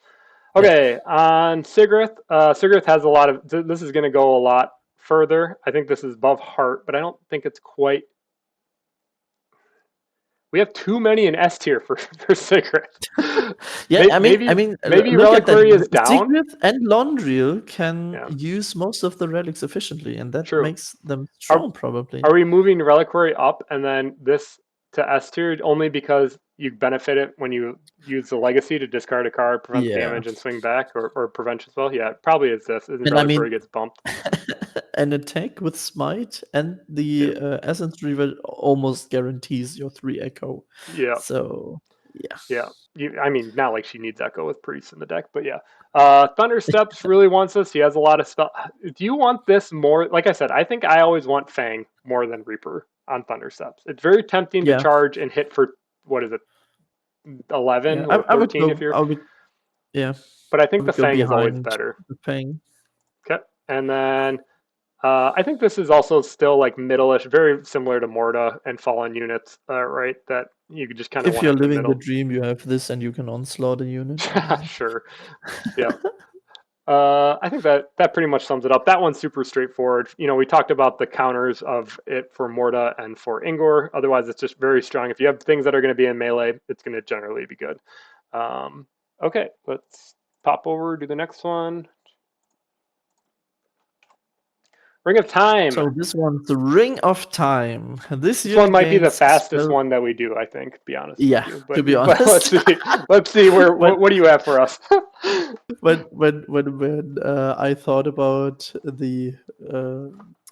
S2: Yeah.
S1: Okay, on Sigrith, Sigrith has a lot of. This is gonna go a lot further. I think this is above Heart, but I don't think it's quite. We have too many in S tier for Sigrith.
S2: Yeah,
S1: Maybe maybe
S2: look at that.
S1: Reliquary is down.
S2: Sigrid and Londriel can
S1: Yeah,
S2: use most of the relics efficiently, and that
S1: true.
S2: makes them
S1: Are
S2: strong, probably.
S1: are we moving Reliquary up and then this to S tier only because you benefit it when you use the Legacy to discard a card, prevents
S2: Yeah,
S1: damage and swing back, or prevention spell? Yeah, it probably is this. Isn't
S2: and I mean,
S1: Reliquary gets bumped?
S2: an attack with Smite and
S1: Yeah,
S2: the Essence Reaver almost guarantees your 3 echo.
S1: yeah,
S2: So yeah,
S1: yeah. I mean, not like she needs Echo with Priest in the deck, but yeah. Thunder Steps really wants this. He has a lot of spell. Do you want this more? Like I said, I think I always want Fang more than Reaper on Thunder Steps. It's very tempting to
S2: yeah,
S1: charge and hit for what is it? 11
S2: Yeah,
S1: or
S2: I would
S1: 13 if
S2: go.
S1: you're.
S2: I would. Yeah,
S1: But I
S2: I
S1: think the
S2: would go
S1: Fang is always
S2: behind
S1: better.
S2: the Fang.
S1: Okay, and then I think this is also still like middle-ish, very similar to Morta and Fallen units, right? That you could just kind of
S2: If
S1: want
S2: you're
S1: it in the
S2: living the
S1: middle.
S2: dream, you have this, and you can onslaught a unit.
S1: Sure. Yeah. I think that pretty much sums it up. That one's super straightforward. You know, we talked about the counters of it for Morta and for Ingor. Otherwise, it's just very strong. If you have things that are going to be in melee, it's going to generally be good. Okay, let's pop over to the next one. Ring of Time.
S2: So this one's the Ring of Time.
S1: This one
S2: Unit
S1: might be the
S2: gains
S1: fastest
S2: spell.
S1: one that we do, I think, to be honest with
S2: Yeah,
S1: you.
S2: to be
S1: But let's
S2: honest.
S1: see. Let's see
S2: when
S1: what do you have for us?
S2: when I thought about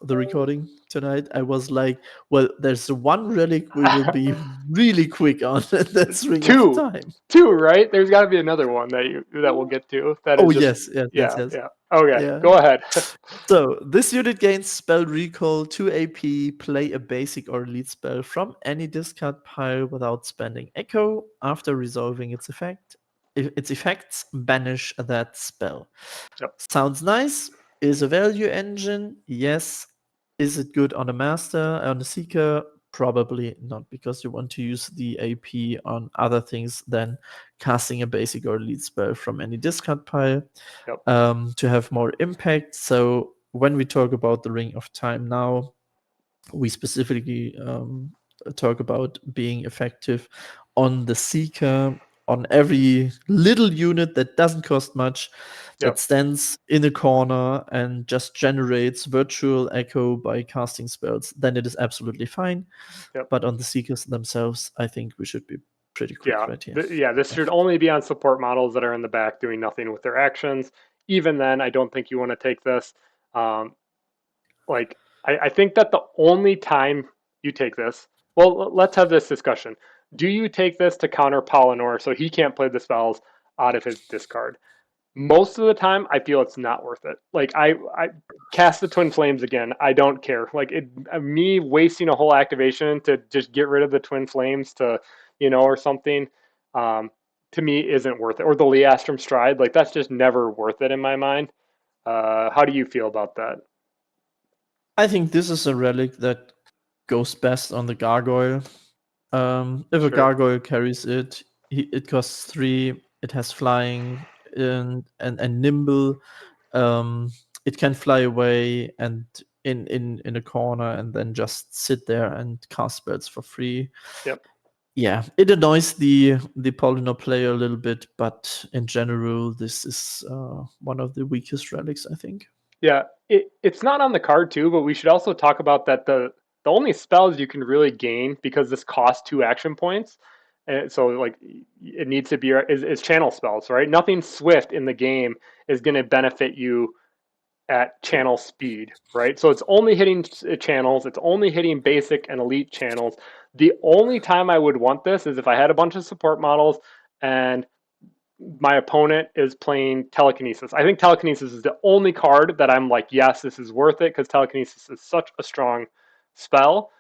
S2: the recording tonight, I was like, well, there's one relic we will be really quick on, and that's Ring of
S1: two,
S2: Time.
S1: two, right? There's got to be another one that we'll get to. That
S2: Oh
S1: is just
S2: yes, yes, yes,
S1: yeah,
S2: yes.
S1: yeah. Okay,
S2: Yeah.
S1: go ahead.
S2: So this unit gains spell recall 2 AP, play a basic or lead spell from any discard pile without spending echo. After resolving its effect, if its effects banish that spell.
S1: Yep,
S2: Sounds nice. Is a value engine? Yes. Is it good on a master, on a seeker? Probably not, because you want to use the AP on other things than casting a basic or lead spell from any discard pile
S1: yep,
S2: to have more impact. So when we talk about the Ring of Time now, we specifically talk about being effective on the Seeker, on every little unit that doesn't cost much, that
S1: yep,
S2: stands in a corner and just generates virtual echo by casting spells. Then it is absolutely fine.
S1: yep.
S2: But on the Seekers themselves, I think we should be pretty quick
S1: Yeah,
S2: right here.
S1: yeah. This
S2: Yeah.
S1: should only be on support models that are in the back doing nothing with their actions. Even then, I don't think you want to take this. Um, like, I think that the only time you take this, well, let's have this discussion. Do you take this to counter Polynor so he can't play the spells out of his discard? Most of the time, I feel it's not worth it. Like I cast the Twin Flames again. I don't care. Like me wasting a whole activation to just get rid of the Twin Flames to, or something, um, to me isn't worth it. Or the Leastrum Stride, like that's just never worth it in my mind. How do you feel about that?
S2: I think this is a relic that goes best on the gargoyle. If a
S1: Sure.
S2: gargoyle carries it, it costs 3. It has flying and nimble. It can fly away and in a corner and then just sit there and cast spells for free.
S1: Yep.
S2: Yeah, it annoys the Polynor player a little bit, but in general, this is one of the weakest relics, I think.
S1: Yeah, it's not on the card too, but we should also talk about that the only spells you can really gain because this costs 2 action points, and so like it needs to be is channel spells, right? Nothing swift in the game is going to benefit you at channel speed, right? So it's only hitting channels, it's only hitting basic and elite channels. The only time I would want this is if I had a bunch of support models and my opponent is playing telekinesis. I think telekinesis is the only card that I'm like, yes, this is worth it because telekinesis is such a strong spell.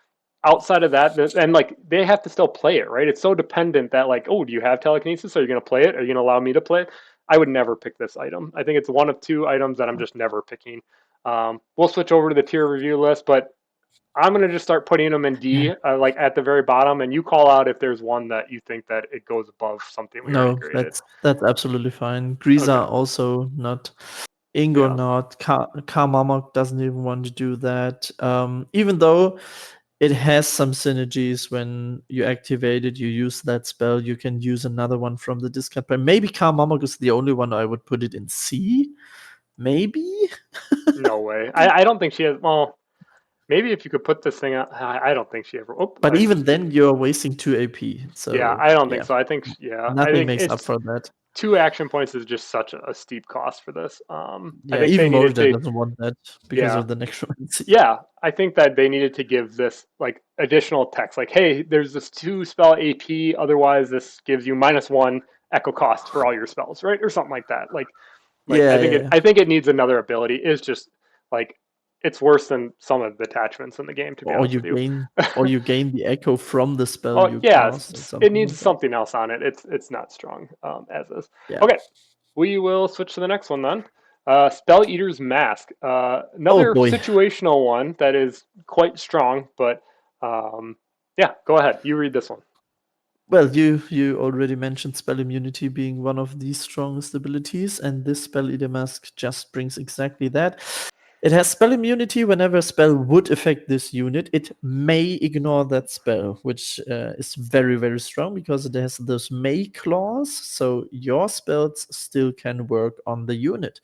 S1: Outside of that, and like they have to still play it, right? It's so dependent that like, oh, do you have telekinesis? Are you going to play it? Are you going to allow me to play it? I would never pick this item. I think it's one of 2 items that I'm just never picking. We'll switch over to the tier review list, but I'm gonna just start putting them in D, like at the very bottom, and you call out if there's one that you think that it goes above something we already
S2: No,
S1: graded.
S2: that's absolutely fine. Grisa
S1: Okay.
S2: also not. Ingo
S1: Yeah.
S2: not. Kar-mamok doesn't even want to do that. Even though it has some synergies when you activate it, you use that spell, you can use another one from the discard pile. Maybe Kar-mamok is the only one I would put it in C. Maybe.
S1: No way. I don't think she has. Well, maybe if you could put this thing out. I don't think she ever. Oh,
S2: But
S1: I
S2: even
S1: just did.
S2: then, you're wasting 2 AP.
S1: Yeah,
S2: So
S1: I don't think
S2: yeah,
S1: so. I think yeah. I
S2: nothing
S1: think
S2: makes up
S1: it's
S2: for that.
S1: 2 action points is just such a steep cost for this. I
S2: Yeah,
S1: think they
S2: even
S1: needed
S2: Mortar
S1: to.
S2: doesn't want that because
S1: Yeah,
S2: of the necromancy.
S1: yeah. I think that they needed to give this like additional text, like, hey, there's this 2 spell AP. Otherwise, this gives you -1 echo cost for all your spells, right, or something like that. Like
S2: Yeah,
S1: I think
S2: yeah,
S1: it.
S2: yeah.
S1: I think it needs another ability. Is just like it's worse than some of the attachments in the game, to be
S2: Or
S1: honest
S2: you
S1: with you.
S2: gain or you gain the echo from the spell
S1: Oh
S2: you
S1: yeah,
S2: cast or
S1: it
S2: something
S1: needs
S2: like that.
S1: something else on it. It's not strong as is.
S2: Yeah.
S1: Okay, we will switch to the next one then. Spelleater's Mask,
S2: Oh
S1: another
S2: boy.
S1: situational one that is quite strong. But yeah, go ahead. You read this one.
S2: Well, you already mentioned spell immunity being one of the strongest abilities, and this Spelleater Mask just brings exactly that. It has spell immunity whenever a spell would affect this unit. It may ignore that spell, which is very, very strong because it has those may clause, so your spells still can work on the unit.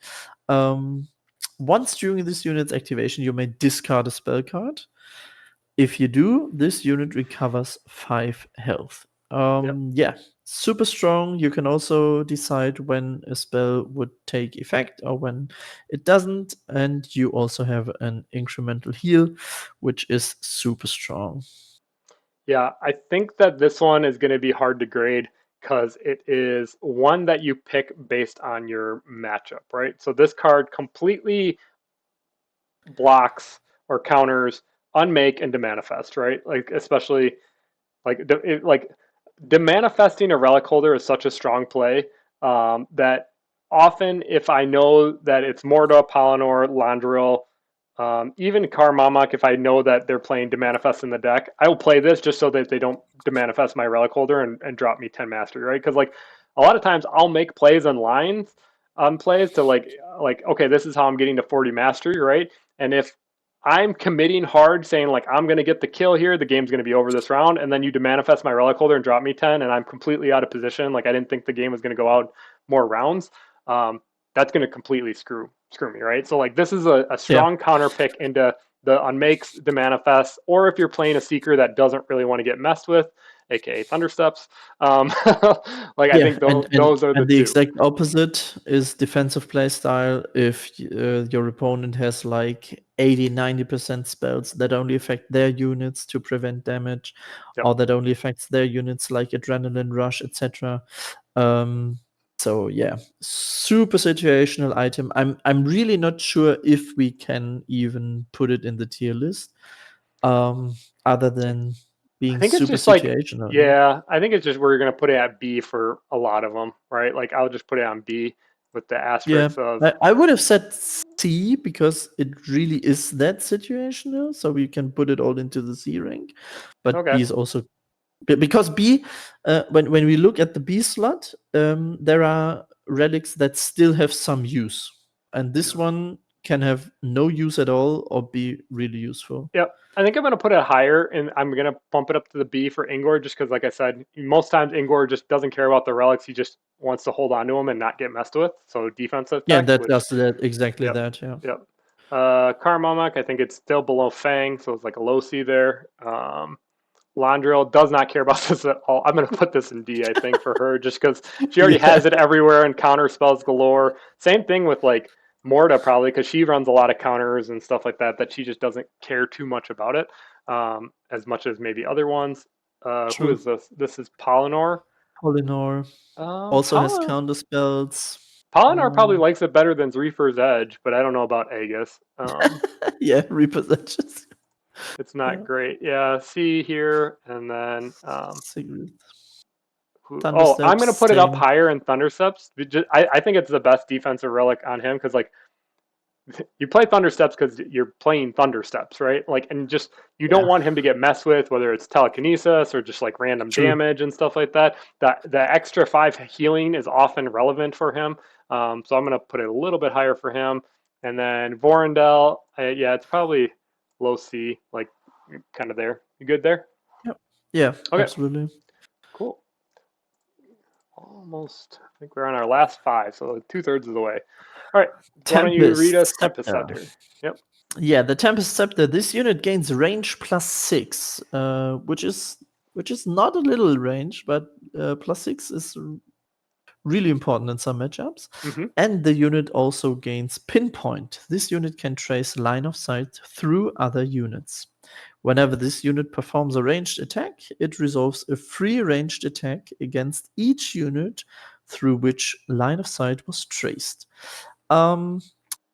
S2: Once during this unit's activation, you may discard a spell card. If you do, this unit recovers 5 health.
S1: Yep.
S2: Yeah, super strong. You can also decide when a spell would take effect or when it doesn't, and you also have an incremental heal, which is super strong.
S1: Yeah, I think that this one is going to be hard to grade because it is one that you pick based on your matchup, right? So this card completely blocks or counters unmake and demanifest, right? Like especially like demanifesting a relic holder is such a strong play that often if I know that it's Morda, Polynor, Landrill, even Kar-mamok, if I know that they're playing demanifest in the deck, I will play this just so that they don't demanifest my relic holder and drop me 10 mastery, right? Because like a lot of times I'll make plays on lines on plays to like okay, this is how I'm getting to 40 mastery, right? And if I'm committing hard, saying like I'm gonna get the kill here. The game's gonna be over this round, and then you manifest my relic holder and drop me 10, and I'm completely out of position. Like I didn't think the game was gonna go out more rounds. That's gonna completely screw me, right? So like this is a
S2: Yeah.
S1: strong counter pick into the unmakes, the manifest, or if you're playing a seeker that doesn't really want to get messed with, aka Thundersteps. Um, like I
S2: Yeah,
S1: think
S2: and and
S1: those are the
S2: and the
S1: two.
S2: exact opposite is defensive playstyle. If your opponent has like 80-90% spells that only affect their units to prevent damage,
S1: Yep.
S2: or that only affects their units like Adrenaline Rush, etc. Um, so yeah, super situational item. I'm really not sure if we can even put it in the tier list, um, other than
S1: I
S2: being
S1: think it's
S2: super
S1: just like,
S2: situational. Yeah.
S1: yeah, I think it's just we're gonna put it at B for a lot of them, right? Like I'll just put it on B with the
S2: Yeah,
S1: asterisks of
S2: I would have said C because it really is that situational, so we can put it all into the C rank. But
S1: okay,
S2: B is also because B, when we look at the B slot, there are relics that still have some use, and this
S1: yeah.
S2: one can have no use at all or be really useful.
S1: Yep. I think I'm gonna put it higher, and I'm gonna bump it up to the B for Ingor, just because, like I said, most times Ingor just doesn't care about the relics. He just wants to hold on to them and not get messed with. So defensive
S2: Yeah,
S1: tech,
S2: that
S1: which,
S2: does that exactly
S1: yep,
S2: that. Yeah,
S1: yep. Kar-mamok, I think it's still below Fang, so it's like a low C there. Landrill does not care about this at all. I'm going to put this in D, I think, for her, just because she already
S2: yeah,
S1: has it everywhere and counter spells galore. Same thing with like Morta, probably, because she runs a lot of counters and stuff like that, that she just doesn't care too much about it as much as maybe other ones. Who
S2: true.
S1: is this? This is Polynor.
S2: Polynor also has
S1: Polynor.
S2: counter spells.
S1: Polynor probably
S2: Um,
S1: likes it better than Reaper's Edge, but I don't know about Aegis.
S2: yeah, repossessions.
S1: It's not
S2: Yeah.
S1: great. Yeah, C here, and then
S2: Sigrid.
S1: oh, I'm gonna
S2: Thundersteps,
S1: put it up
S2: same.
S1: higher in Thundersteps. I think it's the best defensive relic on him because like you play Thundersteps because you're playing Thundersteps, right? Like and just you don't
S2: Yeah,
S1: want him to get messed with, whether it's telekinesis or just like random
S2: true.
S1: damage and stuff like that. That the extra 5 healing is often relevant for him. So I'm gonna put it a little bit higher for him. And then Vorendell, yeah, it's probably low C, like kind of there. You good there?
S2: Yep. Yeah,
S1: Okay,
S2: absolutely.
S1: cool. Almost. I think we're on our last 5, so 2/3 of the way. All right. Why don't you read us
S2: Tempest
S1: Tempest
S2: Scepter.
S1: Scepter? Yep.
S2: Yeah, the Tempest Scepter. This unit gains range +6, which is not a little range, but +6 is really important in some matchups.
S1: Mm-hmm.
S2: And the unit also gains Pinpoint. This unit can trace line of sight through other units. Whenever this unit performs a ranged attack, it resolves a free ranged attack against each unit through which line of sight was traced. Um,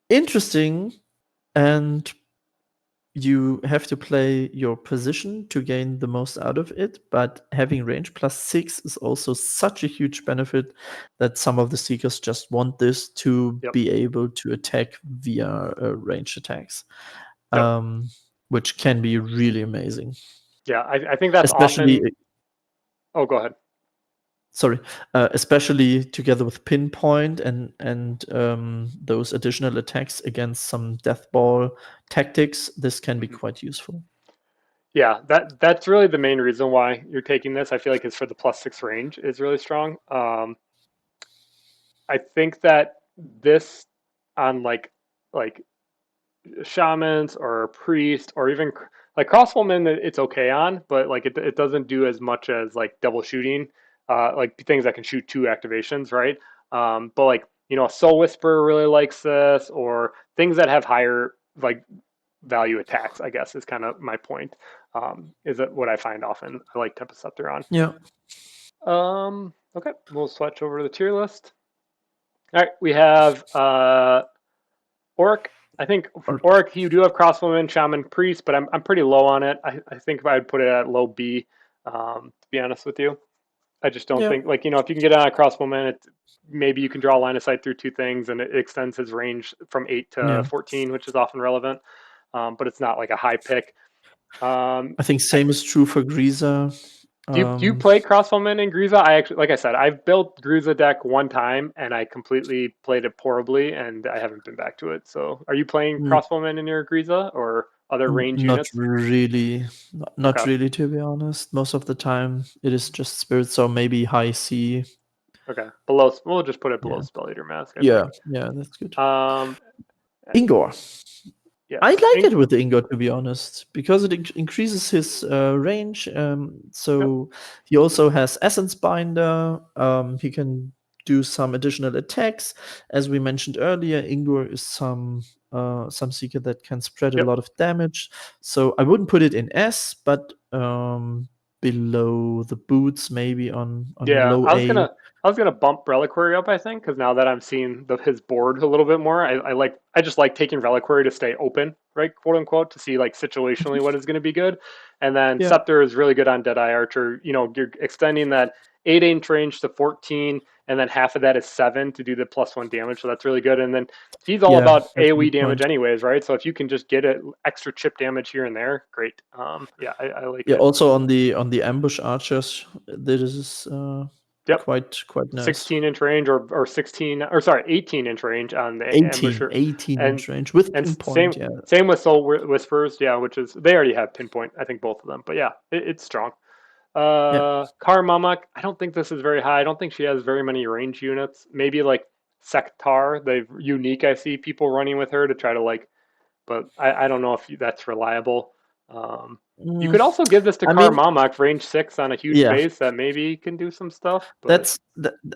S2: Interesting and you have to play your position to gain the most out of it, but having range +6 is also such a huge benefit that some of the Seekers just want this to
S1: Yep.
S2: be able to attack via range attacks,
S1: Yep.
S2: which can be really amazing.
S1: Yeah, I think that's
S2: Especially,
S1: often. Oh, go ahead.
S2: sorry, especially together with pinpoint and those additional attacks against some death ball tactics, this can be
S1: Mhm.
S2: quite useful.
S1: Yeah, that's really the main reason why you're taking this. I feel like is for the +6 range is really strong. I think that this on like shamans or priest or even like crossbowmen it's okay on, but like it doesn't do as much as like double shooting, like things that can shoot 2 activations, right? But like a soul whisperer really likes this, or things that have higher like value attacks, I guess is kind of my point. Is that what I find often I like Tempest Scepter on.
S2: Yeah.
S1: Okay, we'll switch over to the tier list. All right, we have Oric. I think for
S2: Or
S1: Oric, you do have Crossbowman, Shaman, Priest, but I'm pretty low on it. I think if I would put it at low B, to be honest with you. I just don't
S2: yeah.
S1: think, like, if you can get on a Crossbowman, maybe you can draw a line of sight through 2 things, and it extends his range from 8 to
S2: Yeah.
S1: 14, which is often relevant, but it's not like a high pick.
S2: I think same is true for Greaser.
S1: Do you play Crossbowman in Griza? I actually, like I said, I've built Griza deck one time and I completely played it horribly, and I haven't been back to it. So, are you playing
S2: n-
S1: Crossbowman in your Griza or other range
S2: Not
S1: units?
S2: really. Not
S1: Okay,
S2: really, to be honest. Most of the time, it is just Spirit, so maybe high C.
S1: okay. Below, we'll just put it below
S2: Yeah.
S1: Spelleater Mask, I
S2: Yeah.
S1: think.
S2: Yeah, that's good.
S1: Um,
S2: Ingor. I
S1: yes.
S2: like it with the Ingor, to be honest, because it increases his range.
S1: Yep,
S2: So he also has Essence Binder. He can do some additional attacks. As we mentioned earlier, Ingor is some seeker that can spread a
S1: yep.
S2: lot of damage. So I wouldn't put it in S, but below the boots, maybe on
S1: Yeah,
S2: low
S1: I was
S2: A.
S1: gonna I was gonna bump Reliquary up, I think, because now that I'm seeing his board a little bit more, I just like taking Reliquary to stay open, right, quote unquote, to see like situationally what is gonna be good. And then
S2: Yeah,
S1: Scepter is really good on Deadeye Archer. You're extending that 8 inch range to 14, and then half of that is 7 to do the +1 damage, so that's really good. And then he's all
S2: yeah,
S1: about
S2: that's a
S1: AoE
S2: good
S1: damage
S2: point.
S1: anyways, right? So if you can just get it extra chip damage here and there, great. Yeah, I like
S2: Yeah,
S1: it.
S2: also on the ambush archers, this is
S1: Yep.
S2: quite nice.
S1: 16-inch range or 16 or sorry 18-inch range on the
S2: 18,
S1: ambusher,
S2: 18
S1: and
S2: inch range with
S1: and
S2: pinpoint. Yeah,
S1: same with soul whispers, yeah, which is they already have pinpoint, I think both of them, but yeah, it's strong.
S2: yeah.
S1: Kar-mamok, I don't think this is very high. I don't think she has very many range units. Maybe like Sektar, the unique, I see people running with her to try to like, but I don't know if that's reliable. You
S2: Mm,
S1: could also give this to
S2: I mean,
S1: Kar-mamok range 6 on a huge
S2: yeah,
S1: base that maybe can do some stuff, but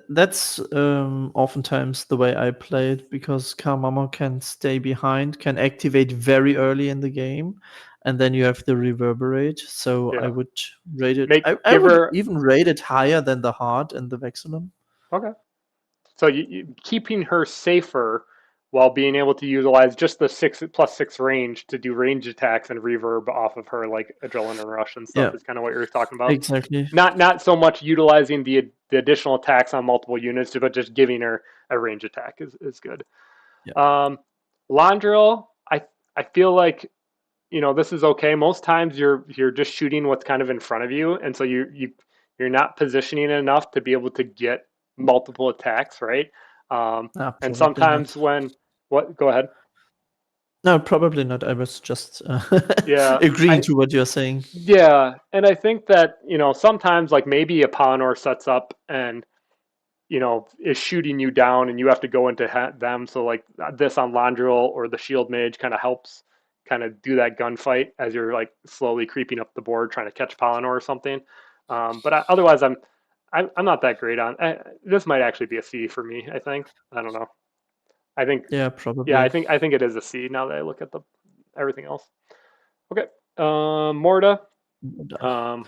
S2: that's oftentimes the way I play it because Kar-mamok can stay behind, can activate very early in the game, and then you have the reverberate. So I
S1: yeah.
S2: would rate it.
S1: Make
S2: I
S1: give
S2: would
S1: her
S2: even rate it higher than the heart and the Vexillum.
S1: okay. So you keeping her safer while being able to utilize just the 6+6 range to do range attacks and reverb off of her like adrenaline rush and stuff
S2: Yeah,
S1: is kind of what you're talking about.
S2: exactly.
S1: Not so much utilizing the additional attacks on multiple units, but just giving her a range attack is good.
S2: Yeah.
S1: Um, Londril, I feel like this is okay. Most times you're just shooting what's kind of in front of you, and so you're not positioning enough to be able to get multiple attacks, right? And
S2: Probably not.
S1: sometimes when what go ahead.
S2: No, probably not. I was just
S1: Yeah,
S2: agreeing
S1: I
S2: to what you're saying.
S1: yeah, and I think that sometimes like maybe a Pawnor sets up and is shooting you down and you have to go into them. So like this on Londril or the Shield Mage kind of helps kind of do that gunfight as you're like slowly creeping up the board trying to catch Palinor or something. But otherwise, I'm not that great on. This might actually be a C for me. I think. I don't know. I think
S2: Yeah,
S1: yeah.
S2: probably.
S1: I think it is a C now that I look at the everything else. Okay. Morta. Um,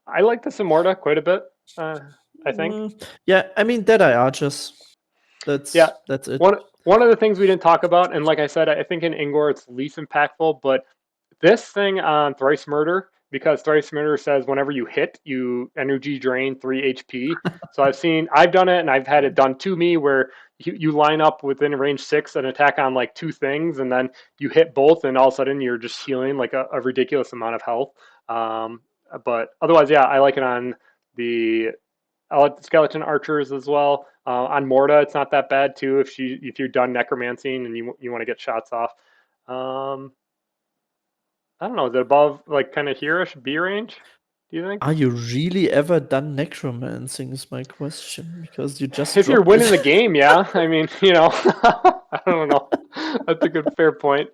S1: I like this in Morta quite a bit. I think.
S2: Yeah, I mean Deadeye Archers.
S1: Yeah.
S2: That's it.
S1: One One of the things we didn't talk about, and like I said, I think in Ingor it's least impactful, but this thing on Thrice Murder, because Thrice Murder says whenever you hit, you energy drain 3 HP. So I've done it, and I've had it done to me where you line up within range 6 an attack on like 2 things, and then you hit both, and all of a sudden you're just healing like a ridiculous amount of health. Um, but otherwise, yeah, I like it on the skeleton archers as well. On Morta, it's not that bad too if you're done necromancing and you want to get shots off. Um, I don't know. Is it above like kind of here-ish B range? Do you think?
S2: Are you really ever done necromancing? Is my question, because you just
S1: If you're
S2: dropped
S1: winning
S2: it.
S1: the game, yeah. I mean, I don't know. That's a good fair point.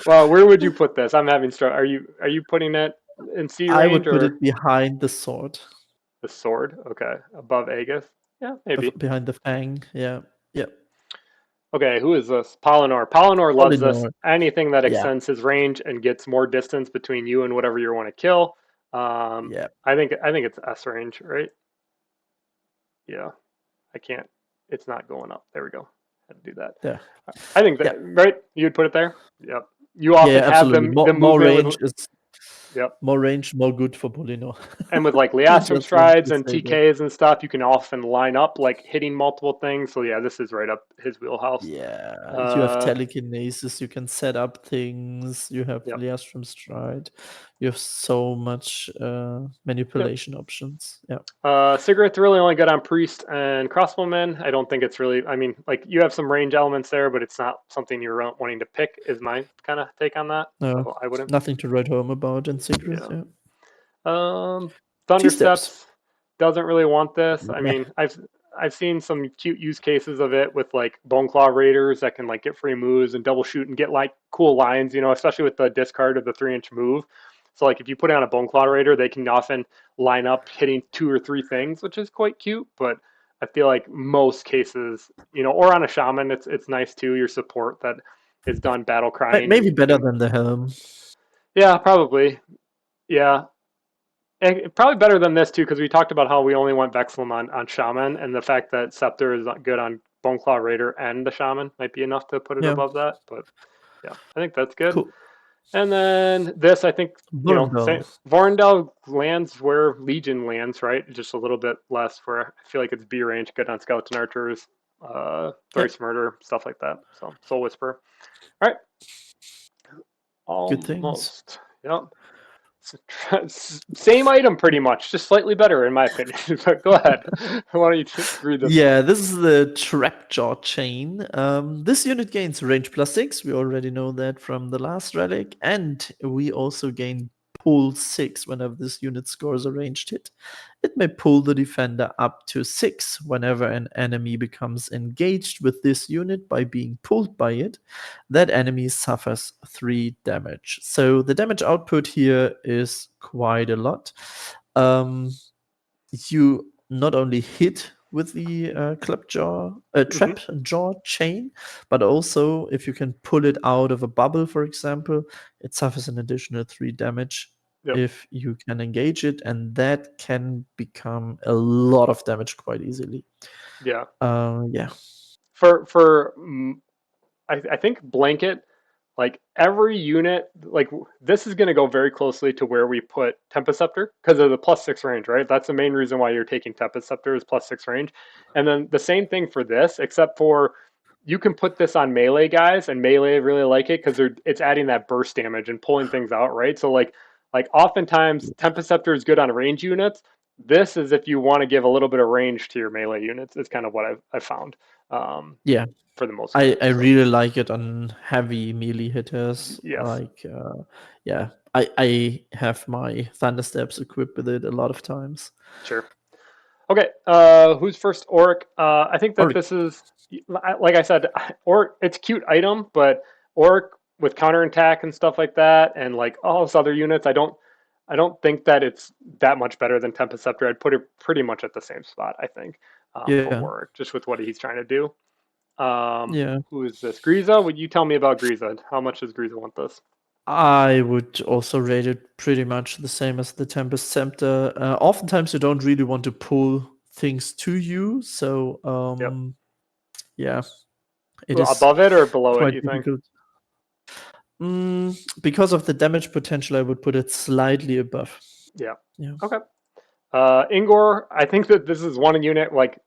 S1: Well, where would you put this? I'm having struggle. Are you putting it in C
S2: I
S1: range
S2: would put
S1: or
S2: it behind the sword,
S1: the sword? Okay, above Aegis. Yeah, maybe.
S2: behind the Fang. Yeah, yeah.
S1: Okay, who is this? Polinor. Polinor
S2: All
S1: loves
S2: in
S1: this.
S2: all,
S1: Anything that
S2: yeah,
S1: extends his range and gets more distance between you and whatever you want to kill.
S2: yeah.
S1: I think it's S range, right? Yeah, I can't. It's not going up. There we go. Had to do that.
S2: There.
S1: I think
S2: Yeah,
S1: that right. You'd put it there. Yep. You
S2: yeah,
S1: often have
S2: absolutely.
S1: the
S2: More
S1: movement with
S2: range is
S1: yep,
S2: more range, more good for Polino.
S1: and with like
S2: You
S1: Liastrum
S2: just want
S1: strides
S2: to
S1: and
S2: say that.
S1: TKs and stuff, you can often line up like hitting multiple things. So yeah, this is right up his wheelhouse.
S2: Yeah, you have
S1: Uh,
S2: telekinesis, you can set up things, you have
S1: yep,
S2: Liastrum Stride, you have so much
S1: yep.
S2: manipulation options. Yeah.
S1: Cigarette's really only good on priest and crossbowmen. I don't think it's really. I mean, like you have some range elements there, but it's not something you're wanting to pick. Is my kind of take on that.
S2: No,
S1: So I wouldn't.
S2: nothing to write home about in Secret.
S1: Yeah.
S2: Yeah.
S1: Thunder
S2: T-steps.
S1: Steps doesn't really want this. I
S2: Meh.
S1: mean, I've seen some cute use cases of it with like Boneclaw Raiders that can like get free moves and double shoot and get like cool lines. Especially with the discard of the 3-inch move. So like if you put it on a Boneclaw Raider, they can often line up hitting 2 or 3 things, which is quite cute. But I feel like most cases, or on a shaman, it's nice too. Your support that is done battle crying.
S2: Maybe
S1: You
S2: better
S1: can,
S2: than the Helm.
S1: yeah, probably, yeah. And probably better than this too, because we talked about how we only want Vexillum on Shaman, and the fact that Scepter is not good on Boneclaw Raider and the Shaman might be enough to put it
S2: Yeah,
S1: above that. But yeah, I think that's good.
S2: cool.
S1: And then this, I think,
S2: Vorndal.
S1: Vorndal lands where Legion lands, right? Just a little bit less where I feel like it's B range, good on Skeleton Archers,
S2: Yeah,
S1: Thrice Murder, stuff like that. So Soul Whisper. All right,
S2: good things.
S1: almost. Yep. Same item pretty much, just slightly better in my opinion. But go ahead. Why don't you read this one?
S2: Yeah, this is the Trapjaw Chain. This unit gains range +6. We already know that from the last relic. And we also gain pull 6 whenever this unit scores a ranged hit. It may pull the defender up to 6 whenever an enemy becomes engaged with this unit by being pulled by it. That enemy suffers 3 damage. So the damage output here is quite a lot. You not only hit with the
S1: Mm-hmm.
S2: trap jaw chain, but also if you can pull it out of a bubble, for example, it suffers an additional 3 damage
S1: Yep.
S2: if you can engage it, and that can become a lot of damage quite easily.
S1: Yeah.
S2: Yeah.
S1: For I think blanket, like every unit, like this is going to go very closely to where we put Tempest Scepter because of the +6 range, right? That's the main reason why you're taking Tempest Scepter is +6 range. And then the same thing for this, except for you can put this on melee guys, and melee really like it because it's adding that burst damage and pulling things out, right? So like oftentimes Tempest Scepter is good on range units. This is if you want to give a little bit of range to your melee units. Is kind of what I've found. Um,
S2: Yeah.
S1: for the most
S2: I
S1: part. So
S2: really like it on heavy melee hitters.
S1: yes,
S2: Like, yeah, I have my Thunder Steps equipped with it a lot of times.
S1: sure. Okay, who's first? Oric. I think that
S2: Or
S1: this is like I said, Oric. It's a cute item, but Oric with counterattack and stuff like that, and like all those other units, I don't think that it's that much better than Tempest Scepter. I'd put it pretty much at the same spot. I think for
S2: yeah,
S1: Oric, just with what he's trying to do.
S2: yeah.
S1: Who is this? Griza? Would you tell me about Griza? How much does Griza want this?
S2: I would also rate it pretty much the same as the Tempest Scepter. Oftentimes, you don't really want to pull things to you, so
S1: Yep.
S2: yeah, It is
S1: above it or below it,
S2: quite
S1: you think?
S2: difficult. Because of the damage potential, I would put it slightly above.
S1: Yeah.
S2: Yeah.
S1: Okay. Ingor, I think that this is one unit, like,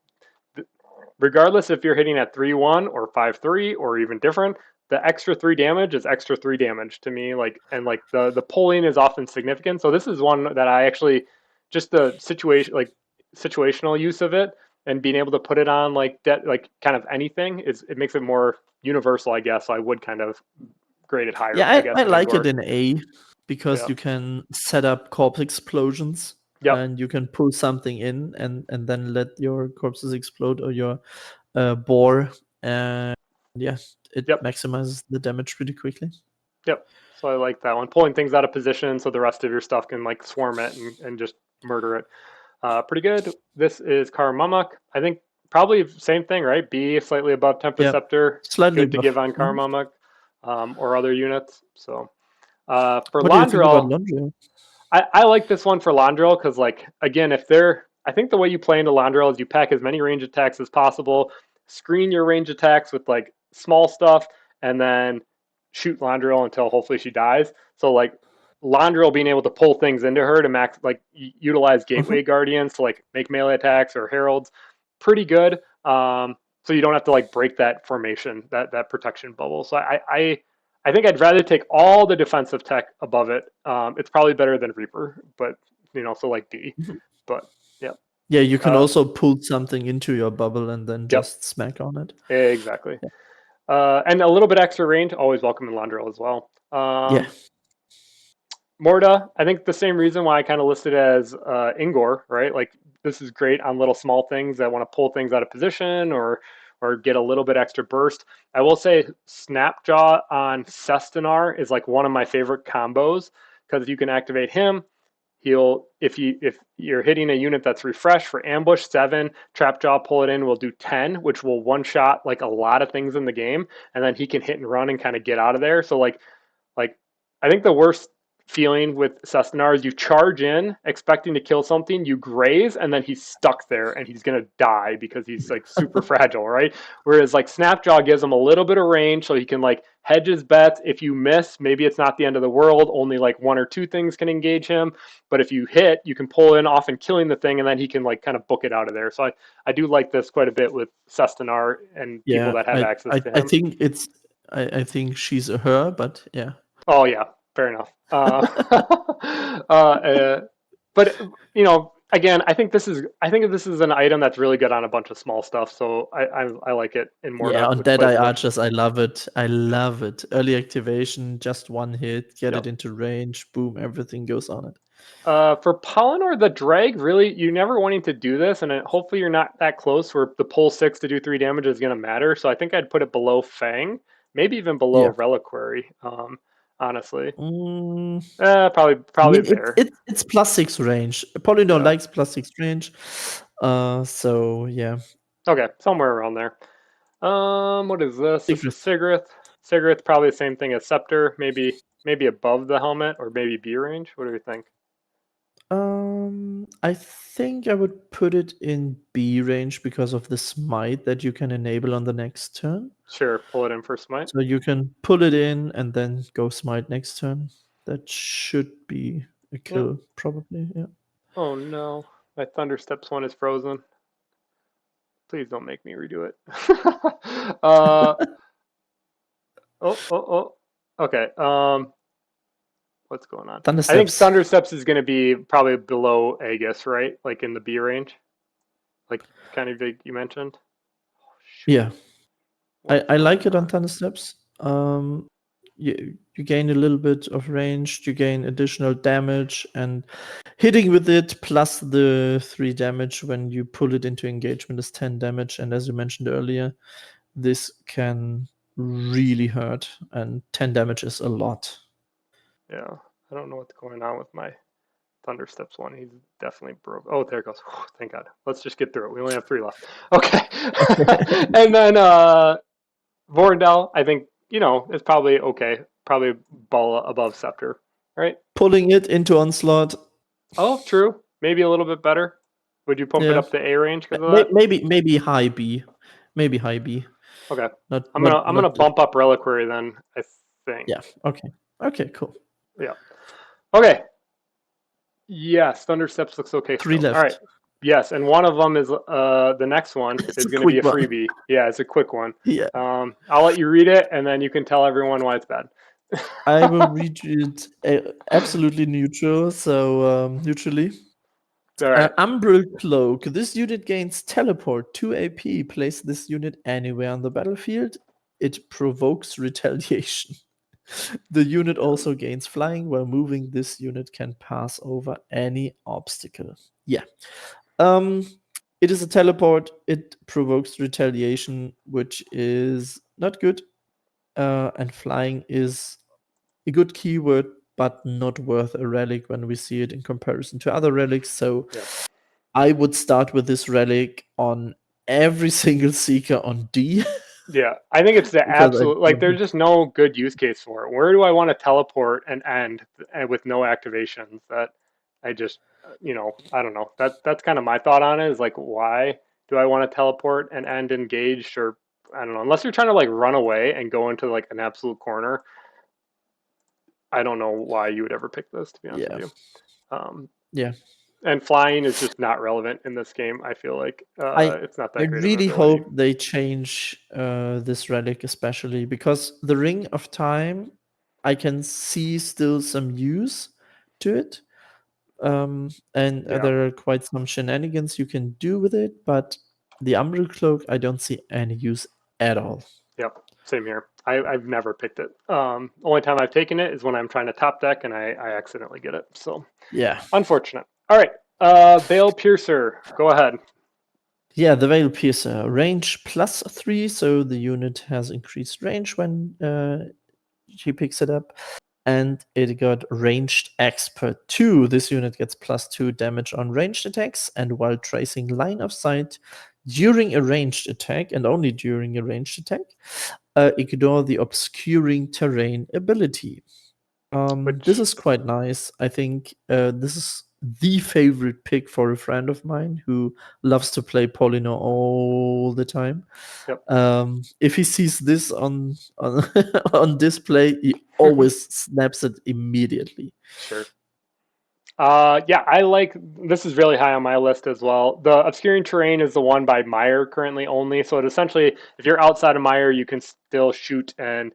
S1: regardless if you're hitting at 3-1 or 5-3 or even different, the extra 3 damage is extra 3 damage to me. Like, and like the pulling is often significant. So this is one that I actually, just the situation, like situational use of it and being able to put it on like like kind of anything is, it makes it more universal, I guess. So I would kind of grade it higher,
S2: Yeah,
S1: I guess,
S2: I
S1: than
S2: like
S1: Ingor.
S2: it in A because
S1: Yeah.
S2: you can set up corpse explosions
S1: Yep.
S2: and you can pull something in and then let your corpses explode or your boar. And yeah, it
S1: Yep.
S2: maximizes the damage pretty quickly.
S1: Yep. So I like that one. Pulling things out of position so the rest of your stuff can like swarm it and just murder it. Pretty good. This is Kar-mamok. I think probably same thing, right? B slightly above Tempest
S2: Yeah,
S1: Scepter.
S2: slightly
S1: Good to give
S2: above.
S1: on Kar-mamok or other units. So for
S2: What do you think about
S1: Landrel,
S2: Laundry?
S1: I like this one for Landrel because, like, again, if they're, I think the way you play into Landrel is you pack as many range attacks as possible, screen your range attacks with like small stuff, and then shoot Landrel until hopefully she dies. So like Landrel being able to pull things into her to max, like utilize Gateway Guardians to like make melee attacks or heralds, pretty good. So you don't have to like break that formation, that protection bubble. So I think I'd rather take all the defensive tech above it. It's probably better than Reaper, but so like D. But yeah,
S2: Yeah, you can
S1: uh,
S2: also pull something into your bubble and then
S1: yep,
S2: just smack on it.
S1: exactly. And a little bit extra range, always welcome in Landrel as well.
S2: Yeah.
S1: Morta, I think the same reason why I kind of listed as Ingor, right? Like this is great on little small things that want to pull things out of position or get a little bit extra burst. I will say Snapjaw on Sestinar is like one of my favorite combos because you can activate him. He'll if you're hitting a unit that's refreshed for ambush 7, Trapjaw pull it in will do 10, which will one shot like a lot of things in the game, and then he can hit and run and kind of get out of there. So like I think the worst feeling with Sestinar is you charge in expecting to kill something, you graze, and then he's stuck there and he's gonna die because he's like super fragile, right? Whereas like Snapjaw gives him a little bit of range so he can like hedge his bets. If you miss, maybe it's not the end of the world. Only like 1 or 2 things can engage him. But if you hit, you can pull in often killing the thing and then he can like kind of book it out of there. So I do like this quite a bit with Sestinar and people
S2: Yeah,
S1: that have access to
S2: I
S1: him.
S2: think it's I think she's a her, but yeah.
S1: Oh yeah, fair enough. But again, I think this is an item that's really good on a bunch of small stuff. So I like it in
S2: Yeah,
S1: Morta
S2: on
S1: with
S2: Dead
S1: quite
S2: Eye
S1: a bit.
S2: Archers, I love it. I love it. Early activation, just one hit, get it
S1: Yep.
S2: into range, boom, everything goes on it.
S1: For Polynor, the drag, really, you never wanting to do this, and hopefully you're not that close where the pull 6 to do 3 damage is going to matter. So I think I'd put it below Fang, maybe even below
S2: Yeah.
S1: Reliquary. Honestly,
S2: Mm,
S1: probably
S2: I
S1: probably
S2: mean,
S1: there.
S2: it's +6 range. Polydor
S1: Yeah.
S2: likes +6 range. So yeah.
S1: Okay, somewhere around there. What is this? This is
S2: Secret.
S1: Sigrith. Sigrith probably the same thing as Scepter, maybe above the helmet or maybe B range. What do you think?
S2: I think I would put it in B range because of the smite that you can enable on the next turn.
S1: Sure, pull it in for Smite.
S2: So you can pull it in and then go smite next turn. That should be a
S1: Yep.
S2: kill, probably. Yeah.
S1: Oh no, my Thunder Steps one is frozen. Please don't make me redo it. uh, oh. Okay. What's going on?
S2: Thunder
S1: I think
S2: steps.
S1: Thunder Steps is going to be probably below Aegis, right? Like in the B range, like kind of you mentioned. Oh, shoot.
S2: Yeah.
S1: What's
S2: I like
S1: going
S2: it on
S1: on?
S2: Thunder steps. You gain a little bit of range, you gain additional damage, and hitting with it plus the 3 damage when you pull it into engagement is 10 damage. And as you mentioned earlier, this can really hurt, and 10 damage is a lot.
S1: Yeah, I don't know what's going on with my Thunder Steps one. He's definitely broke. Oh, there it goes. Whew, thank God. Let's just get through it. We only have 3 left. Okay. And then Vorendell, I think, is probably okay. Probably ball above Scepter, right?
S2: Pulling it into onslaught.
S1: Oh, true. Maybe a little bit better. Would you pump it
S2: Yeah.
S1: up to A range because of that?
S2: Maybe high B. Maybe high B.
S1: Okay.
S2: Not,
S1: I'm
S2: not,
S1: gonna
S2: not
S1: bump up Reliquary then, I think.
S2: Yeah. Okay. Okay. Cool.
S1: Yeah. Okay. Yes, Thunder Steps looks okay
S2: 3
S1: still. All right.
S2: left.
S1: Yes, and one of them is the next one
S2: It's
S1: is
S2: a
S1: going to be a
S2: quick one.
S1: freebie. Yeah, it's a quick one.
S2: Yeah.
S1: I'll let you read it, and then you can tell everyone why it's bad.
S2: I will read it absolutely neutral. So neutrally.
S1: All right.
S2: Umbral Cloak. This unit gains teleport 2 AP. Place this unit anywhere on the battlefield. It provokes retaliation. The unit also gains flying. While moving, this unit can pass over any obstacle. Yeah. It is a teleport. It provokes retaliation, which is not good. And flying is a good keyword, but not worth a relic when we see it in comparison to other relics. So
S1: Yep.
S2: I would start with this relic on every single seeker on D.
S1: Yeah, I think it's the
S2: Because I
S1: absolute, like,
S2: don't
S1: there's just no good use case for it. Where do I want to teleport and end with no activations? That I just, I don't know. That's kind of my thought on it, is like, why do I want to teleport and end engaged? Or I don't know, unless you're trying to like run away and go into like an absolute corner. I don't know why you would ever pick this, to be honest with
S2: Yeah.
S1: you. Um,
S2: Yeah.
S1: and flying is just not relevant in this game. I feel like
S2: I
S1: it's not
S2: I
S1: that great of an
S2: really
S1: ability.
S2: hope they change this relic, especially because the Ring of Time, I can see still some use to it. And
S1: Yeah.
S2: there are quite some shenanigans you can do with it, but the Umbral Cloak, I don't see any use at all.
S1: Yep, same here. I've never picked it. Only time I've taken it is when I'm trying to top deck and I accidentally get it. So
S2: Yeah.
S1: unfortunate. All right, Veilpiercer, go ahead.
S2: Yeah, the Veilpiercer. Range +3, so the unit has increased range when she picks it up. And it got ranged expert 2. This unit gets +2 damage on ranged attacks, and while tracing line of sight during a ranged attack, and only during a ranged attack, ignore the obscuring terrain ability. This
S1: Which,
S2: is quite nice. I think this is the favorite pick for a friend of mine who loves to play Polino all the time.
S1: yep.
S2: If he sees this on on display, he always snaps it immediately.
S1: Sure. Yeah, I like, this is really high on my list as well. The obscuring terrain is the one by Mire currently only. So it essentially, if you're outside of Mire, you can still shoot and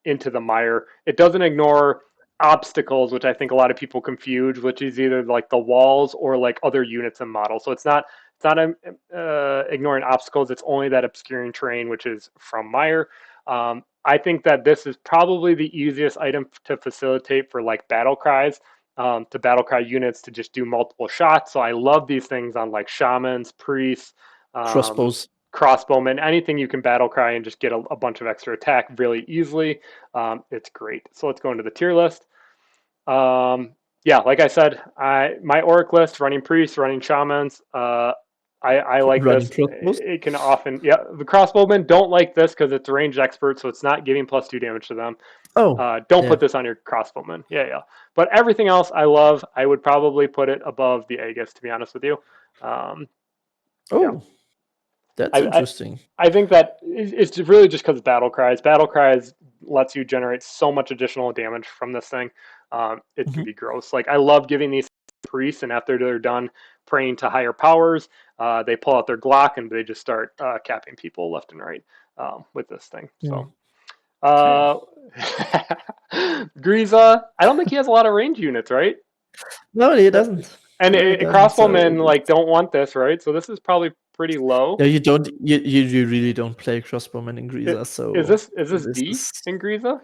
S1: into the Mire. It doesn't ignore obstacles, which I think a lot of people confuse, which is either like the walls or like other units and models. So it's not ignoring obstacles. It's only that obscuring terrain, which is from Mire. I think that this is probably the easiest item to facilitate for like battle cries, to battle cry units to just do multiple shots. So I love these things on like shamans, priests,
S2: Crossbows.
S1: crossbowmen, anything you can battle cry and just get a bunch of extra attack really easily. It's great. So let's go into the tier list. Yeah, like I said, my Auric list, running priests, running shamans. I like
S2: Running
S1: this.
S2: crossbows.
S1: It can often, yeah, the crossbowmen don't like this because it's a ranged expert, so it's not giving +2 damage to them.
S2: Oh,
S1: Don't
S2: yeah.
S1: put this on your crossbowman. Yeah, yeah. But everything else I love. I would probably put it above the Aegis, to be honest with you.
S2: Oh,
S1: Yeah.
S2: that's
S1: I, I,
S2: interesting.
S1: I think that it's really just because Battle Cries. Battle Cries lets you generate so much additional damage from this thing. It can
S2: Mhm.
S1: be gross. Like, I love giving these priests, and after they're done praying to higher powers, they pull out their Glock and they just start capping people left and right with this thing. So.
S2: Mm. Okay.
S1: Uh, Griza, I don't think he has a lot of range units, right?
S2: No, he doesn't.
S1: And
S2: No, he doesn't. So
S1: crossbowmen like don't want this, right? So this is probably pretty low.
S2: yeah, you don't. You really don't play crossbowmen in Greaser.
S1: Is
S2: So
S1: this
S2: this
S1: D
S2: is
S1: in Griza?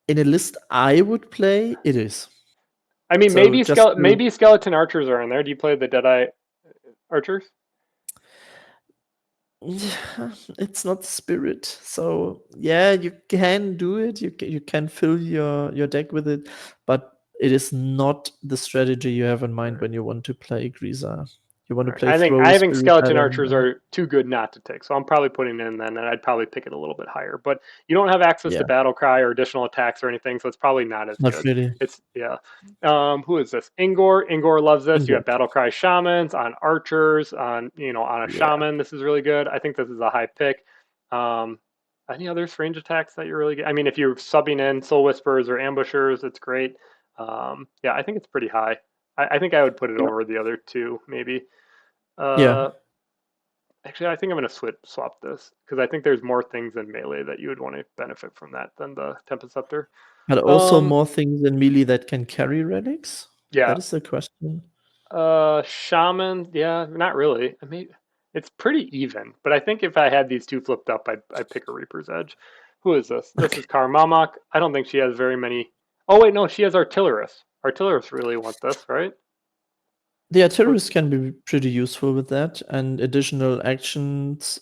S2: in a list I would play. It is.
S1: I mean,
S2: So just to,
S1: maybe skeleton archers are in there. Do you play the Deadeye archers?
S2: it's not spirit. So yeah, you can do it. You can fill your deck with it, but it is not the strategy you have in mind when you want to play Greaser. You want to
S1: Right.
S2: play
S1: I think
S2: throw spirit
S1: skeleton
S2: item,
S1: archers are too good not to take, so I'm probably putting it in then, and I'd probably pick it a little bit higher. But you don't have access to
S2: yeah,
S1: battle cry or additional attacks or anything, so it's probably not as
S2: not
S1: good.
S2: really.
S1: It's yeah. Who is this? Ingor. Ingor loves this. You
S2: Ingo.
S1: have battle cry shamans on archers on on a
S2: Yeah.
S1: shaman. This is really good. I think this is a high pick. Um, any other range attacks that you're really good? I mean, if you're subbing in soul whisperers or ambushers, it's great. Yeah, I think it's pretty high. I think I would put it
S2: Yeah.
S1: over the other two maybe.
S2: Yeah.
S1: Actually, I think I'm going to swap this because I think there's more things in melee that you would want to benefit from that than the Tempest Scepter.
S2: But also
S1: Um,
S2: more things in melee that can carry relics?
S1: yeah.
S2: That is the question.
S1: Shaman, yeah, not really. I mean, it's pretty even, but I think if I had these two flipped up, I'd pick a Reaper's Edge. Who is this? This
S2: Okay.
S1: is Kar-mamok. I don't think she has very many. Oh wait, no, she has Artillerists. Artillerists really want this, right?
S2: The artillerists can be pretty useful with that, and additional actions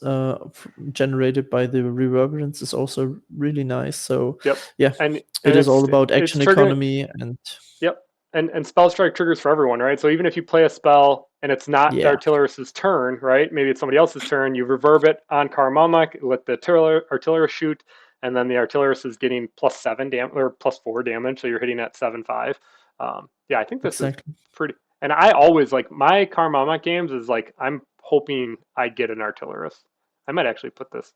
S2: generated by the reverberance is also really nice. So,
S1: Yep.
S2: yeah,
S1: And
S2: it is all about
S1: it's
S2: action
S1: triggering.
S2: economy and
S1: Yep. And spell strike triggers for everyone, right? So even if you play a spell and it's not the
S2: yeah,
S1: artillerist's turn, right? Maybe it's somebody else's turn, you reverb it on Kar-mamok, let the artillerist shoot, and then the artillerist is getting +7 damage or +4 damage, so you're hitting at 7/5. Yeah, I think this is
S2: exactly.
S1: pretty. And I always like my Kar-mamok games is like I'm hoping I get an artillerist. I might actually put this.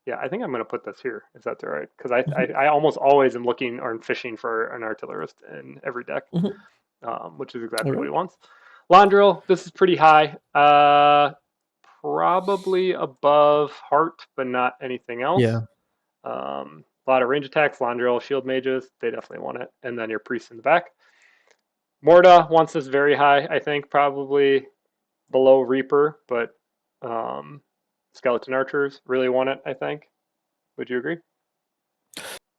S1: Yeah, I think I'm going to put this here. Is that right? Because
S2: Mhm.
S1: I almost always am looking or fishing for an artillerist in every deck,
S2: Mhm.
S1: which is
S2: All
S1: exactly what
S2: right.
S1: he wants. Londril, this is pretty high. Probably above Heart, but not anything else.
S2: Yeah.
S1: A lot of range attacks, Londril, shield mages, they definitely want it. And then your priest in the back. Morda wants this very high, I think, probably below Reaper, but skeleton archers really want it, I think. Would you agree?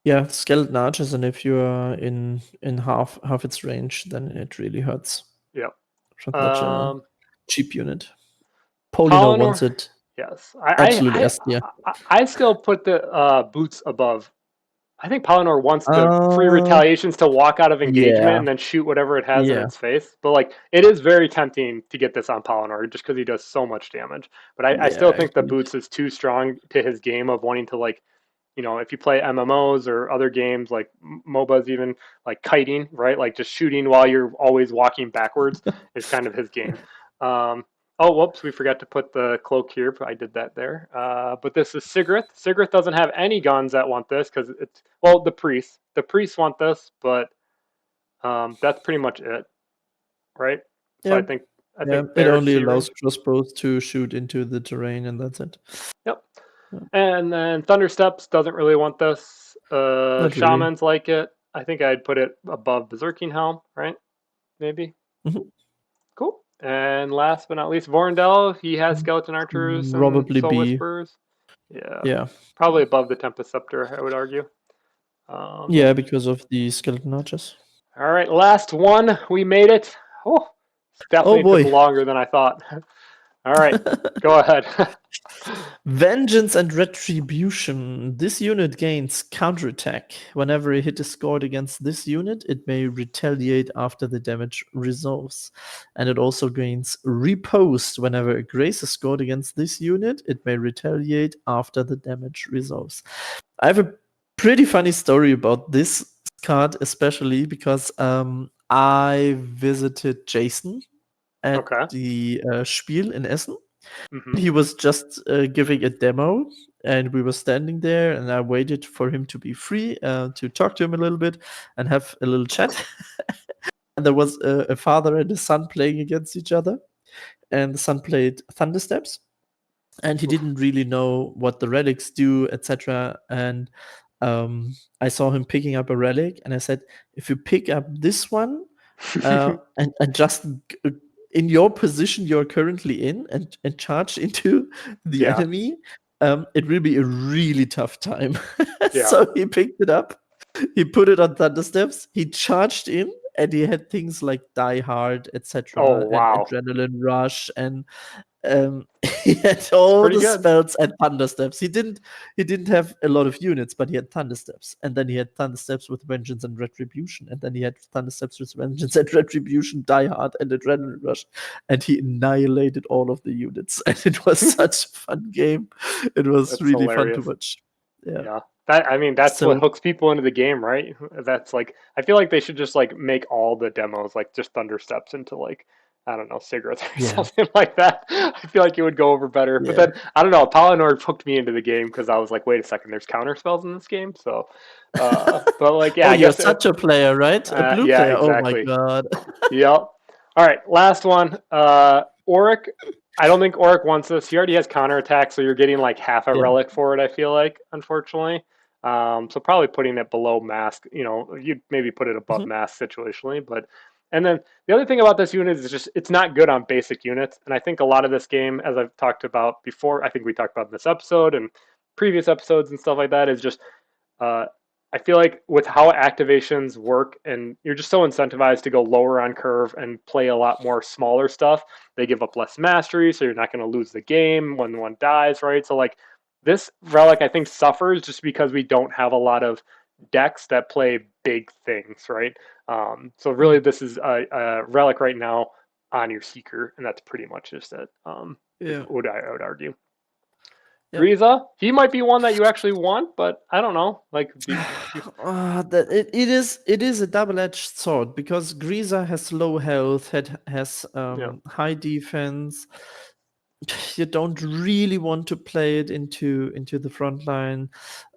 S2: Yeah, skeleton archers, and if you are in half its range, then it really hurts
S1: Yep.
S2: from such a
S1: Um,
S2: cheap unit. Polinor
S1: Polynor,
S2: wants it
S1: yes.
S2: absolute S tier.
S1: I still put the boots above. I think Polynor wants the free
S2: Uh,
S1: retaliations to walk out of engagement
S2: yeah,
S1: and then shoot whatever it has in
S2: yeah,
S1: its face. But like, it is very tempting to get this on Polynor just because he does so much damage. But I
S2: yeah.
S1: still think the
S2: Actually,
S1: boots is too strong to his game of wanting to like if you play MMOs or other games like MOBAs, even like kiting, right? Like just shooting while you're always walking backwards is kind of his game. Oh, whoops, we forgot to put the cloak here. I did that there. But this is Sigrith. Sigrith doesn't have any guns that want this because it's, well, the priests. The priests want this, but that's pretty much it, right? So
S2: yeah,
S1: I
S2: yeah.
S1: think
S2: It
S1: they're
S2: only
S1: C
S2: allows
S1: range.
S2: crossbows to shoot into the terrain, and that's it.
S1: Yep.
S2: Yeah,
S1: And then Thundersteps doesn't really want this.
S2: not really.
S1: Shamans like it. I think I'd put it above Berserking Helm, right? Maybe.
S2: Mhm.
S1: Cool. And last but not least, Vorendell. He has skeleton archers and
S2: Probably
S1: soul
S2: B.
S1: whispers. Yeah,
S2: Yeah,
S1: probably above the Tempest Scepter, I would argue. Yeah.
S2: yeah, because of the skeleton archers.
S1: All right, last one. We made it. Oh,
S2: Oh
S1: definitely took
S2: boy.
S1: longer than I thought. All right, go ahead.
S2: Vengeance and Retribution. This unit gains counterattack. Whenever a hit is scored against this unit, it may retaliate after the damage resolves. And it also gains Repost. Whenever a grace is scored against this unit, it may retaliate after the damage resolves. I have a pretty funny story about this card, especially because I visited Jason at
S1: Okay.
S2: the Spiel in Essen.
S1: Hmm.
S2: He was just giving a demo, and we were standing there, and I waited for him to be free to talk to him a little bit and have a little chat. And there was a father and a son playing against each other, and the son played Thundersteps, and he
S1: Oof.
S2: didn't really know what the relics do, etc. And I saw him picking up a relic, and I said, if you pick up this one, and just in your position you're currently in and charge into the
S1: Yeah.
S2: enemy, it will be a really tough time.
S1: Yeah.
S2: So he picked it up, he put it on Thundersteps, he charged in, and he had things like Die Hard,
S1: Oh
S2: etc., and
S1: wow.
S2: Adrenaline Rush, and He had all
S1: pretty
S2: the
S1: good.
S2: spells and thunder steps. He didn't have a lot of units, but he had thunder steps, and then he had thunder steps with vengeance and retribution, and then he had thunder steps with vengeance and retribution, die hard, and adrenaline rush, and he annihilated all of the units. And it was such a fun game. It was
S1: That's
S2: really fun to
S1: hilarious.
S2: watch. Yeah.
S1: Yeah. That's what
S2: So
S1: hooks people into the game, right? That's like, I feel like they should just like make all the demos like just thunder steps into like, I don't know, cigarettes or
S2: yeah,
S1: something like that. I feel like it would go over better. But
S2: yeah.
S1: then I don't know, Polynord hooked me into the game because I was like, wait a second, there's counter spells in this game. So, but like, yeah,
S2: Oh,
S1: I
S2: you're
S1: guess it,
S2: such a player, right? A blue
S1: yeah,
S2: player. Oh my
S1: exactly.
S2: god.
S1: Yep. All right, last one. Auric. I don't think Auric wants this. He already has counterattack, so you're getting like half a
S2: Yeah.
S1: relic for it, I feel like, unfortunately. So probably putting it below mask, you'd maybe put it above
S2: Mhm.
S1: mask situationally. But and then the other thing about this unit is just it's not good on basic units. And I think a lot of this game, as I've talked about before, I think we talked about in this episode and previous episodes and stuff like that, is just uh, I feel like with how activations work, and you're just so incentivized to go lower on curve and play a lot more smaller stuff. They give up less mastery, so you're not going to lose the game when one dies, right? So like this relic, I think suffers just because we don't have a lot of decks that play big things, right? So really, this is a relic right now on your seeker, and that's pretty much just it. Is
S2: Yeah.
S1: what I would argue.
S2: Yeah.
S1: Griza, he might be one that you actually want, but I don't know. Like,
S2: It is a double-edged sword because Greaser has low health, has
S1: yeah,
S2: high defense. You don't really want to play it into the front line.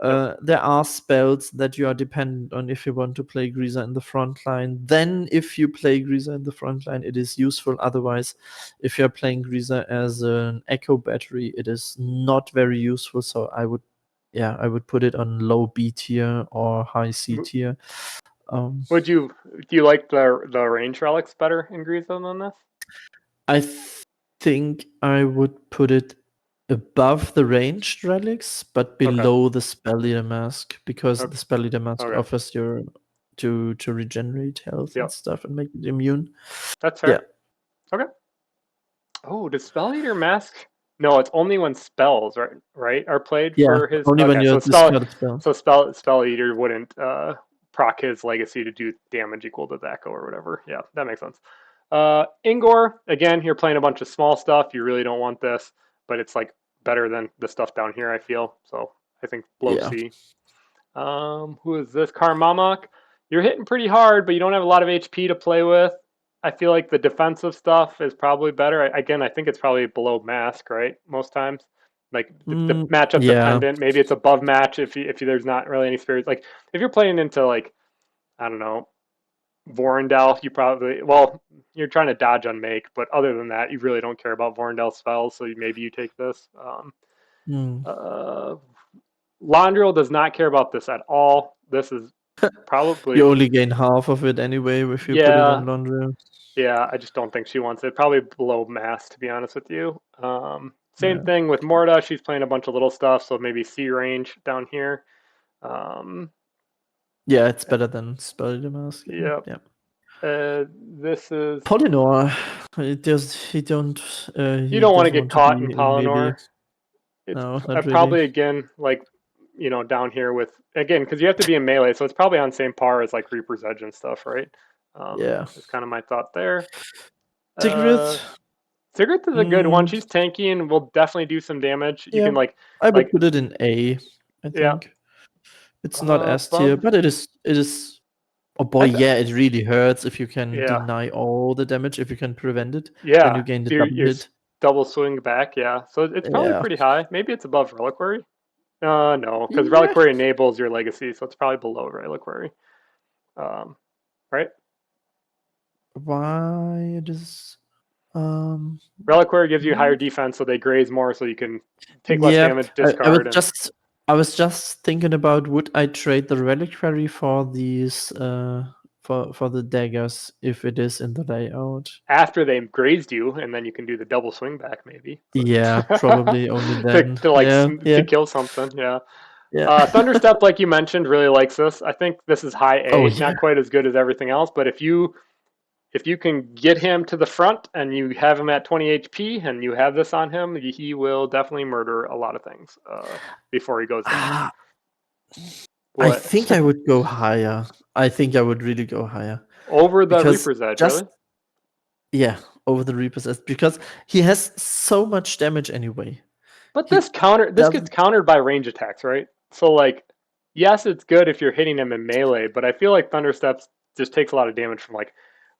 S1: yep.
S2: There are spells that you are dependent on if you want to play Greaser in the front line. Then, if you play Greaser in the front line, it is useful. Otherwise, if you're playing Greaser as an echo battery, it is not very useful. So I would put it on low B tier or high C tier.
S1: Would you do you like the range relics better in Griza than this?
S2: I think I would put it above the ranged relics, but
S1: Okay.
S2: below the Spelleater Mask, because
S1: Okay.
S2: the Spelleater Mask
S1: Okay.
S2: offers you to regenerate health and
S1: Yep.
S2: stuff and make it immune.
S1: That's
S2: Yeah.
S1: fair. Okay. Oh, does Spelleater Mask? No, it's only when spells, right? Right, are played
S2: Yeah.
S1: for his.
S2: Only when
S1: Okay,
S2: you
S1: so
S2: discard a spell.
S1: Spell Eater wouldn't proc his legacy to do damage equal to the Echo or whatever. Yeah, that makes sense. Ingor, again, you're playing a bunch of small stuff. You really don't want this, but it's like better than the stuff down here, I feel. So I think below
S2: Yeah.
S1: C. Who is this? Kar-mamok. You're hitting pretty hard, but you don't have a lot of HP to play with. I feel like the defensive stuff is probably better. Again, I think it's probably below mask, right? Most times, like the matchup
S2: Yeah.
S1: dependent. Maybe it's above match if there's not really any spirits. Like if you're playing into like I don't know Vorendal, you probably you're trying to dodge on make, but other than that, you really don't care about Vorendal spells. So maybe you take this.
S2: Mm.
S1: Uh, Londril does not care about this at all. This is probably
S2: You only gain half of it anyway if you put it
S1: yeah,
S2: on laundry.
S1: yeah. I just don't think she wants it. Probably below mass, to be honest with you. Same
S2: Yeah.
S1: thing with Morta. She's playing a bunch of little stuff, so maybe C range down here. Um,
S2: Yeah, it's better than Spelleater Mask.
S1: yeah.
S2: Yeah.
S1: This is
S2: Polynor. It does. He don't.
S1: you
S2: He
S1: don't want to
S2: doesn't
S1: get
S2: want to
S1: caught
S2: be
S1: in
S2: in maybe.
S1: Polynor. It's
S2: No, not really.
S1: probably again like down here with again because you have to be in melee, so it's probably on same par as like Reaper's Edge and stuff, right?
S2: Yeah.
S1: That's kind of my thought there.
S2: Sigrid.
S1: Sigrid is a good one.
S2: Mm,
S1: She's tanky and will definitely do some damage. You
S2: yeah,
S1: can like
S2: I would
S1: like
S2: put it in A. I
S1: yeah.
S2: think it's not S tier,
S1: Above
S2: but it is. It is. Oh boy,
S1: I th-
S2: yeah, it really hurts if you can
S1: yeah.
S2: deny all the damage. If you can prevent it, then
S1: Yeah.
S2: you gain the
S1: So
S2: double
S1: you're
S2: hit.
S1: double swing back, yeah. So it's probably
S2: Yeah.
S1: pretty high. Maybe it's above Reliquary. No, because
S2: Yeah.
S1: Reliquary enables your legacy, so it's probably below Reliquary. Right?
S2: Why it is? Um.
S1: Reliquary gives you higher
S2: hmm.
S1: defense, so they graze more, so you can take less
S2: Yeah,
S1: damage,
S2: I was
S1: discard, and
S2: just I was just thinking about would I trade the reliquary for these for the daggers if it is in the layout.
S1: after they grazed you, and then you can do the double swing back, maybe. But
S2: Yeah, probably only
S1: to,
S2: then.
S1: to like
S2: Yeah,
S1: to
S2: yeah,
S1: kill something, yeah.
S2: yeah.
S1: Thunderstep, like you mentioned, really likes this. I think this is high
S2: Oh
S1: A,
S2: yeah.
S1: not quite as good as everything else, but if you can get him to the front and you have him at 20 HP and you have this on him, he will definitely murder a lot of things before he goes down.
S2: Ah, I
S1: What?
S2: think I would go higher. I think I would really go higher.
S1: Over the
S2: Because
S1: Reaper's Edge,
S2: just
S1: really?
S2: yeah, over the Reaper's Edge. Because he has so much damage anyway.
S1: But
S2: He
S1: this gets
S2: doesn't
S1: countered by range attacks, right? So like, yes, it's good if you're hitting him in melee, but I feel like Thunder Steps just takes a lot of damage from like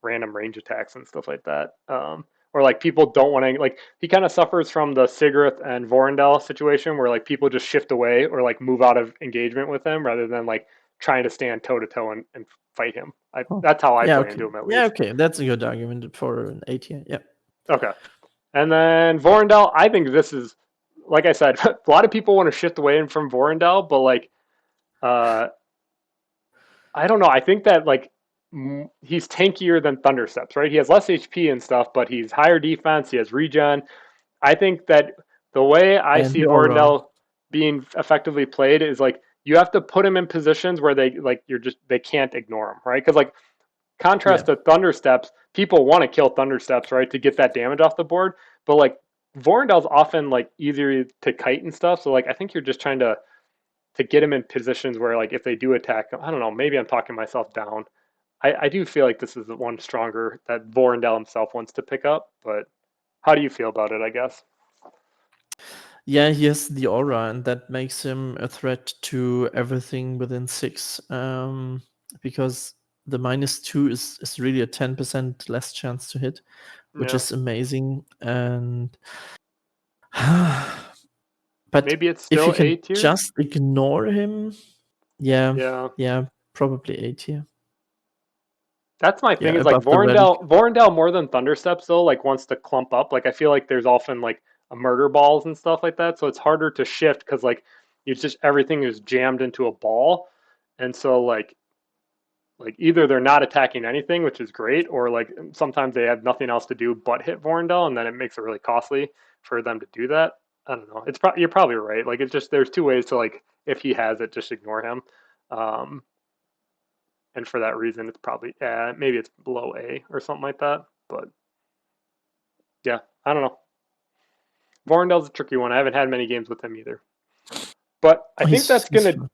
S1: random range attacks and stuff like that. Or like people don't want to like he kind of suffers from the Sigurith and Vorendal situation where like people just shift away or like move out of engagement with him rather than like trying to stand toe to toe and fight him.
S2: oh,
S1: That's how I
S2: yeah,
S1: play
S2: okay.
S1: into him at
S2: Yeah,
S1: least.
S2: okay. That's a good argument for an A tier. Yeah.
S1: Okay. And then Vorendal, I think this is, like I said, a lot of people want to shift away from Vorendal, but like, uh, I don't know. I think that like he's tankier than Thundersteps, right? He has less HP and stuff, but he's higher defense. He has regen. I think that the way I
S2: And
S1: see
S2: the aura.
S1: Vorendal being effectively played is like you have to put him in positions where they can't ignore him, right? Because like
S2: Yeah.
S1: contrast to Thundersteps, people want to kill Thundersteps, right, to get that damage off the board. But like Vorendal's often like easier to kite and stuff. So like I think you're just trying to get him in positions where like if they do attack, I don't know, maybe I'm talking myself down. I do feel like this is the one stronger that Vorendal himself wants to pick up. But how do you feel about it? I guess.
S2: Yeah, he has the aura, and that makes him a threat to everything within 6. Because the -2 is really a 10% less chance to hit, which
S1: Yeah.
S2: is amazing. And but
S1: Maybe it's
S2: if
S1: still
S2: you
S1: A
S2: can
S1: tier.
S2: just ignore him, yeah,
S1: Yeah.
S2: yeah, probably A tier.
S1: That's my
S2: Yeah,
S1: thing is like
S2: above the relic.
S1: Vorendal more than Thundersteps though, like wants to clump up. Like I feel like there's often like a murder balls and stuff like that. So it's harder to shift because like it's just everything is jammed into a ball. And so like either they're not attacking anything, which is great, or like sometimes they have nothing else to do but hit Vorendal, and then it makes it really costly for them to do that. I don't know. You're probably right. Like it's just there's two ways to like if he has it, just ignore him. Um, and for that reason, it's probably maybe it's below A or something like that. But yeah, I don't know. Vorendal's a tricky one. I haven't had many games with him either. But I think that's
S2: He's
S1: gonna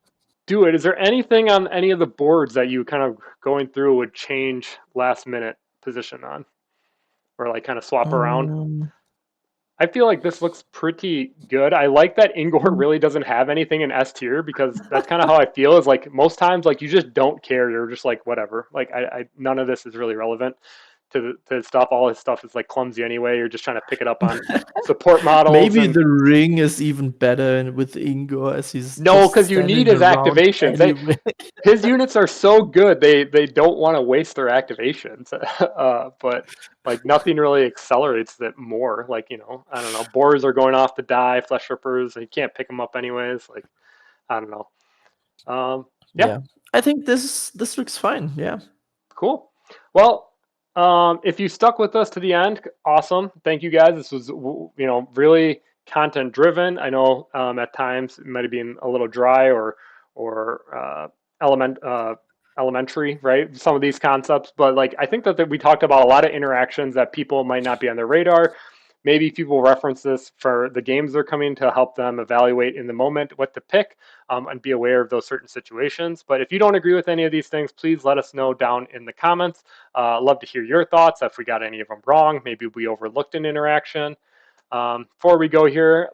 S1: do it. Is there anything on any of the boards that you kind of going through would change last minute position on, or like kind of swap around?
S2: um,
S1: I feel like this looks pretty good. I like that Ingor really doesn't have anything in S tier because that's kind of how I feel. Is like most times, like you just don't care. You're just like whatever. Like I none of this is really relevant to stuff. All his stuff is like clumsy anyway. You're just trying to pick it up on support models
S2: maybe
S1: and
S2: the ring is even better with Ingo as he's
S1: no,
S2: just
S1: because you need
S2: standing
S1: his
S2: around
S1: activations.
S2: anyway.
S1: His units are so good. They don't want to waste their activations. But like nothing really accelerates it more. Like I don't know. Boars are going off to die. Flesh rippers. You can't pick them up anyways. Like I don't know. Yeah,
S2: Yeah, I think this looks fine. Yeah.
S1: cool. Well, if you stuck with us to the end, awesome. Thank you guys. This was really content driven. I know at times it might have been a little dry or elementary, right? Some of these concepts, but like I think that we talked about a lot of interactions that people might not be on their radar. Maybe people reference this for the games they're coming to help them evaluate in the moment what to pick and be aware of those certain situations. But if you don't agree with any of these things, please let us know down in the comments. Love to hear your thoughts. If we got any of them wrong, maybe we overlooked an interaction. Before we go here,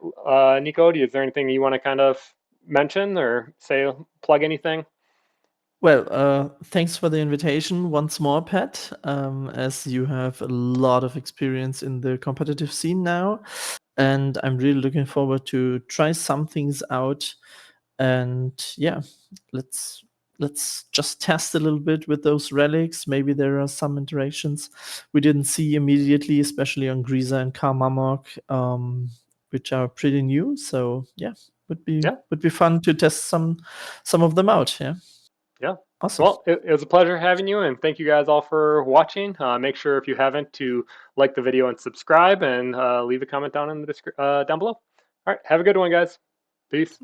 S1: Nico, is there anything you want to kind of mention or say, plug anything?
S2: Well, thanks for the invitation once more, Pat. As you have a lot of experience in the competitive scene now, and I'm really looking forward to try some things out. And yeah, let's let's just test a little bit with those relics. Maybe there are some interactions we didn't see immediately, especially on Greaser and Kar-mamok, which are pretty new. So yeah,
S1: Yeah,
S2: would be fun to test some of them out. Yeah,
S1: yeah.
S2: awesome.
S1: Well, it was a pleasure having you, and thank you guys all for watching. Make sure if you haven't to like the video and subscribe, and leave a comment down in the down below. All right, have a good one, guys. Peace.